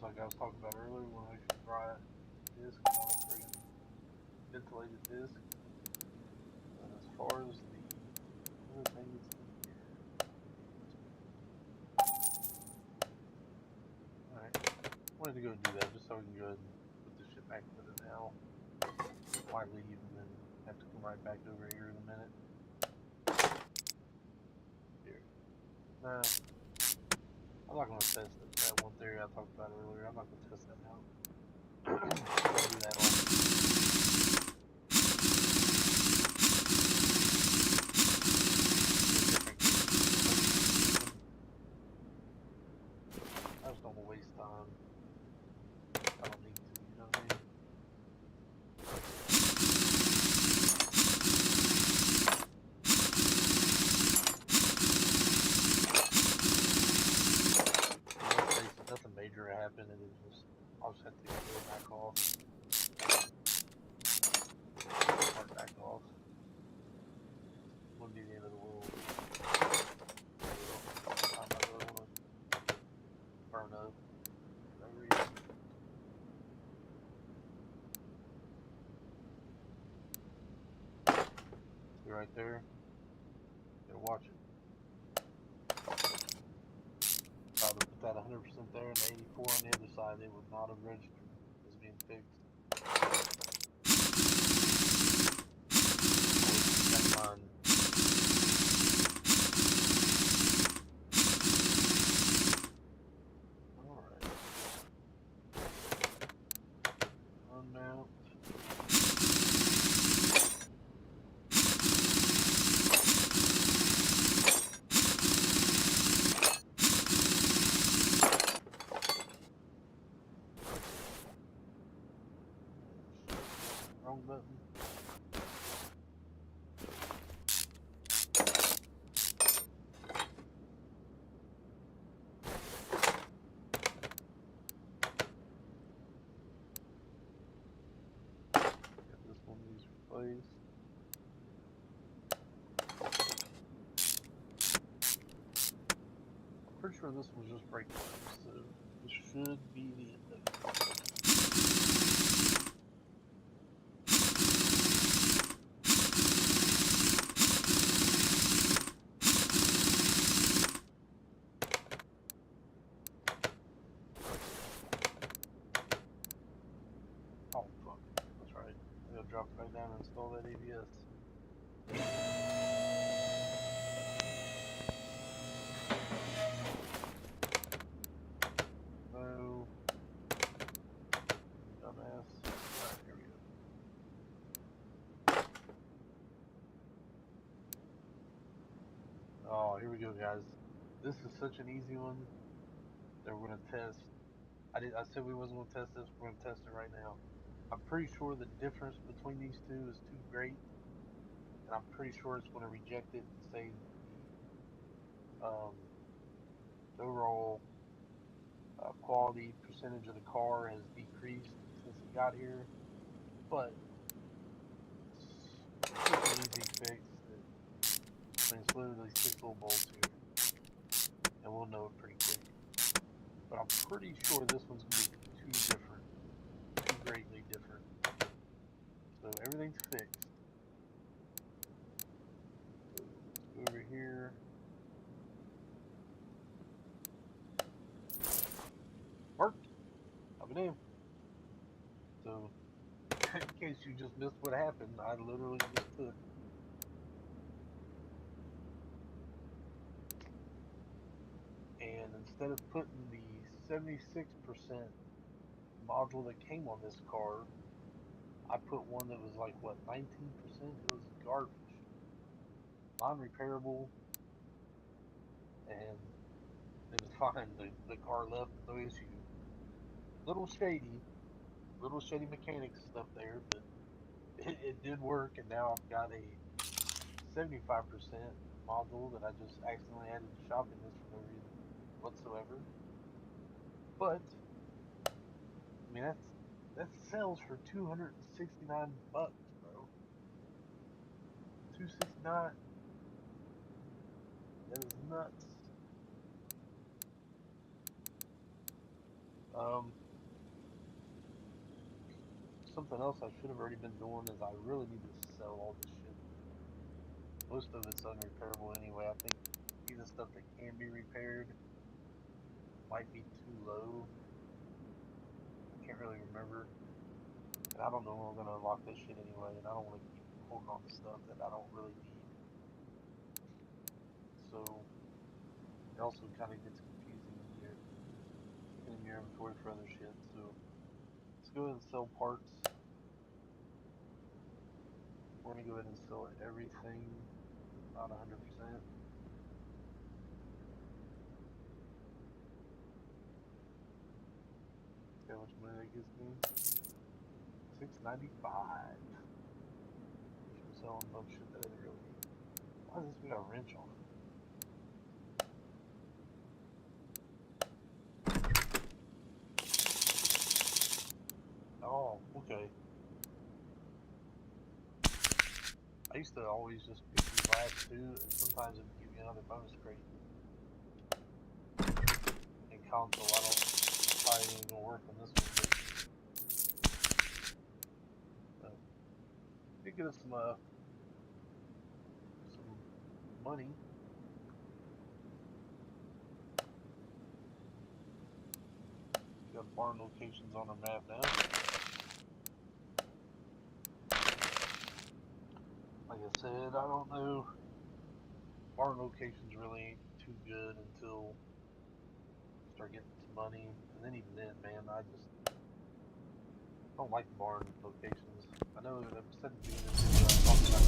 S1: like I was talking about earlier, when I should dry disc on a friggin' ventilated disc. And as far as the other thing that's in here, alright, wanted to go and do that just so I can go ahead and put this shit back together now. Why leave and then have to come right back over here in a minute? Here. Nah, I'm not going to test that one theory I talked about earlier. I'm not going to test that out. I'll do that on. I just don't want to waste time. I don't need to, you know what I mean? Nothing major happened, and it just I'll just have to go back off. Start back off. Wouldn't be the end of the world. I'm not really want to burn up for no reason. See right there? Yeah, watch it. If I would have put that 100% there and the 84 on the other side, it would not have registered as being fixed. Keep that in mind. Alright. Unmount. Wrong button. Got this one needs replaced. I'm pretty sure this was just brake lines, so this should be the end of it. Oh fuck, that's right. I gotta drop it back down and install that ABS. No. Dumbass. Alright, here we go. Oh, here we go, guys. This is such an easy one that we're gonna test. I said we wasn't gonna test this. We're gonna test it right now. I'm pretty sure the difference between these two is too great, and I'm pretty sure it's gonna reject it and say the overall quality percentage of the car has decreased since it got here. But it's such an easy fix that I mean, it's literally 6 little bolts here, and we'll know it pretty quick. But I'm pretty sure this one's gonna be too different, too greatly different. So everything's fixed. So let's go over here. Worked. I'll be damned. So in case you just missed what happened, I literally just took and instead of putting the 76% module that came on this car, I put one that was like what 19%. It was garbage, non-repairable, and it was fine. The car left with no issue. Little shady mechanics stuff there, but it did work. And now I've got a 75% module that I just accidentally added to shopping list for no reason whatsoever. But I mean that sells for $269, bro. 269. That is nuts. Um, Something else I should have already been doing is I really need to sell all this shit. Most of it's unrepairable anyway. I think even stuff that can be repaired might be too low. I can't really remember. And I don't know when I'm going to unlock this shit anyway, and I don't want to keep holding on to stuff that I don't really need. So it also kind of gets confusing when you're looking in your inventory for other shit. So let's go ahead and sell parts. We're going to go ahead and sell everything, not 100%. See how much money that gives me. $6.95. From selling dumb shit that I didn't really need. Why does this got a wrench on it? Oh, okay. I used to always just pick these last two, and sometimes it would give you another bonus crate. In console, I don't probably ain't gonna work on this one, but it get us some money. Got barn locations on our map now. Like I said, I don't know. Barn locations really ain't too good until you start getting some money, and then even then, man, I just don't like the barn locations. I know I've said in the beginning of this video I talked about it,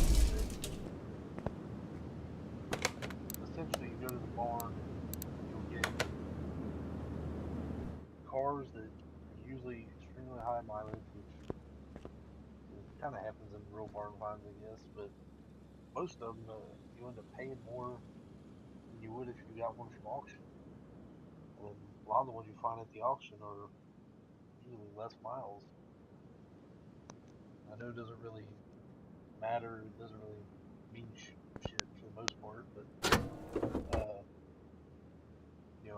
S1: but essentially you go to the barn and you'll get cars that are usually extremely high mileage, which kind of happens in real barn finds, I guess, but most of them you end up paying more than you would if you got one from auction. And a lot of the ones you find at the auction are usually less miles. I know it doesn't really matter, it doesn't really mean shit for the most part, but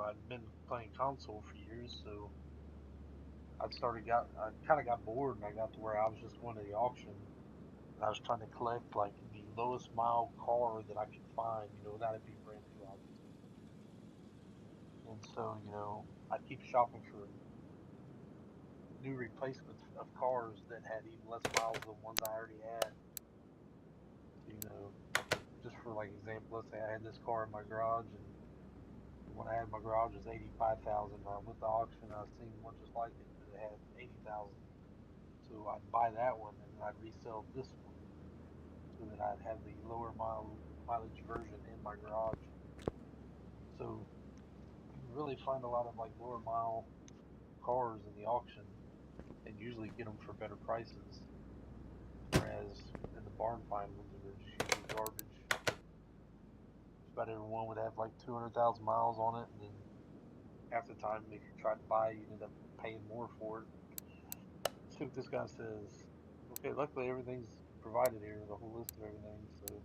S1: I'd been playing console for years, so I kind of got bored, and I got to where I was just going to the auction, and I was trying to collect like the lowest mile car that I could find, without it being brand new, obviously. And so, I'd keep shopping for new replacements of cars that had even less miles than ones I already had. So, just for like example, let's say I had this car in my garage, and the one I had in my garage was 85,000. I went to auction, I seen one just like it, but it had 80,000. So I'd buy that one, and then I'd resell this one, so that I'd have the lower mileage version in my garage. So you can really find a lot of like lower mile cars in the auction, and usually get them for better prices. Whereas in the barn find ones, they're just usually garbage. Just about every one would have like 200,000 miles on it, and then half the time, if you tried to buy, you'd end up paying more for it. Let's see what this guy says. Okay, luckily everything's provided here, the whole list of everything, so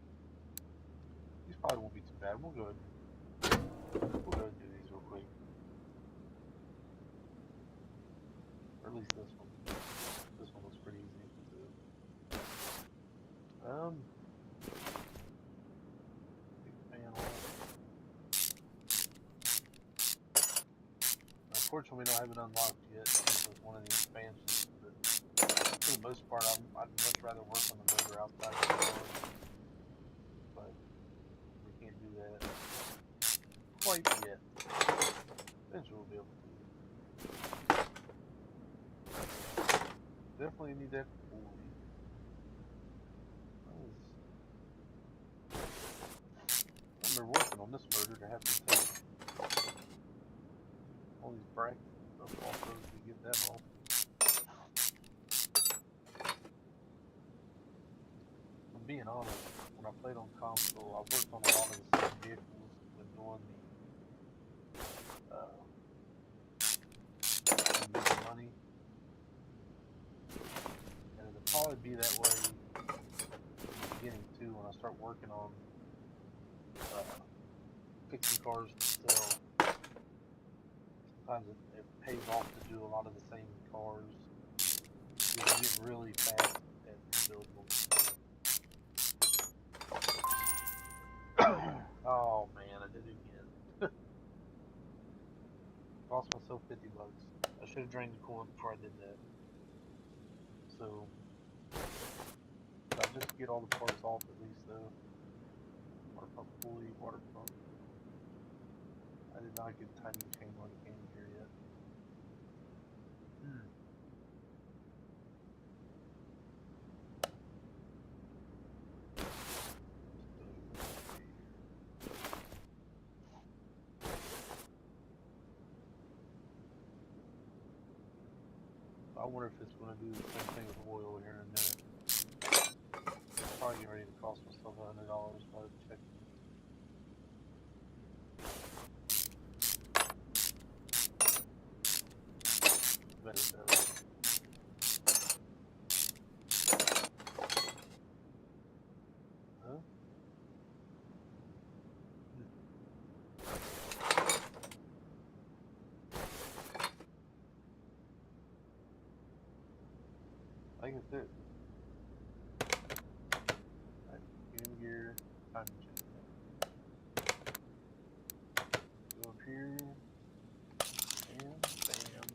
S1: these probably won't be too bad. We'll go ahead and do these real quick. Or at least this one. This one looks pretty easy. So, take the fan off. Unfortunately, we don't have it unlocked yet. This is one of the expansions, but for the most part, I'd much rather work on the motor outside of the barn, but we can't do that quite yet. Eventually, we'll be able to. Definitely need that pulley. I remember working on this motor to have to take all these brackets and stuff off of to get that off. I'm being honest, when I played on console, I worked on a lot of the same vehicles when doing making money, and it'll probably be that way in the beginning too when I start working on fixing cars to sell. sometimes it pays off to do a lot of the same cars. You can get really fast at rebuilding them. Oh man, I did it again. Cost myself $50. I should have drained the coolant before I did that. So I just get all the parts off at least though. Water pump pulley, water pump. I did not get timing chain on the in here yet. I wonder if it's going to do the same thing with oil here in a minute. I'm probably getting ready to cost myself $100 by checking. Better though. Huh? I think it's it. Right, in gear, timing chain. Go up here, and bam, bam, bam.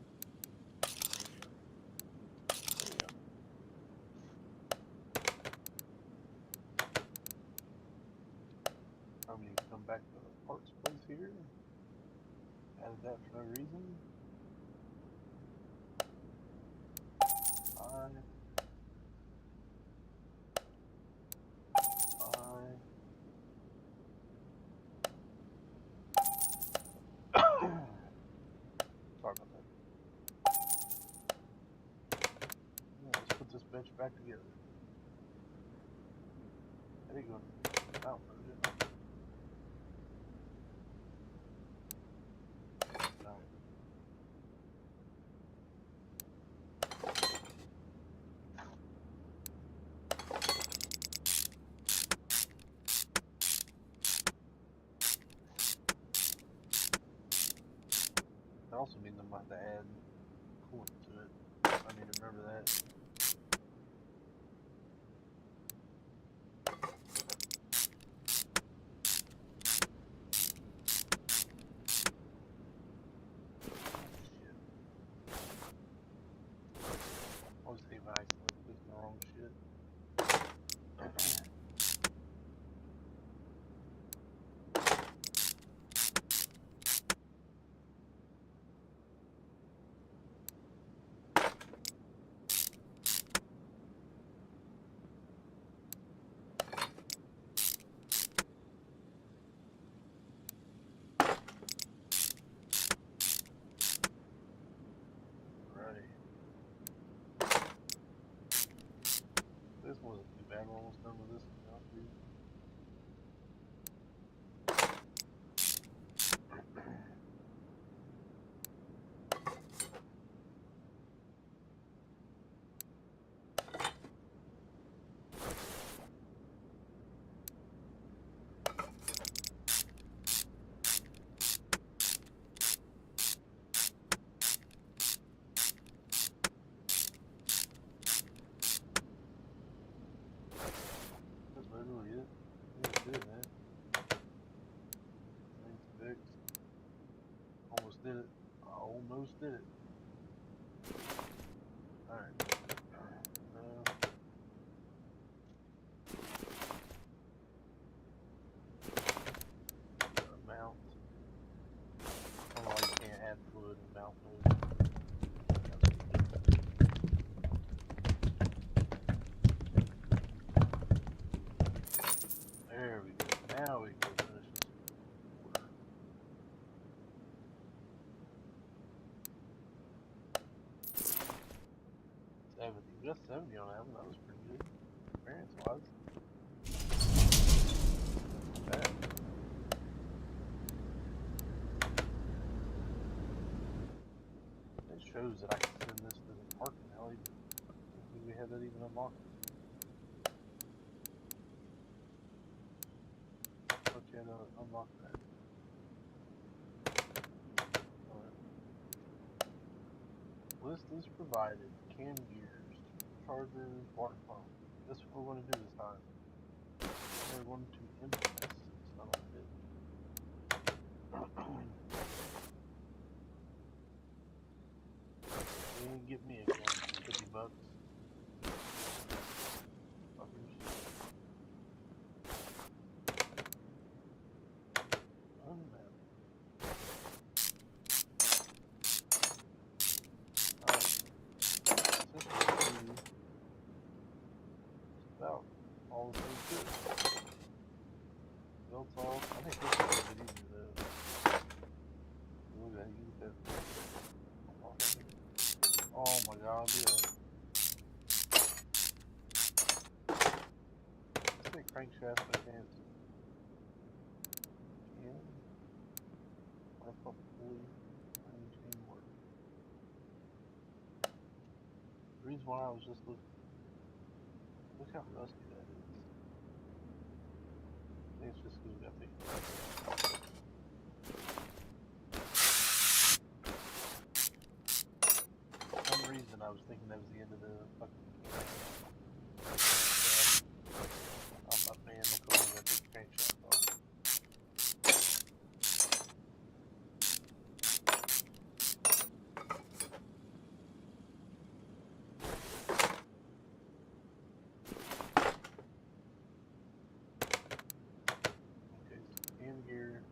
S1: I'm going to come back to the parts place here. Added that for no reason. Five. Sorry about that. Yeah, let's put this bitch back together. There you go. Download it. No. That also means I'm going to have to add coolant to it. I need to remember that. Always hate when I accidentally click the wrong shit. This wasn't too bad. We're almost done with this one now, too. That's literally it. Yeah, did that. Things fixed. Almost did it. I almost did it. Alright. Mount. I don't know why you can't add fluid in mount mode. There we go. Now we can finish this order. We got 70 on that one. That was pretty good. Variance wise. Not bad. It shows that I can send this to the parking alley, but I don't think we have that even unlocked. But you had to unlock that. Alright. List is provided. Cam gears, chargers, water pump. Guess what we're going to do this time? We're going to empty this son of a bitch. They didn't get me again. $50. Fuckers. Unmap. Alright. Essentially, about all the things good. Belts off. I think this is a bit easier though. Look at that. Oh my god, look at that. Let's say crankshaft by chance. And water pump pulley. Chain work. The reason why I was just looking. Look how rusty that is. I think it's just because we got the. For some reason, I was thinking that was the end of the fucking. I'm not paying no cool that big crankshaft off. Gear.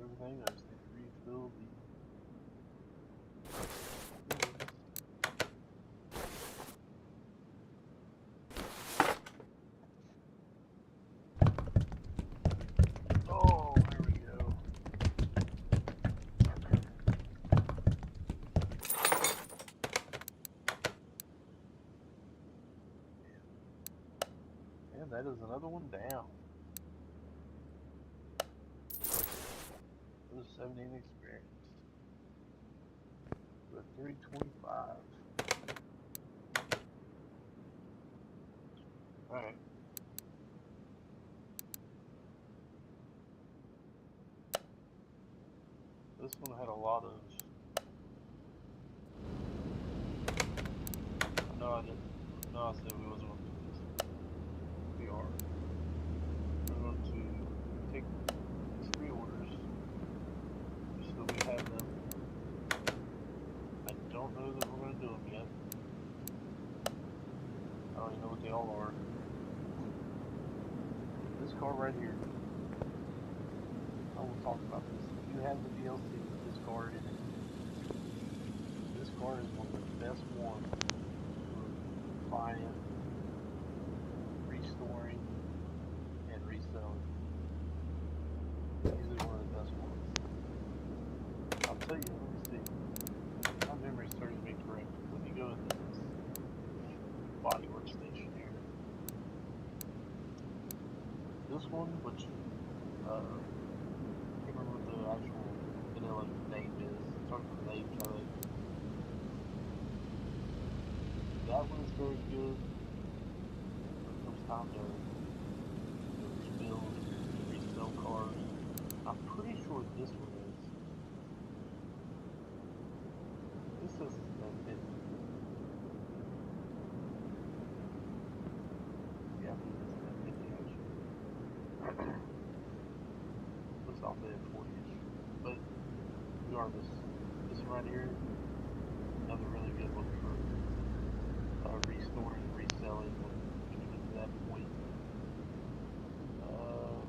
S1: Everything, I just need to refill the. Oh, there we go. And that is another one down. It was 17 experience. With 325. Alright. This one had a lot of. No, I didn't. No, I said we wasn't going to do this. We are. We're going to take these 3 orders. Just so we have them. I don't know that we're going to do them yet. I don't even know what they all are. This car right here. I will talk about this. If you have the DLC with this car in it, this car is one of the best ones for buying, restoring, and reselling. Easily one of the best ones. I'll tell you, let me see. My memory serves me correct. Let me go into this body workstation here. this one, which I can't remember what the actual vanilla name is. Starts with an H, I think. That one is very good when it comes time to build and resell cars. I'm pretty sure this one is. This says it's at 50. Yeah, I believe this is at 50 actually. Looks awfully at 40-ish. But regardless, this one right here, another really good one for restoring, reselling when you get to that point. Uh,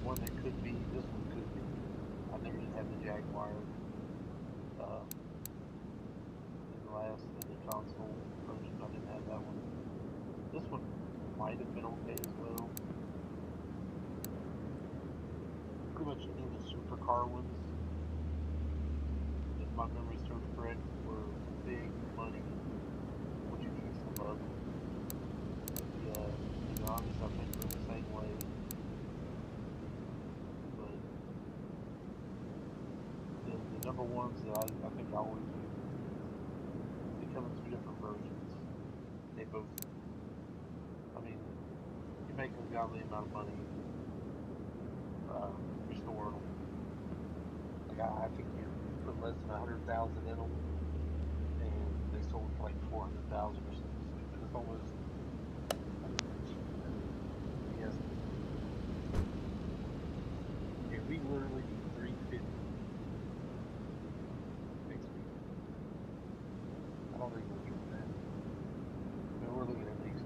S1: one that could be, this one could be. I never did have the Jaguar in the last of the console version. I didn't have that one. This one might have been okay as well. Pretty much any of the supercar ones, if my memory serves correct, were big money once you fix them up. The armies I think were the same way, but the number ones that I think I always use, they come in two different versions. They both, I mean, you make a godly amount of money restoring them. Like I think you put less than 100,000 in them, and they sold for like 400,000 or something stupid. It's almost, I think it's cheaper than the estimate. Okay, we literally need 350 next week. I don't think we'll get that. I mean, we're looking at least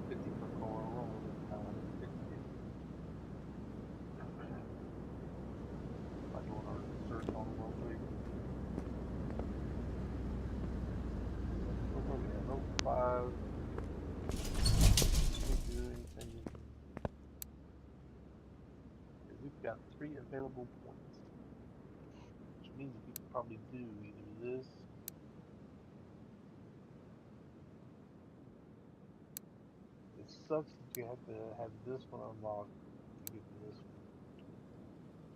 S1: 50 per car. We're only looking at 150 ish by doing our search on them real quick. We're looking at 05. Can we do anything? Okay, we've got 3 available points, which means we could probably do either this. It sucks that you have to have this one unlocked to get to this one,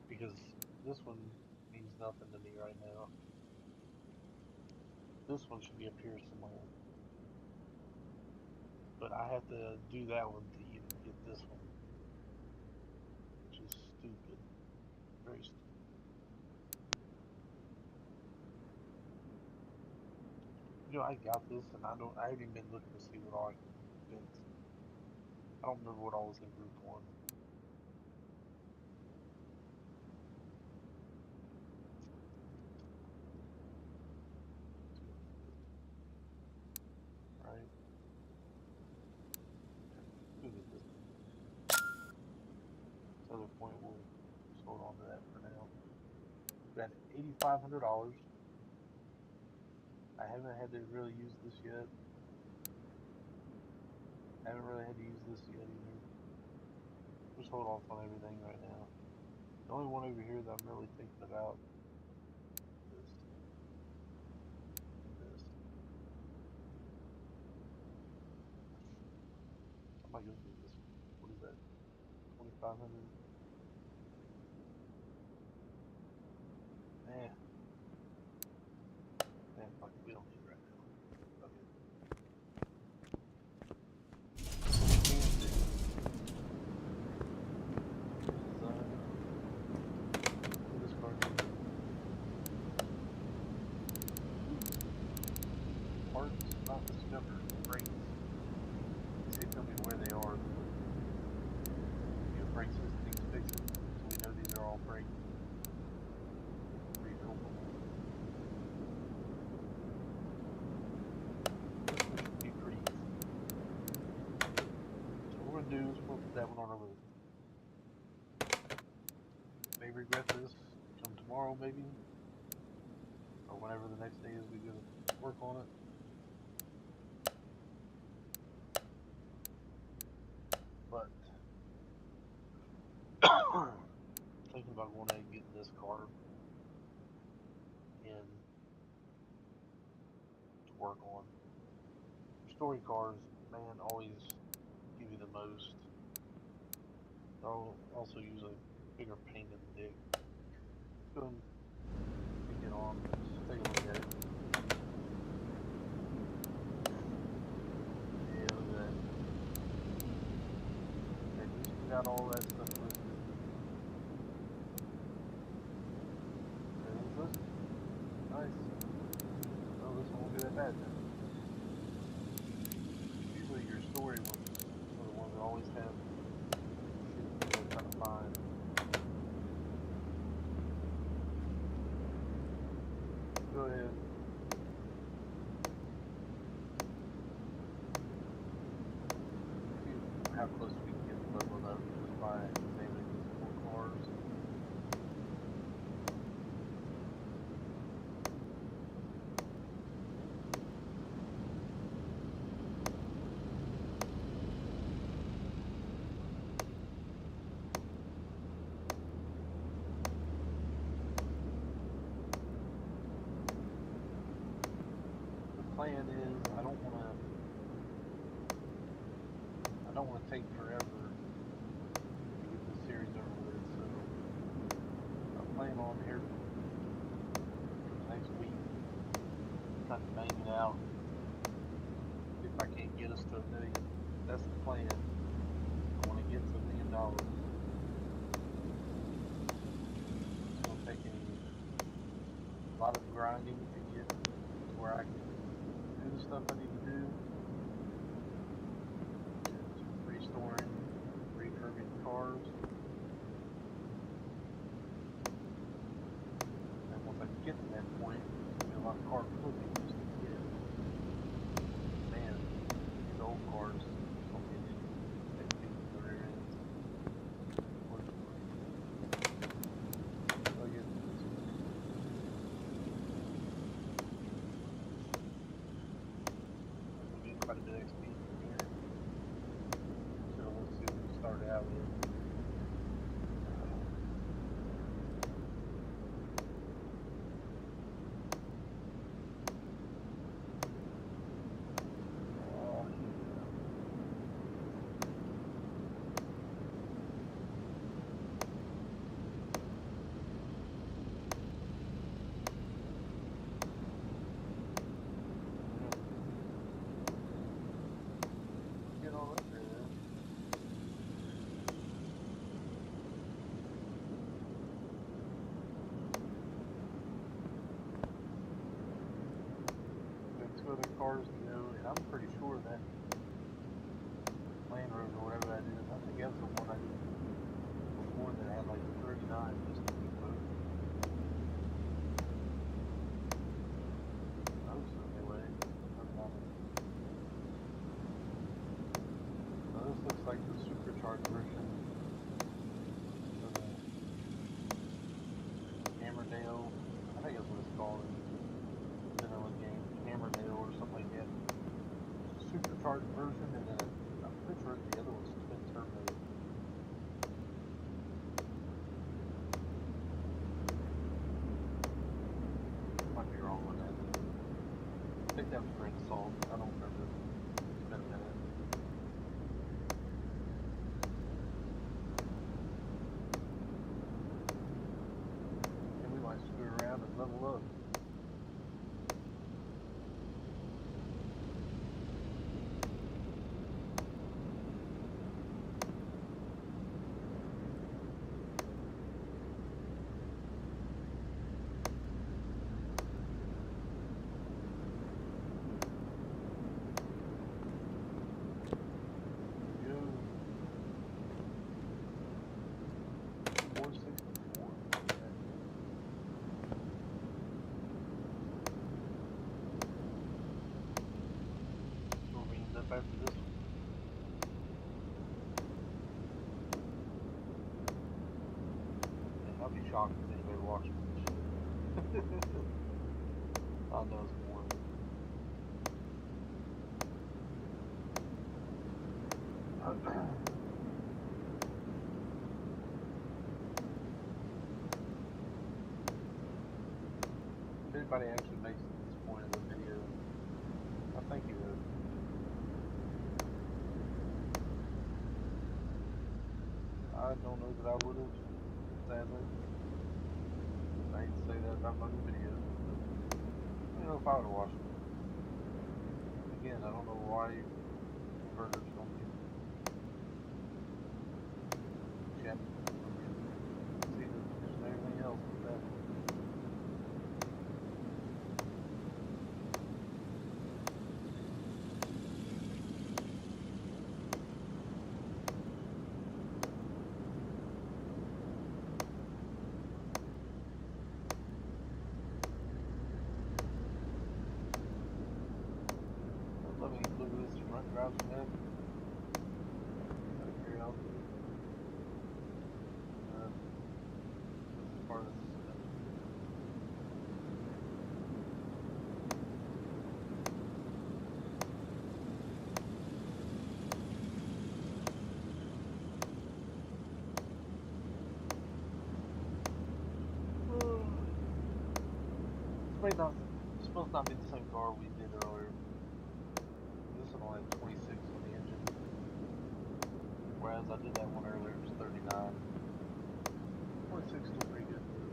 S1: because this one means nothing to me right now. This one should be up here somewhere, but I have to do that one to even get this one, which is stupid, very stupid. I got this, and I haven't even been looking to see what all I can fix. I don't remember what all was in group one. Right? Yeah, we'll get this one. This other point, we'll just hold on to that for now. We've got $8,500. I haven't had to really use this yet. I haven't really had to use this yet either. Just hold off on everything right now. The only one over here that I'm really thinking about is this and this. I might go do this one. What is that? 2,500? Eh, fuck it. We don't need it right now. Fuck it. What we can do is, what this card do? Parts not discovered. Brakes. They tell me where they are. Brake system needs fixing, so we know these are all brakes. Refillable. This one should be pretty easy. So what we're gonna do is we'll put that one on our list. May regret this come tomorrow, maybe, or whenever the next day is we go to work on it. But thinking about going ahead and getting this car in to work on. Story cars, man, always give give you the most. I'll also use a bigger pain in the dick. Let's go and take it on. Just take a look at it. Yeah, look at that. At least we got all that stuff listed. Everything's listed. Nice. Oh, this one won't be that bad then. Usually your story ones are the ones that always have shit that they're trying to find. Go ahead. See how close we can get leveled up just by examining these 4 cars. Plan is I don't want to take forever to get this series over with, so I plan on here for the next week trying to bang it out. If I can't get us to $1 million, that's the plan. I want to get to $1 million. It's going to take a lot of grinding to get to where I can do the stuff I need to do. Restoring, refurbing cars. And once I get to that point, there's going to be a lot of car flipping just to get it. Man, these old cars don't get any XP for the rear ends. So I get this one. We'll get quite a bit of XP from here. So let's see what we started out with. Get all up there then. Got 2 other cars to go, and I'm pretty sure that Land Rover or whatever that is, I think that's the one I did before that had like 39 just to keep moving. I hope so anyway. So this looks like the supercharged version of the Hammerdale. I think that's what it's called in the vanilla game. Hammerdale or something like that. It's a supercharged version, and then I'm pretty sure the other one's twin turbo. Might be wrong on that. Take that with a grain of salt. I don't remember. It's been a minute. And we might screw around and level up. After this one. And I'll be shocked if anybody watches this shit. I know it's boring. If anybody actually makes it to this point of the video, I thank you though. don't know that I would have, sadly. I hate to say that about my new videos, but I don't know if I would have watched them. Again, I don't know why converters don't get checked for some reason. I see the potential in everything else, but that. Let me look at this front drive spec. Out of curiosity. As far as this must not be the same car we did earlier. This one only had 26 on the engine, whereas I did that one earlier, it was 39. 26 still pretty good though.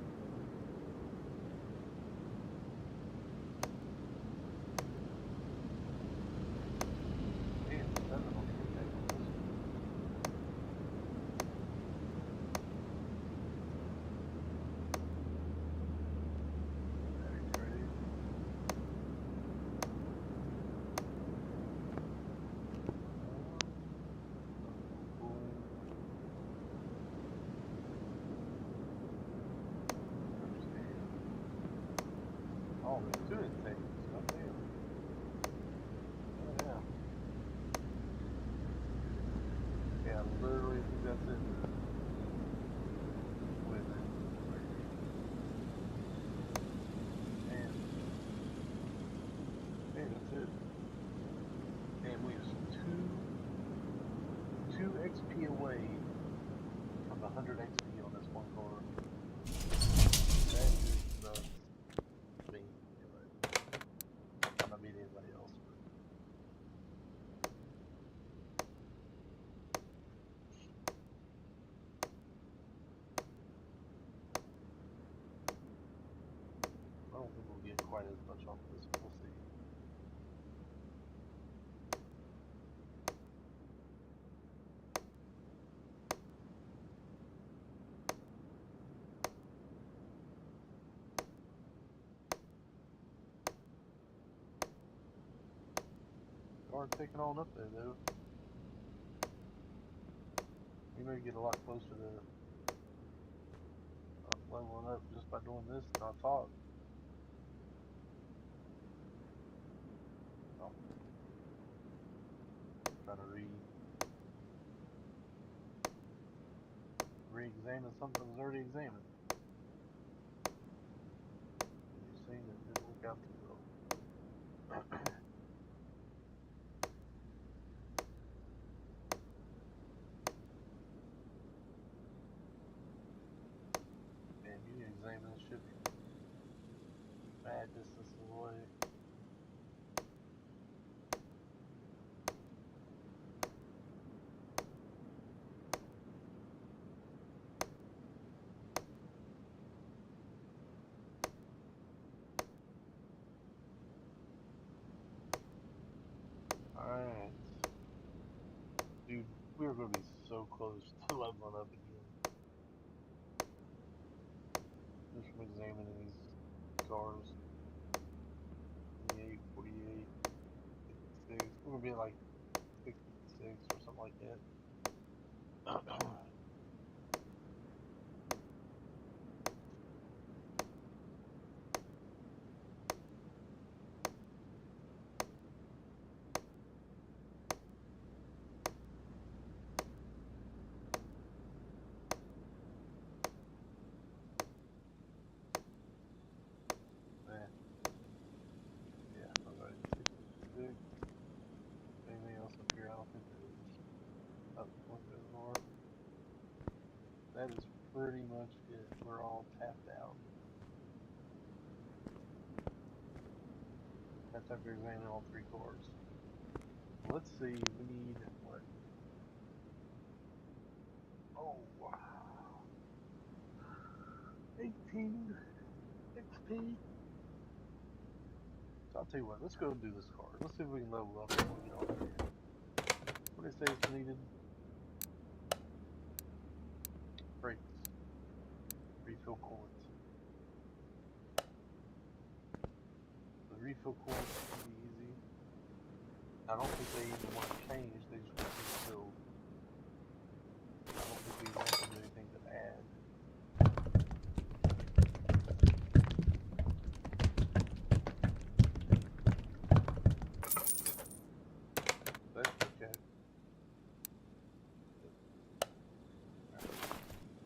S1: Man, 7 on the intake on this one. Battery tray. Oh, there's 2 intakes. Oh, damn. Oh, yeah. Yeah, literally, I think that's it. Wait a minute. Man. Man, that's it. Man, we was two XP away from the 100 XP on this one car. That just sucks. I mean, anyway. I'm not beating anybody else, but I don't think we'll get quite as much off this. We'll see. Car taking on up there though. We may get a lot closer to leveling up just by doing this than I thought. Oh, trying to re-examine something that was already examined. And you've seen it didn't work out too well. Man, you need to examine this shit from mad distances away. Alright. Dude, we are going to be so close to leveling up again. Just from examining these cars. 28, 48, 56. We're going to be at like 656 or something like that. Man. Yeah, alright. 656. Anything else up here? I don't think there is. Oh, look, there's more. That is pretty much it. We're all tapped out. That's after examining all 3 cars. Let's see, we need what? Oh, 18 XP. So I'll tell you what, let's go do this car. Let's see if we can level up before we get on here. What do they say is needed? Brakes. Refill coolant. The refill coolant should be easy. I don't think they even want to change, they just want to refill. I don't think we want to do anything to add. That's okay.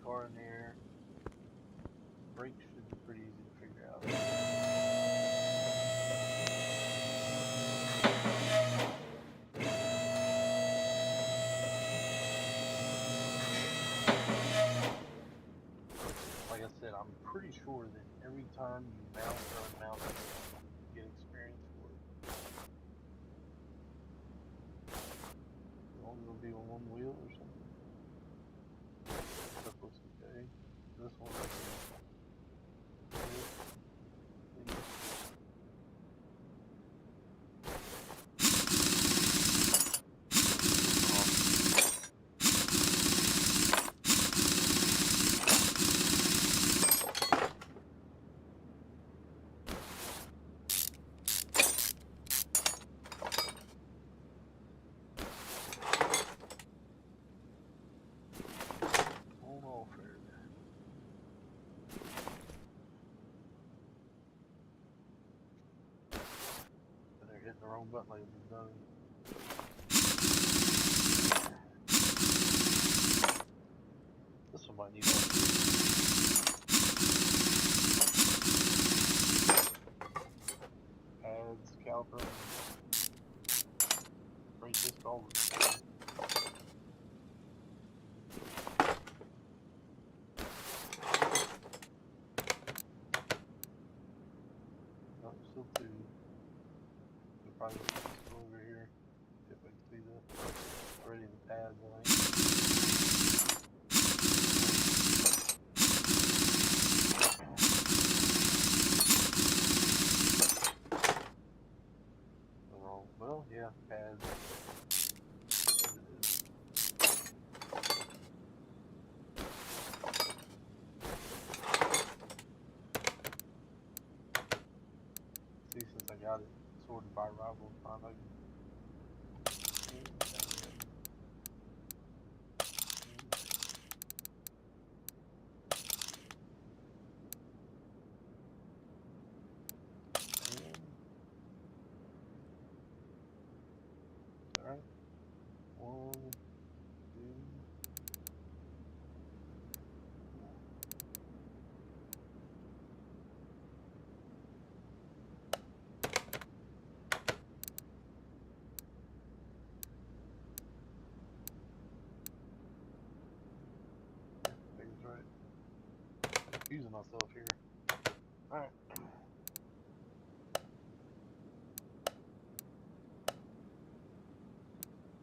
S1: Car in there. Brakes should be pretty easy to figure out. Like I said, I'm pretty sure that every time you mount or unmount it, you get experience for it. It's only going to be on one wheel or something. That looks okay. This one is hitting the wrong button like it's done. This one might need help. Pads, caliper, brake disc, all of it. No, still two. We'll probably go over here, see if I can see the already the pads, I think. Well, yeah, pads. See, since I got it sorted by rival time, I can. Alright. 1, 2. Things right. Confusing myself here. Alright.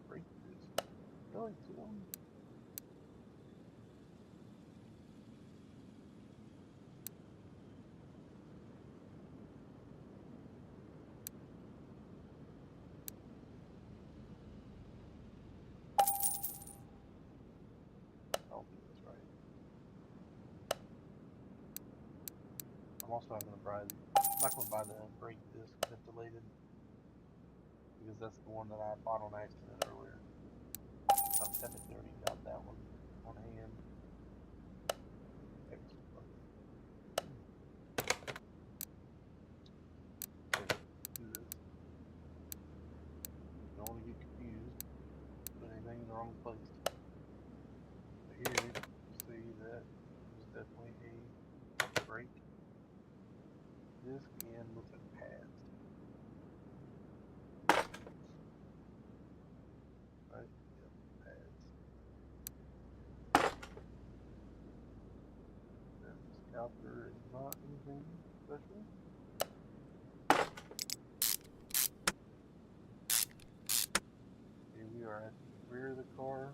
S1: Break this. Really? 2 of them? I don't think that's right. I'm also not going to buy the brake disc ventilated because that's the one that I bought on accident earlier. I've technically already got that one on hand. Okay, do this. You don't want to get confused. Put anything in the wrong place. But here, you see that there's definitely a brake disc and looks like pads. Right? Yep, pads. And this caliper is not anything special. Here we are at the rear of the car.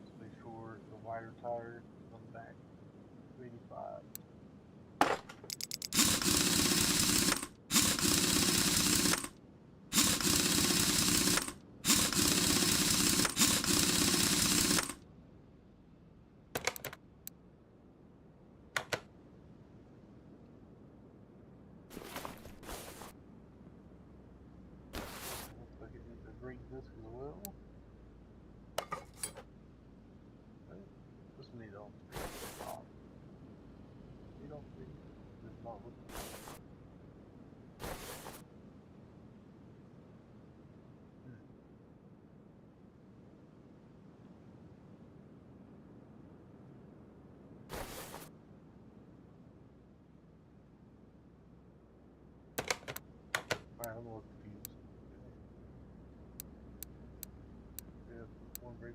S1: Just make sure the wider tire is on the back.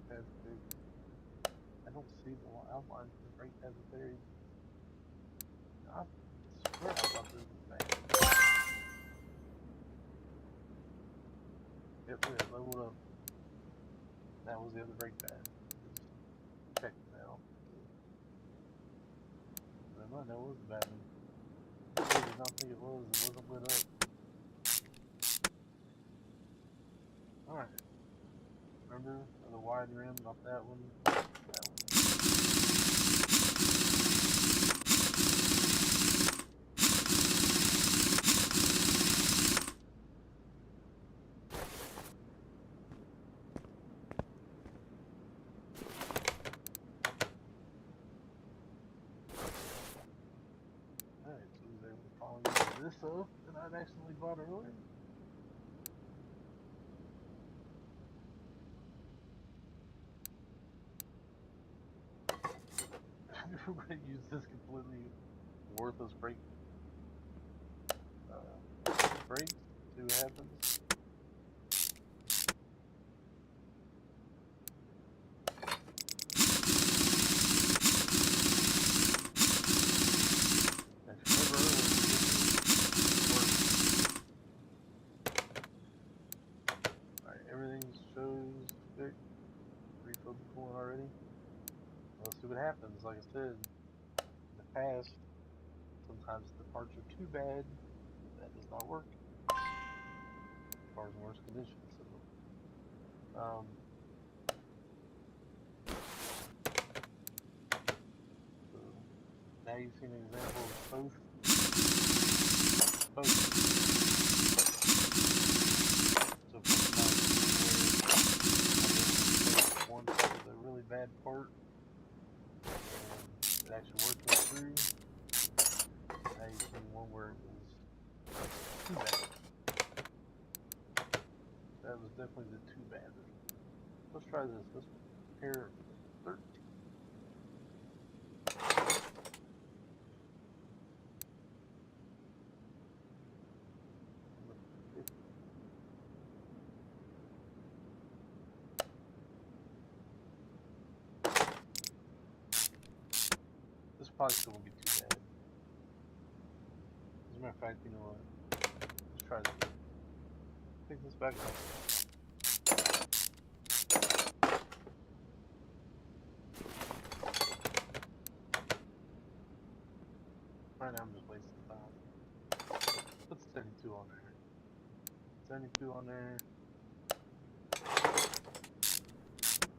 S1: pad fixed. I don't see the outlines of the brake pads up there. I swear I thought this was bad. Yep, it leveled up. That was the other brake pad. It's checked now. Never mind, that was a bad one. I did not think it was. It wasn't lit up. Alright. Remember the wide rim, not that one. That one. Alright, so we was able to finally get this up that I'd accidentally bought earlier. We're going to use this completely worthless brakes. See what happens. Alright, everything shows fixed. Refilled the coolant already. Let's see what happens. Like I said, in the past, sometimes the parts are too bad. That does not work. Car's in worse condition. So, so now you've seen an example of both. So one was a really bad part, and it actually worked it through. Now you've seen one where it was too bad. That was definitely the too bad. Let's try this. Let's pair 13. This probably still won't be too bad. As a matter of fact, you know what? Let's try this. Pick this back up. Right now I'm just wasting time. Put 72 on there. 72 on there.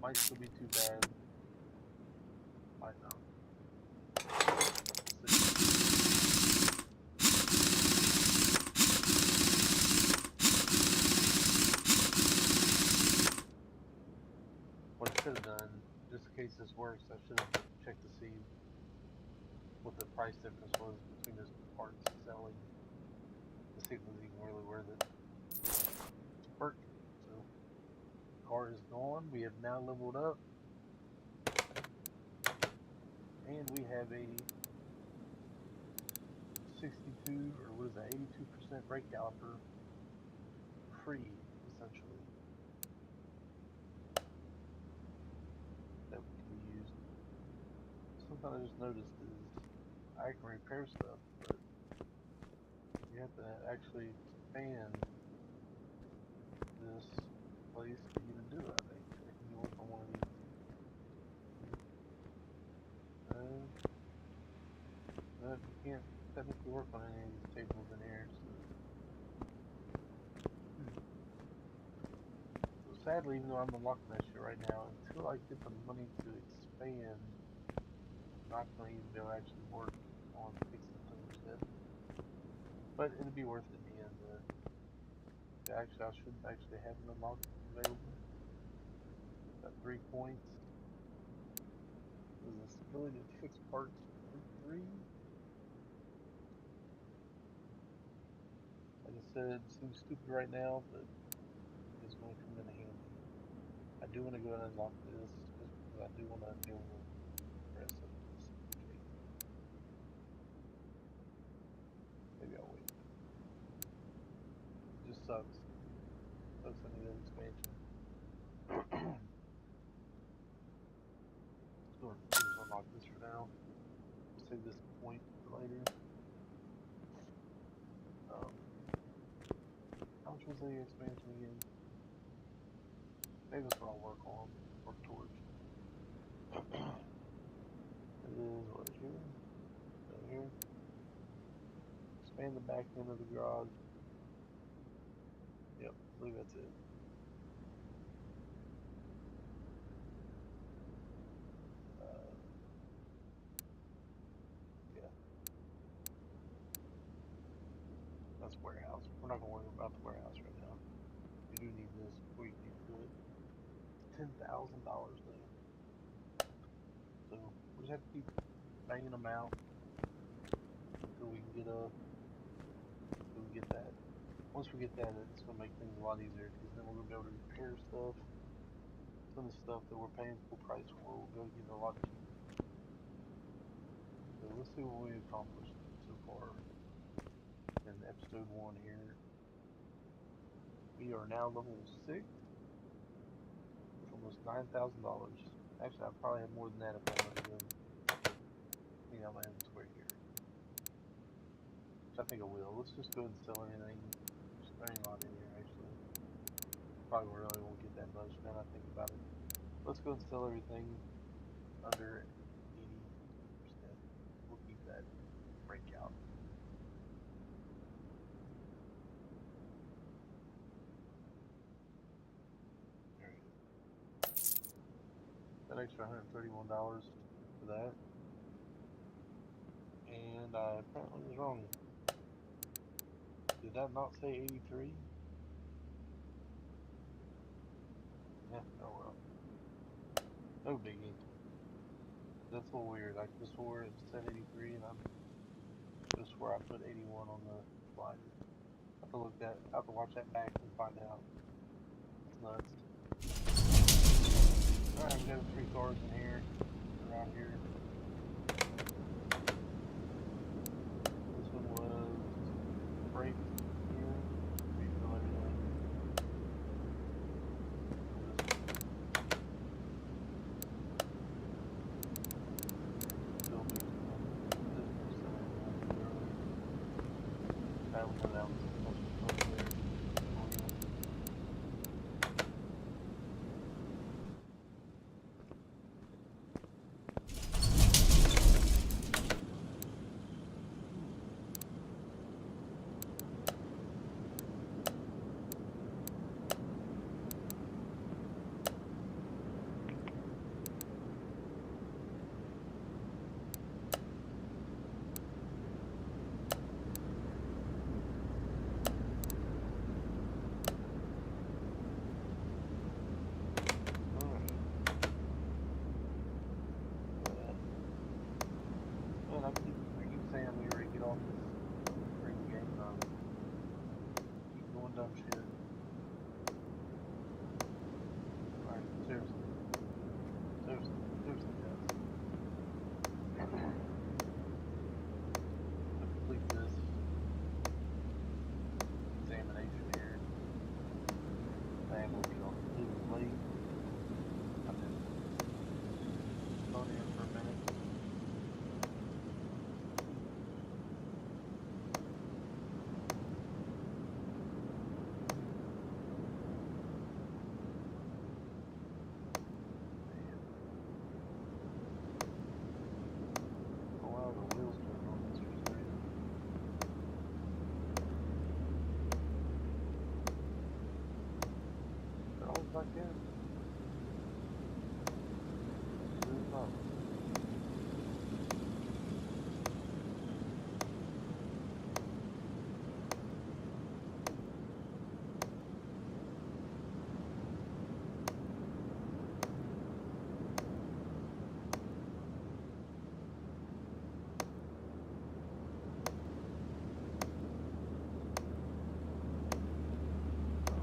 S1: Might still be too bad. Might not. What I should have done, just in case this works, I should have checked to see what the price difference was between those two parts selling to see if it was even really worth it to purchase. So, car is gone. We have now leveled up. And we have a 62, or what is that, 82% brake caliper free, essentially, that can be used. Something I just noticed is I can repair stuff, but you have to actually expand this place to even do it, I think. Or can you work on one of these? No, you can't technically work on any of these tables in here, so. So sadly, even though I'm unlocking that shit right now, until I get the money to expand, I'm not going to even be able to actually work on fixing things yet. But it'll be worth it in the end. Actually, I should actually have an unlock available. Got 3 points. Is this ability to fix parts for 3? Like I said, it seems stupid right now, but it's going to come in handy. I do want to go ahead and unlock this, just because I do want to be able to progress up to this tree. Maybe I'll wait. It just sucks. Sucks I need that expansion. unlock this for now. Save this point for later. How much was the expansion again? Maybe that's what I'll work towards. It is, what is here? Over here. Expand the back end of the garage. Yep, I believe that's it. Yeah. That's warehouse. We're not going to worry about the warehouse right now. You do need this before you can even do it. $10,000 though. So we just have to keep banging them out until we can get that. Once we get that, it's gonna make things a lot easier because then we're gonna be able to repair stuff. Some of the stuff that we're paying full price for, we'll be able to get a lot cheaper. So let's see what we accomplished so far in episode 1 here. We are now level 6 with almost $9,000. Actually, I probably have more than that if I wanted to clean out my inventory here. Which I think I will. Let's just go ahead and sell anything. There ain't a lot in here actually. Probably really won't get that much now that I think about it. Let's go and sell everything under 80%. We'll keep that breakout. There we go. That extra $131 for that. And I apparently was wrong. Did that not say 83? Yeah, oh well. No biggie. That's a little weird. I just swore it said 83 and I just swore I put 81 on the slider. I have to watch that back and find out. That's nuts. Alright, we got 3 cars in here. Around here. This one was freight here. Refill everything. Still mixing them. This was selling earlier. That one was over there. I keep saying we already get off this freaking game and I keep doing dumb shit. Alright, seriously. Seriously, guys. To complete this examination here, I am going to be on a little late. I've been phone in for a minute. Like that. Move up.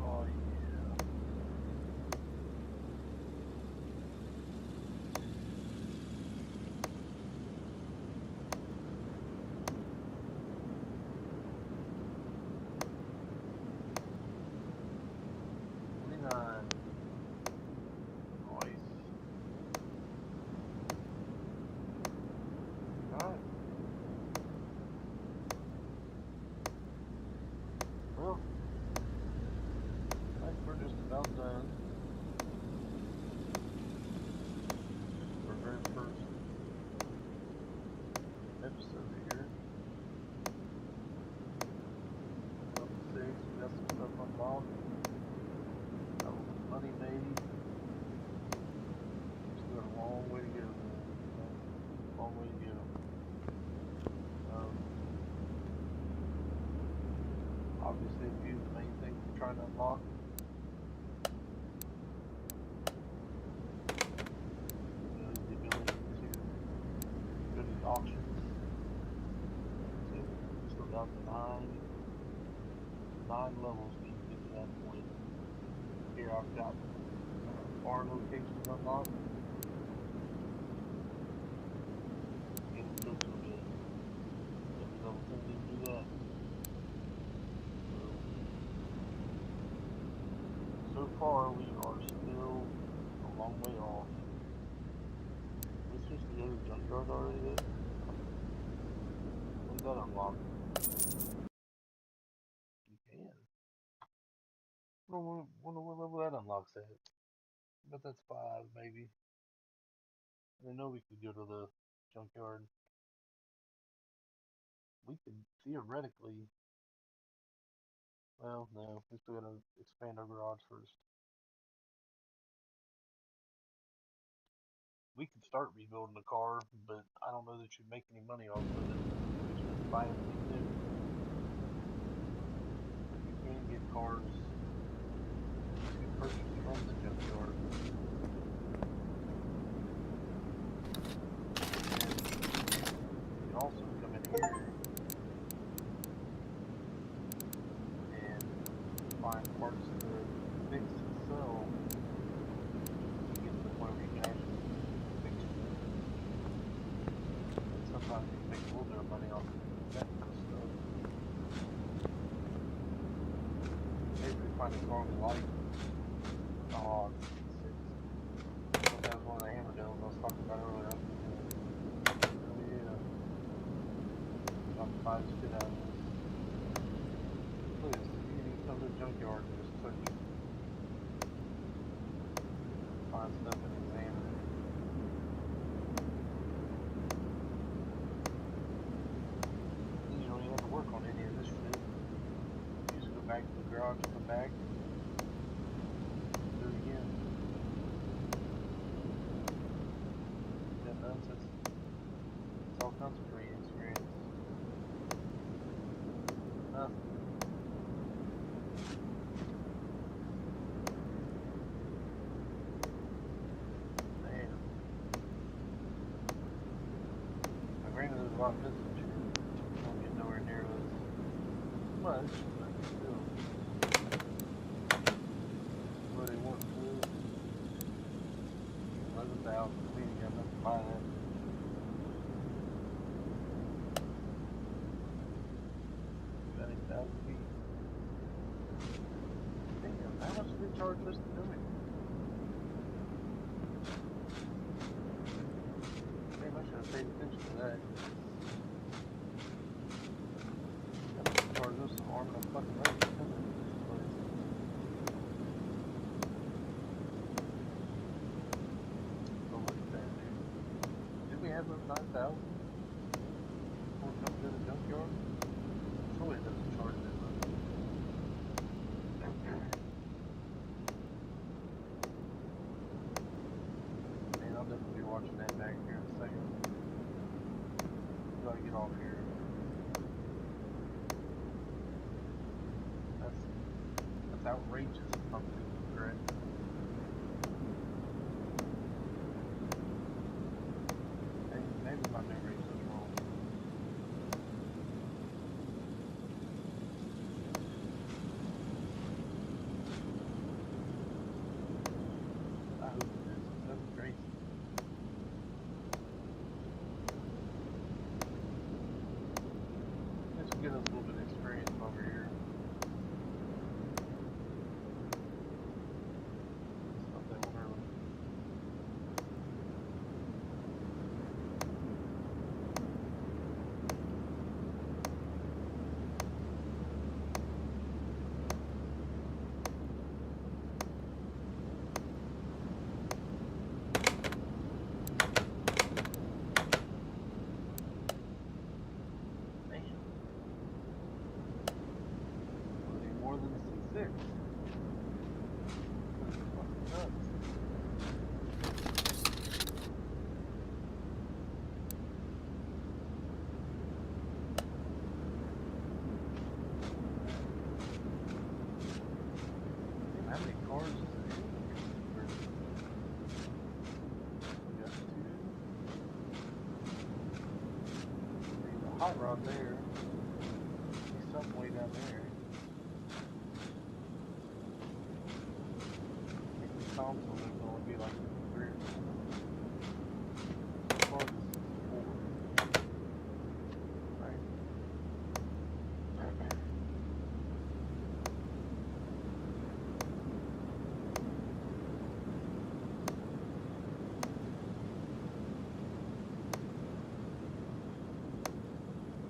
S1: Oh yeah. about done. Our very first episode here. Level 6, we got some stuff unlocked. Got a little bit of money made. Still got a long way to go though. Long way to go. Obviously a few of the main things we're trying to unlock. The ability to go to the auctions. So we still got nine levels we can get to that point. Here I've got farm locations unlocked. And it took a bit. Every level 10 didn't do that. So far we are still a long way off. We're supposed to go to the junkyard already though? When's that unlocked? You can. Wonder what level that unlocks at. But that's 5 maybe. I didn't know we could go to the junkyard. We could theoretically. Well, no, we still gotta expand our garage first. We could start rebuilding the car, but I don't know that you'd make any money off of it. We just buy everything new. But you can get cars to purchase from the junkyard. And you can also come in here and find parts to fix and sell to get to the point where you can actually fix it. And sometimes you can make a little bit of money off of that kind of stuff. Maybe we find a car we like. Oh, that was one of the hammer deals I was talking about earlier. I was thinking, oh yeah, I'm about to buy the shit out of this. Look at this, you can even come to the junkyard and just touch it. Find stuff and examine it. Then you don't even have to work on any of this shit. You just go back to the garage, come back, do it again. That nonsense. It's all kinds of free experience. Nothing. Man. Now, granted, there's a lot missing. You don't get nowhere near as much, but still. What they want to do. 11,000. We ain't got nothing to buy that. 70,000 feet. Damn, how much do they charge us to do it? Damn, I should have paid attention to that. How much they charge us to arm and a fucking leg to come into this place? Go look at that, dude. Did we have those 9,000 before coming to the junkyard? Surely it doesn't charge that much. Man, I'll definitely be watching that back here in a second. Gotta get off here. That's outrageous if I'm thinking correct. Maybe my memory is just wrong. I hope it is. That's crazy. This will get us a little bit of experience over here. 6. This is fucking nuts. Damn, how many cars is there in here? We got 2. There's a hot rod there. There's something way down there. Console, there's only be like 3 or 4. So far, this is 4. Right.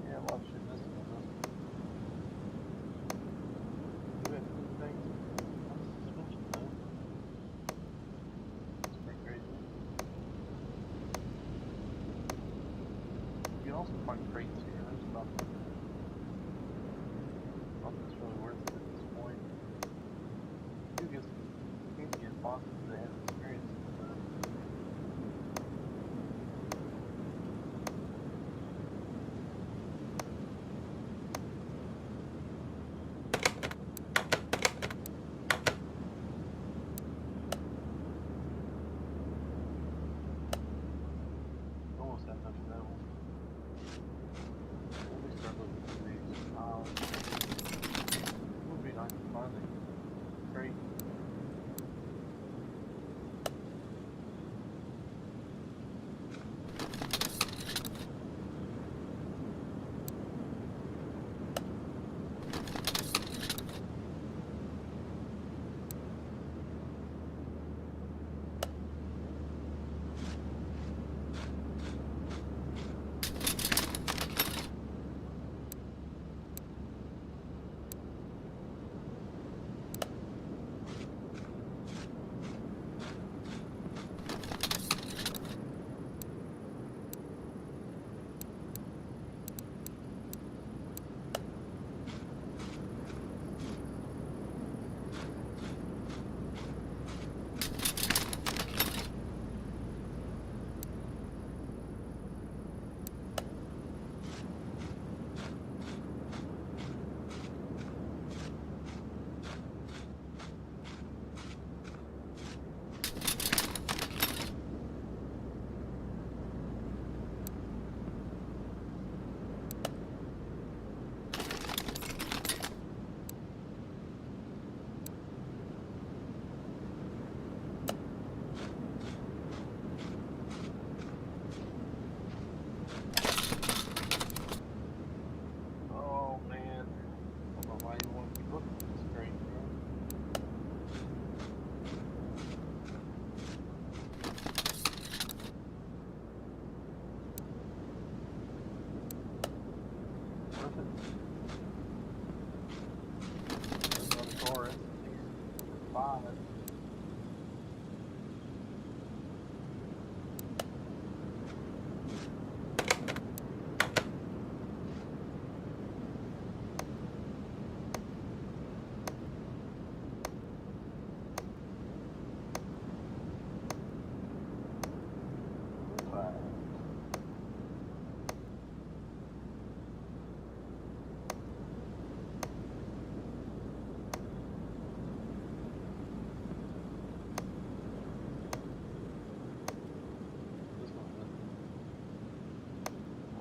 S1: Yeah, a lot of shit missing with this. Do we have good things on the suspension though? You can also find crates here. There's nothing that's really worth it at this point. You can get boxes that have experience. Almost had enough of that one. Let me start looking for these piles. It would be nice to find a crate.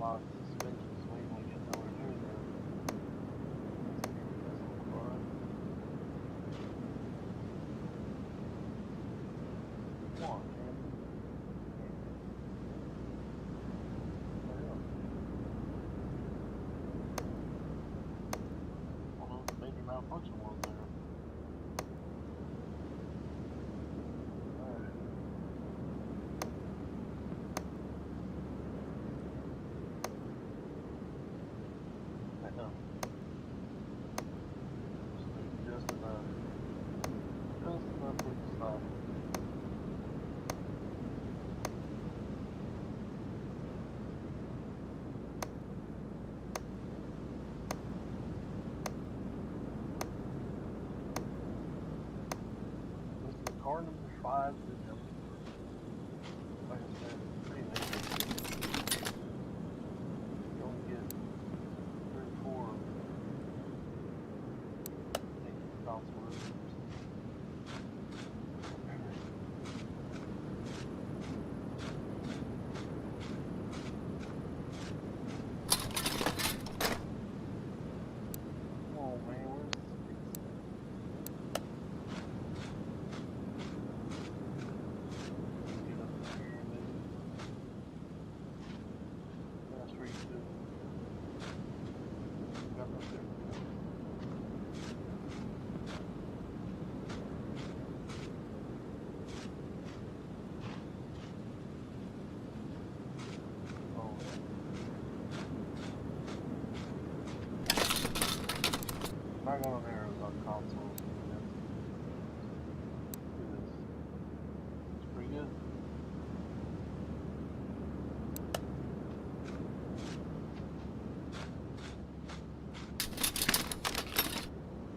S1: lot of suspension swing when you get nowhere near there. Come on, man. Hurry up. I don't know if the baby malfunction was there. car number 5 is a jump store. Like I said, it's pretty amazing. You only get 3 or 4 console rooms. Oh man, where's this pizza? Get up here, maybe. That's where you do. Got up there. Oh, I'm not going there about consoles. Man. Look at this. It's pretty good.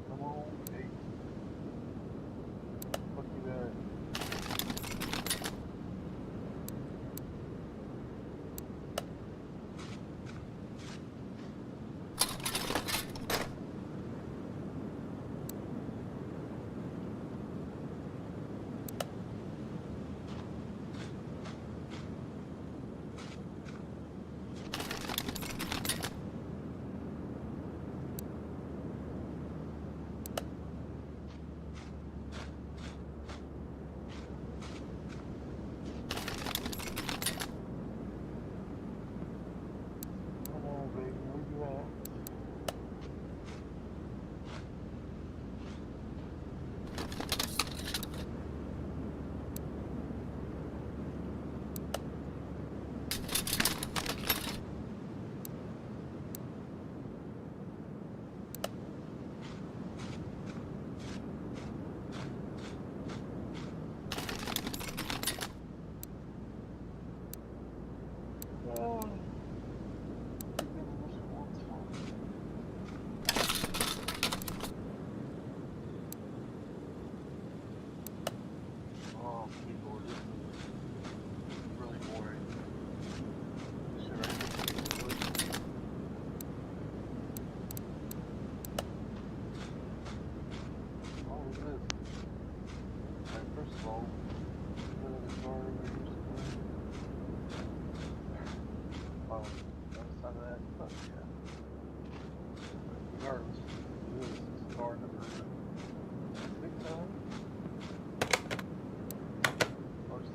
S1: Come on, hey. Look at that. Come on, baby, where you at? Oh. Oh, keyboard, this is really boring. This shit right here. Oh, what is this? Alright, first of all, put in the car over here somewhere. Oh, the other side of that? Fuck yeah. Regardless, this is car number 6, or 6.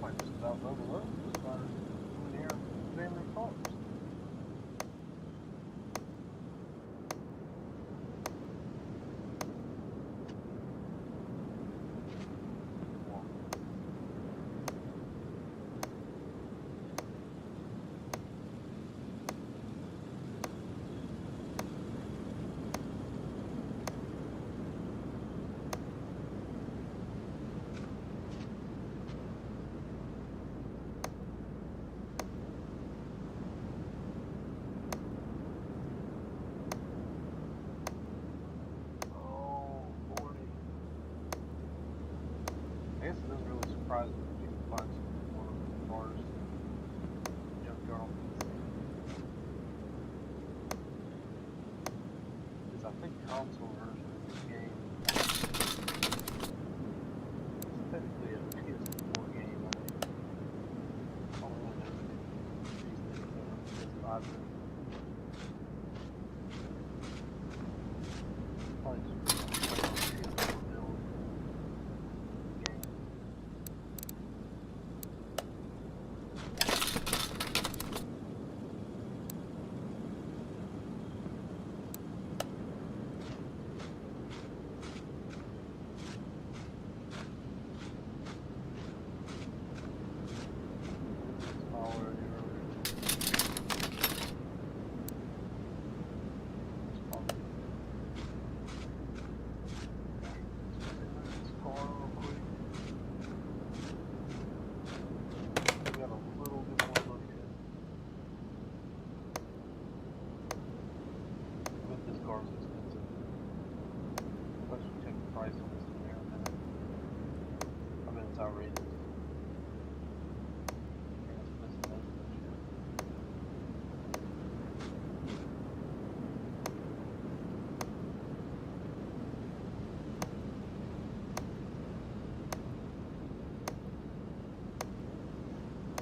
S1: Might just about overload just by coming here and naming their cars. I guess it doesn't really surprise me that you can find some one of the cars junkyard on PC. Because I think console version of this game is technically a PS4 game. I don't really know if these things are PS5. Probably just playing on PS4 build game. car is expensive. Let's check the price on this in here in a minute. I bet it's outrageous. Yeah, it's missing most of the shit.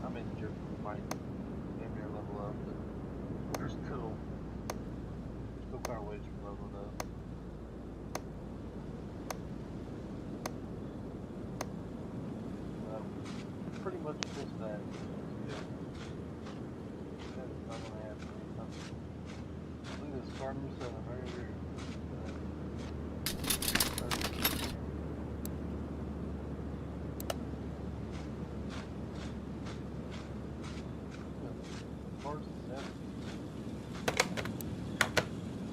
S1: I made the joke that we might damn near level up, but we're still quite a ways from leveling up. Pretty much just that. Yeah. That is not gonna happen anytime soon. Look at this car number 7 right over here. Cars 7.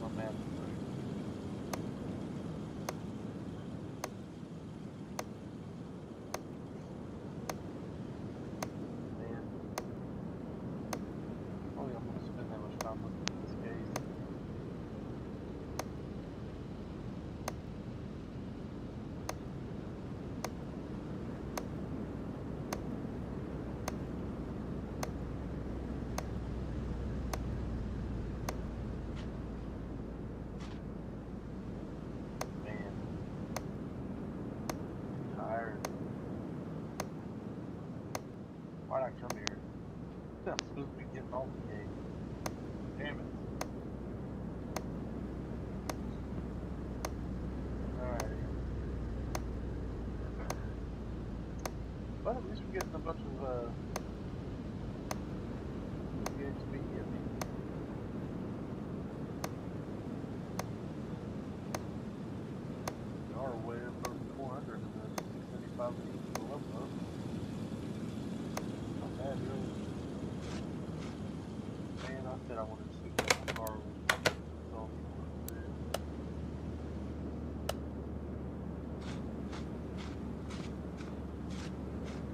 S1: My map is right. Man. Oh yeah, I'm gonna spend that much time looking at this case. Why'd I come here? I'm supposed to be getting off the game. Damn it. Alright. But at least we're getting a bunch of PHP, I mean. We are way up over 400 in the 675 minutes to level up. Really. Man, I said I wanted to see what my car was. That's all we wanted to do.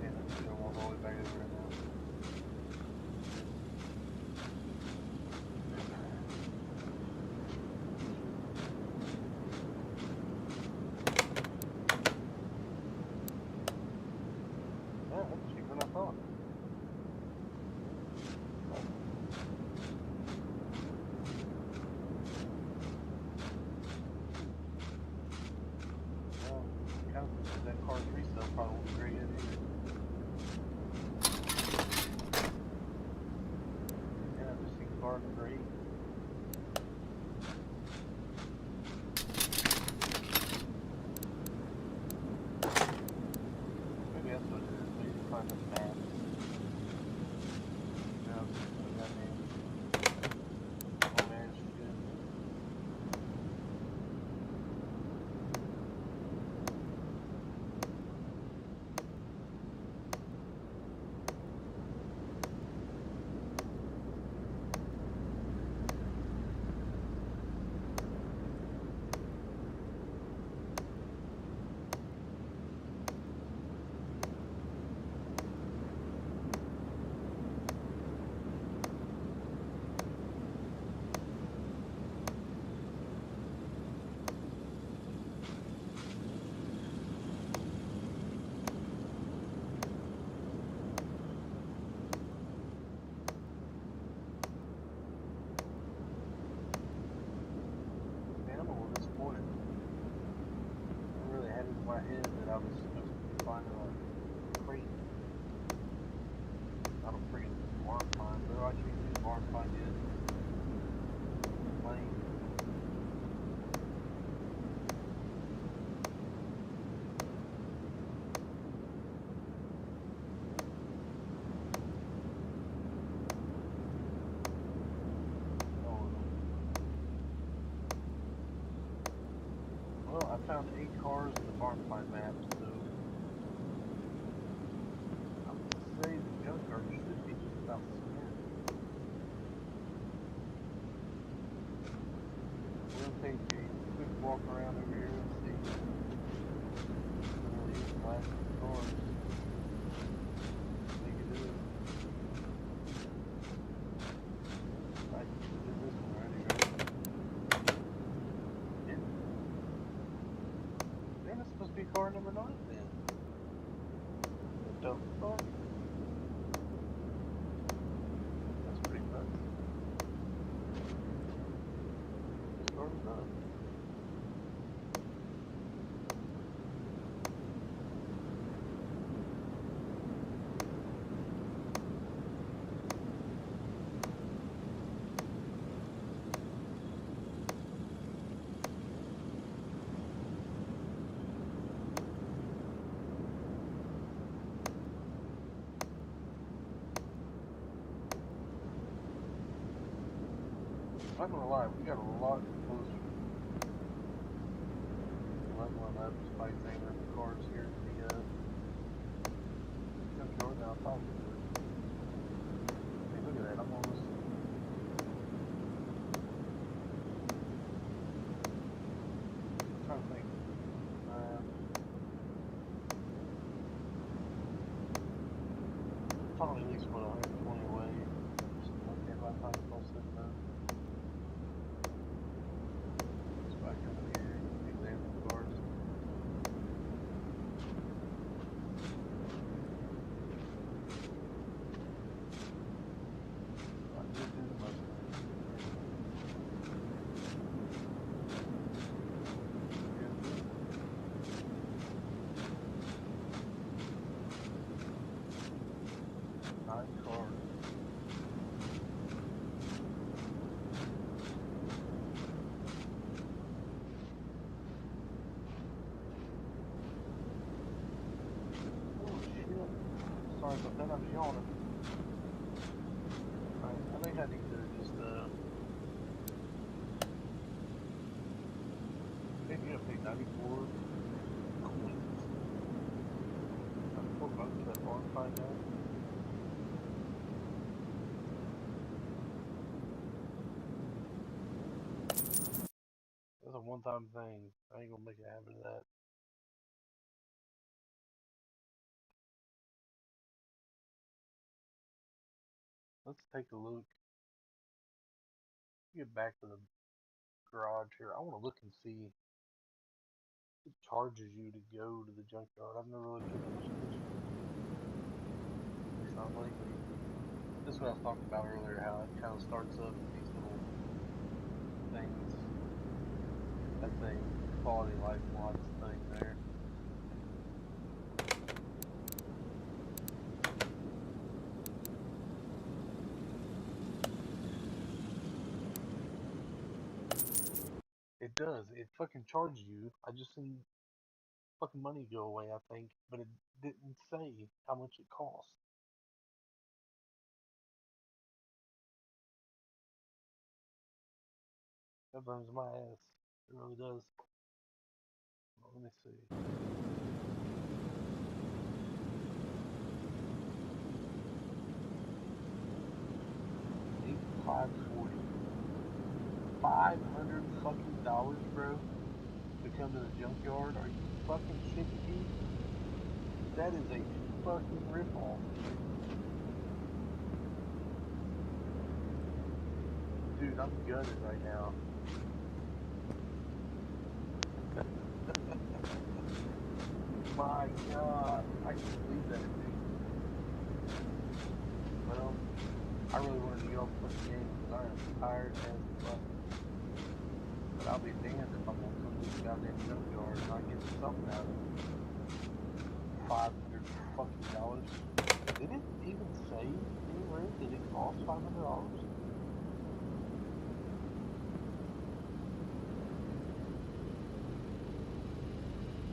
S1: Man, I should have walked all the way back over there now. Yeah, that's cheaper than I thought. That car's resale probably won't be very good either. Yeah, I've just seen cars for 8. Maybe that's what it is. We need to find this map. Yeah, what that means. Oh man, it's good. My head that I was supposed to be finding a crate, not a freaking barn find, but I can't use barn find yet. Lane. Well, I found 8 cars in the barn find map, so I would say the junkyard should be just about spent. We'll take a quick walk around over here and see. Really use the last 2 cars. We can do it. I did this one already, right? car number 9 then. You dump car. That's pretty nuts. This car's done. I'm not gonna lie, we got a lot closer leveling up just by examining the cars here at the junkyard now I'm talking to it. Hey, look at that, I'm almost trying to think. Probably at least put 120 away, something like that by the time it's all said and done. Back over here, examine the cars. I did do the Mustang. Nice cars. Sorry about that, I was yawning. Alright, I think I need to just, maybe I'll pick 94 coins. 94 bucks for that barn find out. That's a one-time thing. I ain't gonna make a habit of that. Let's take a look. Get back to the garage here. I want to look and see if it charges you to go to the junkyard. I've never really paid that much attention. At least not lately. This is what I was talking about earlier, how it kind of starts up these little things. That's a quality life mods thing there. It does. It fucking charges you. I just seen fucking money go away, I think, but it didn't say how much it cost. That burns my ass. It really does. Let me see. 540. $500 fucking dollars, bro, to come to the junkyard? Are you fucking shitting me? That is a fucking ripoff, dude. Dude, I'm gutted right now. My God, I can't believe that, dude. Well, I really wanted to get off the fucking game because I am tired as fuck. But I'll be damned if I'm gonna come to this goddamn junkyard and not get something out of it. $500 fucking dollars. Did it even say anywhere that it cost $500?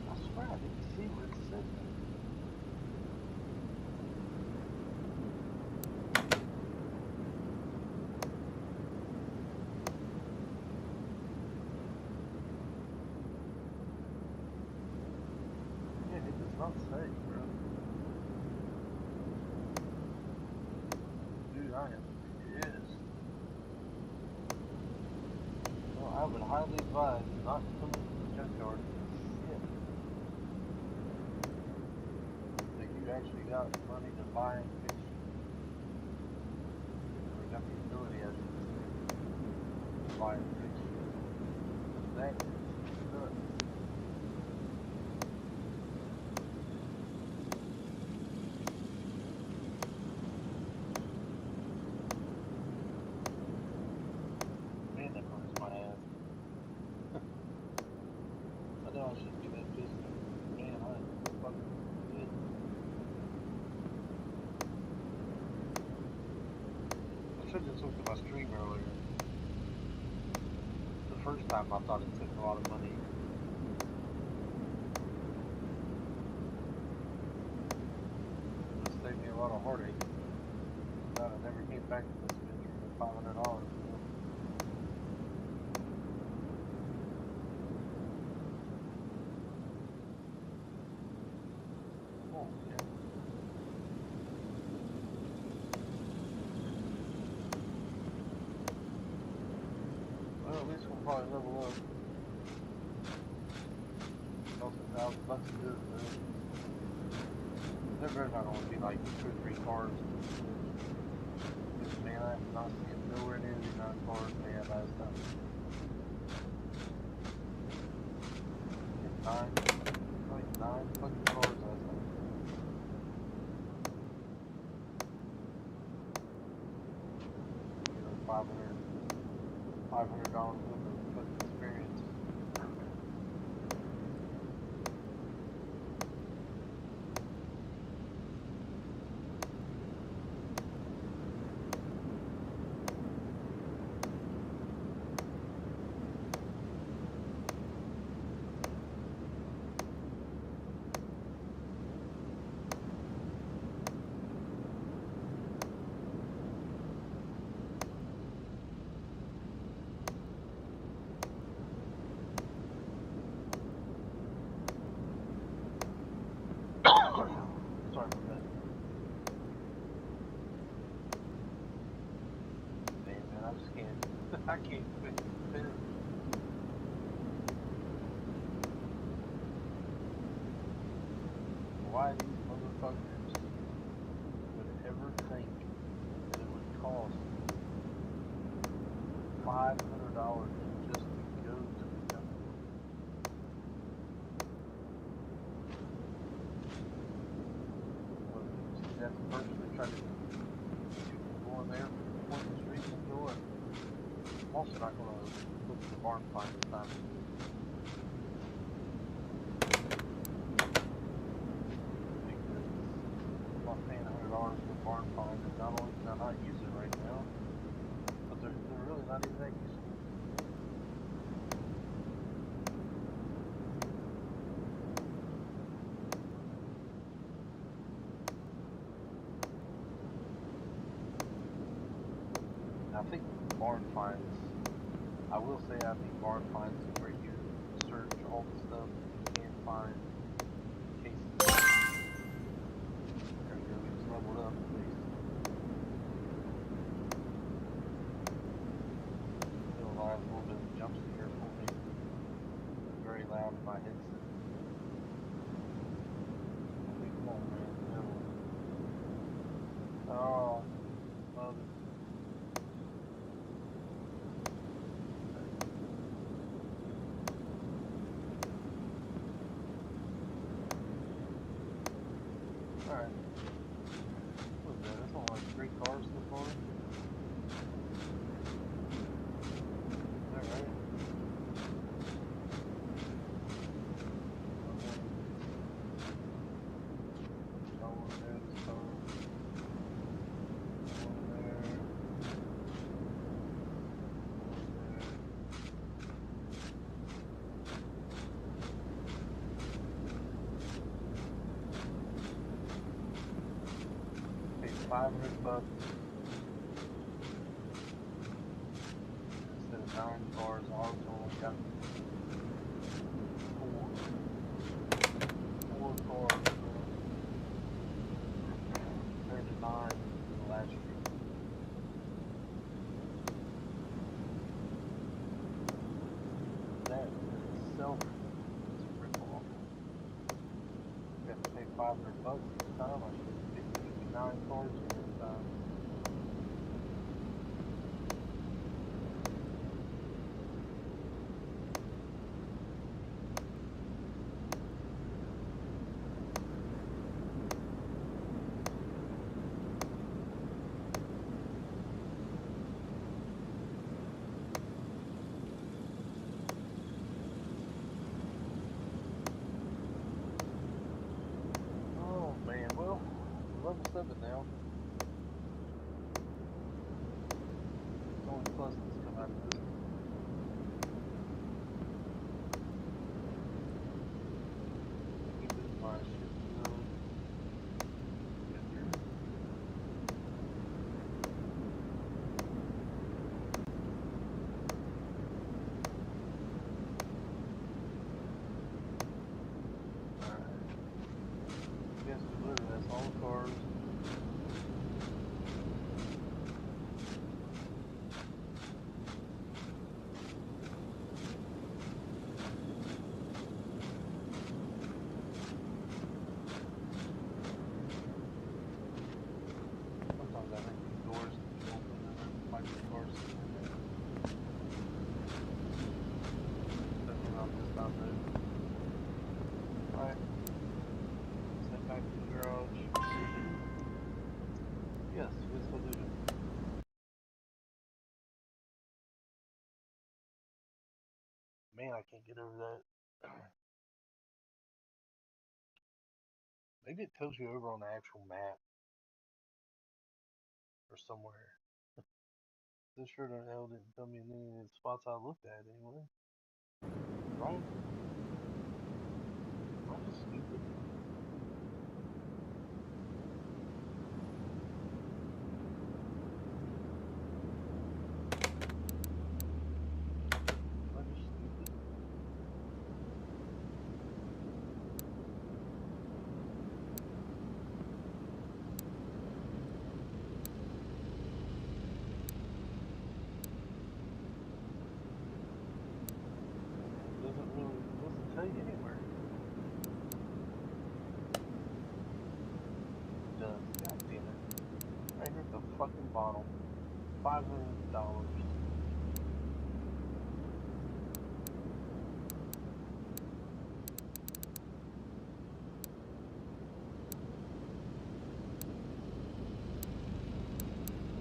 S1: I swear I didn't see where it said that. Yeah, it does not say, bro. Dude, I am pissed. Well, I would highly advise not coming to the junkyard shit. That you actually got money to buy and fix it. Or got the ability, I should say, to buy and fix it. That is nuts. just looked at my stream earlier. The first time I thought it took a lot of money. It saved me a lot of heartache. I never came back to this venture for $500. Oh, yeah. Well, at least we'll probably level up. $1,000 to do it. There better not only be like 2 or 3 cars. Because, man, I have not seen nowhere near the amount of cars they had last time. 9 fucking cars last time. You know, $500 worth of fucking experience. Sorry about that. Man, I just can't. I can't quit spinning. Why these motherfuckers would ever think that it would cost $500 just to go to the temple? That's the person that tried to shoot go in there for pointless reasons or what? I'm also not going to look at the barn find this time. Because I'm not paying $100 for a barn find, and not only can I not use it right now, but they're really not even that useful. I think barn finds, I will say I think barn finds is where you search all the stuff you can't find cases. There we go, we just leveled up at least. Still alive, a little bit of a jump scare for me. It's very loud in my headset. Okay, come on, man. No. Oh, mother. Alright. What was that? That's only like 3 cars so far. Is that right? Someone there, this car. Someone there. $500 instead of 9 cars. Ours only got 4 cars compared to 9 in the last year. That in itself is a rip off. We have to pay $500 each time. I should have 59 cars here this time. Oh man, well, level 7 now. only plus that's come out of this. Keep it in mind, shipping really. Alright. Yes, we literally, that's all the cars. Sometimes I think these doors can be open and there might be cars sitting in there. Definitely not this time though. Alright, let's head back to the garage. Yes, yes I do. Man, I can't get over that. Maybe it tells you over on the actual map or somewhere. This sure the hell didn't tell me in any of the spots I looked at anyway. Right? Am I just stupid? Am I just stupid? It doesn't tell you anywhere. It does. God damn it. Right here at the fucking bottom. $500.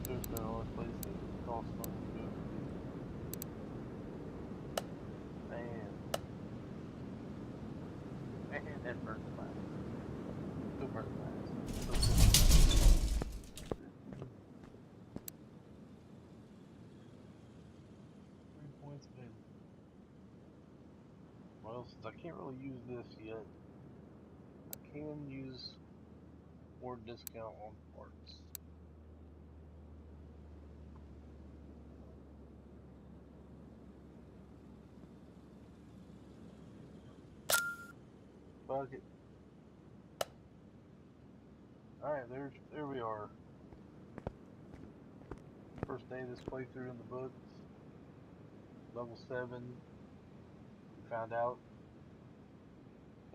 S1: There's no other place that costs money to go. Man. Man, that burns fast. Still burns fast. Still 3 points available. Well, since I can't really use this yet, I can use more discount on parts. Fuck it. Alright, there we are. First day of this playthrough in the books. Level 7. We found out,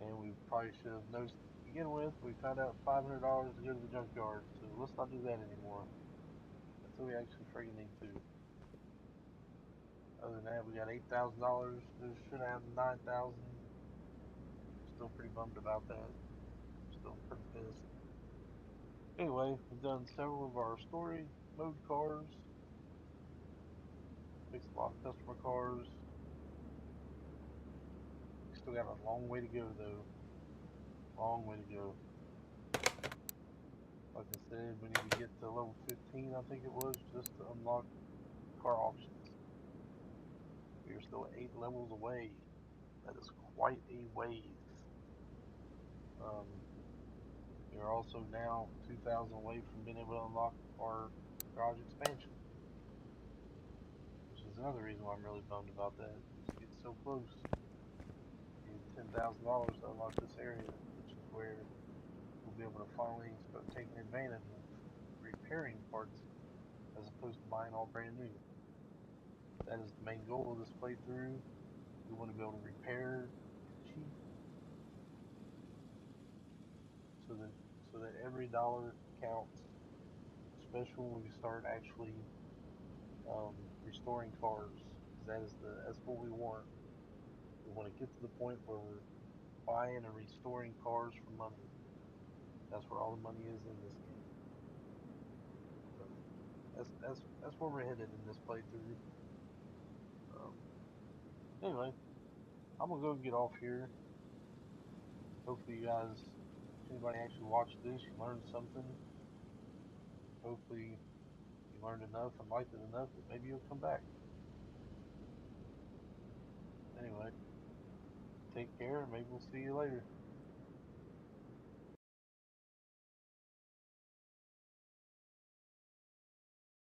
S1: and we probably should have noticed to begin with, we found out $500 to go to the junkyard, so let's not do that anymore. Until we actually friggin' need to. Other than that, we got $8,000. We should have 9,000. Still pretty bummed about that. Still pretty pissed. Anyway, we've done several of our story mode cars. Fixed a lot of customer cars. We still got a long way to go though. Long way to go. Like I said, we need to get to level 15, I think it was, just to unlock car auctions. We are still 8 levels away. That is quite a ways. We are also now 2,000 away from being able to unlock our garage expansion. Which is another reason why I'm really bummed about that. It's getting so close. We need $10,000 to unlock this area, which is where we'll be able to finally start taking advantage of repairing parts as opposed to buying all brand new. That is the main goal of this playthrough. We want to be able to repair cheap so that every dollar counts, especially when we start actually restoring cars. That's what we want. We want to get to the point where we're buying and restoring cars for money. That's where all the money is in this game. So that's where we're headed in this playthrough. Um, anyway, I'm gonna go and get off here. Hopefully, you guys, if anybody actually watched this, you learned something. Hopefully, learned enough and liked it enough that maybe you'll come back. Anyway, take care and maybe we'll see you later.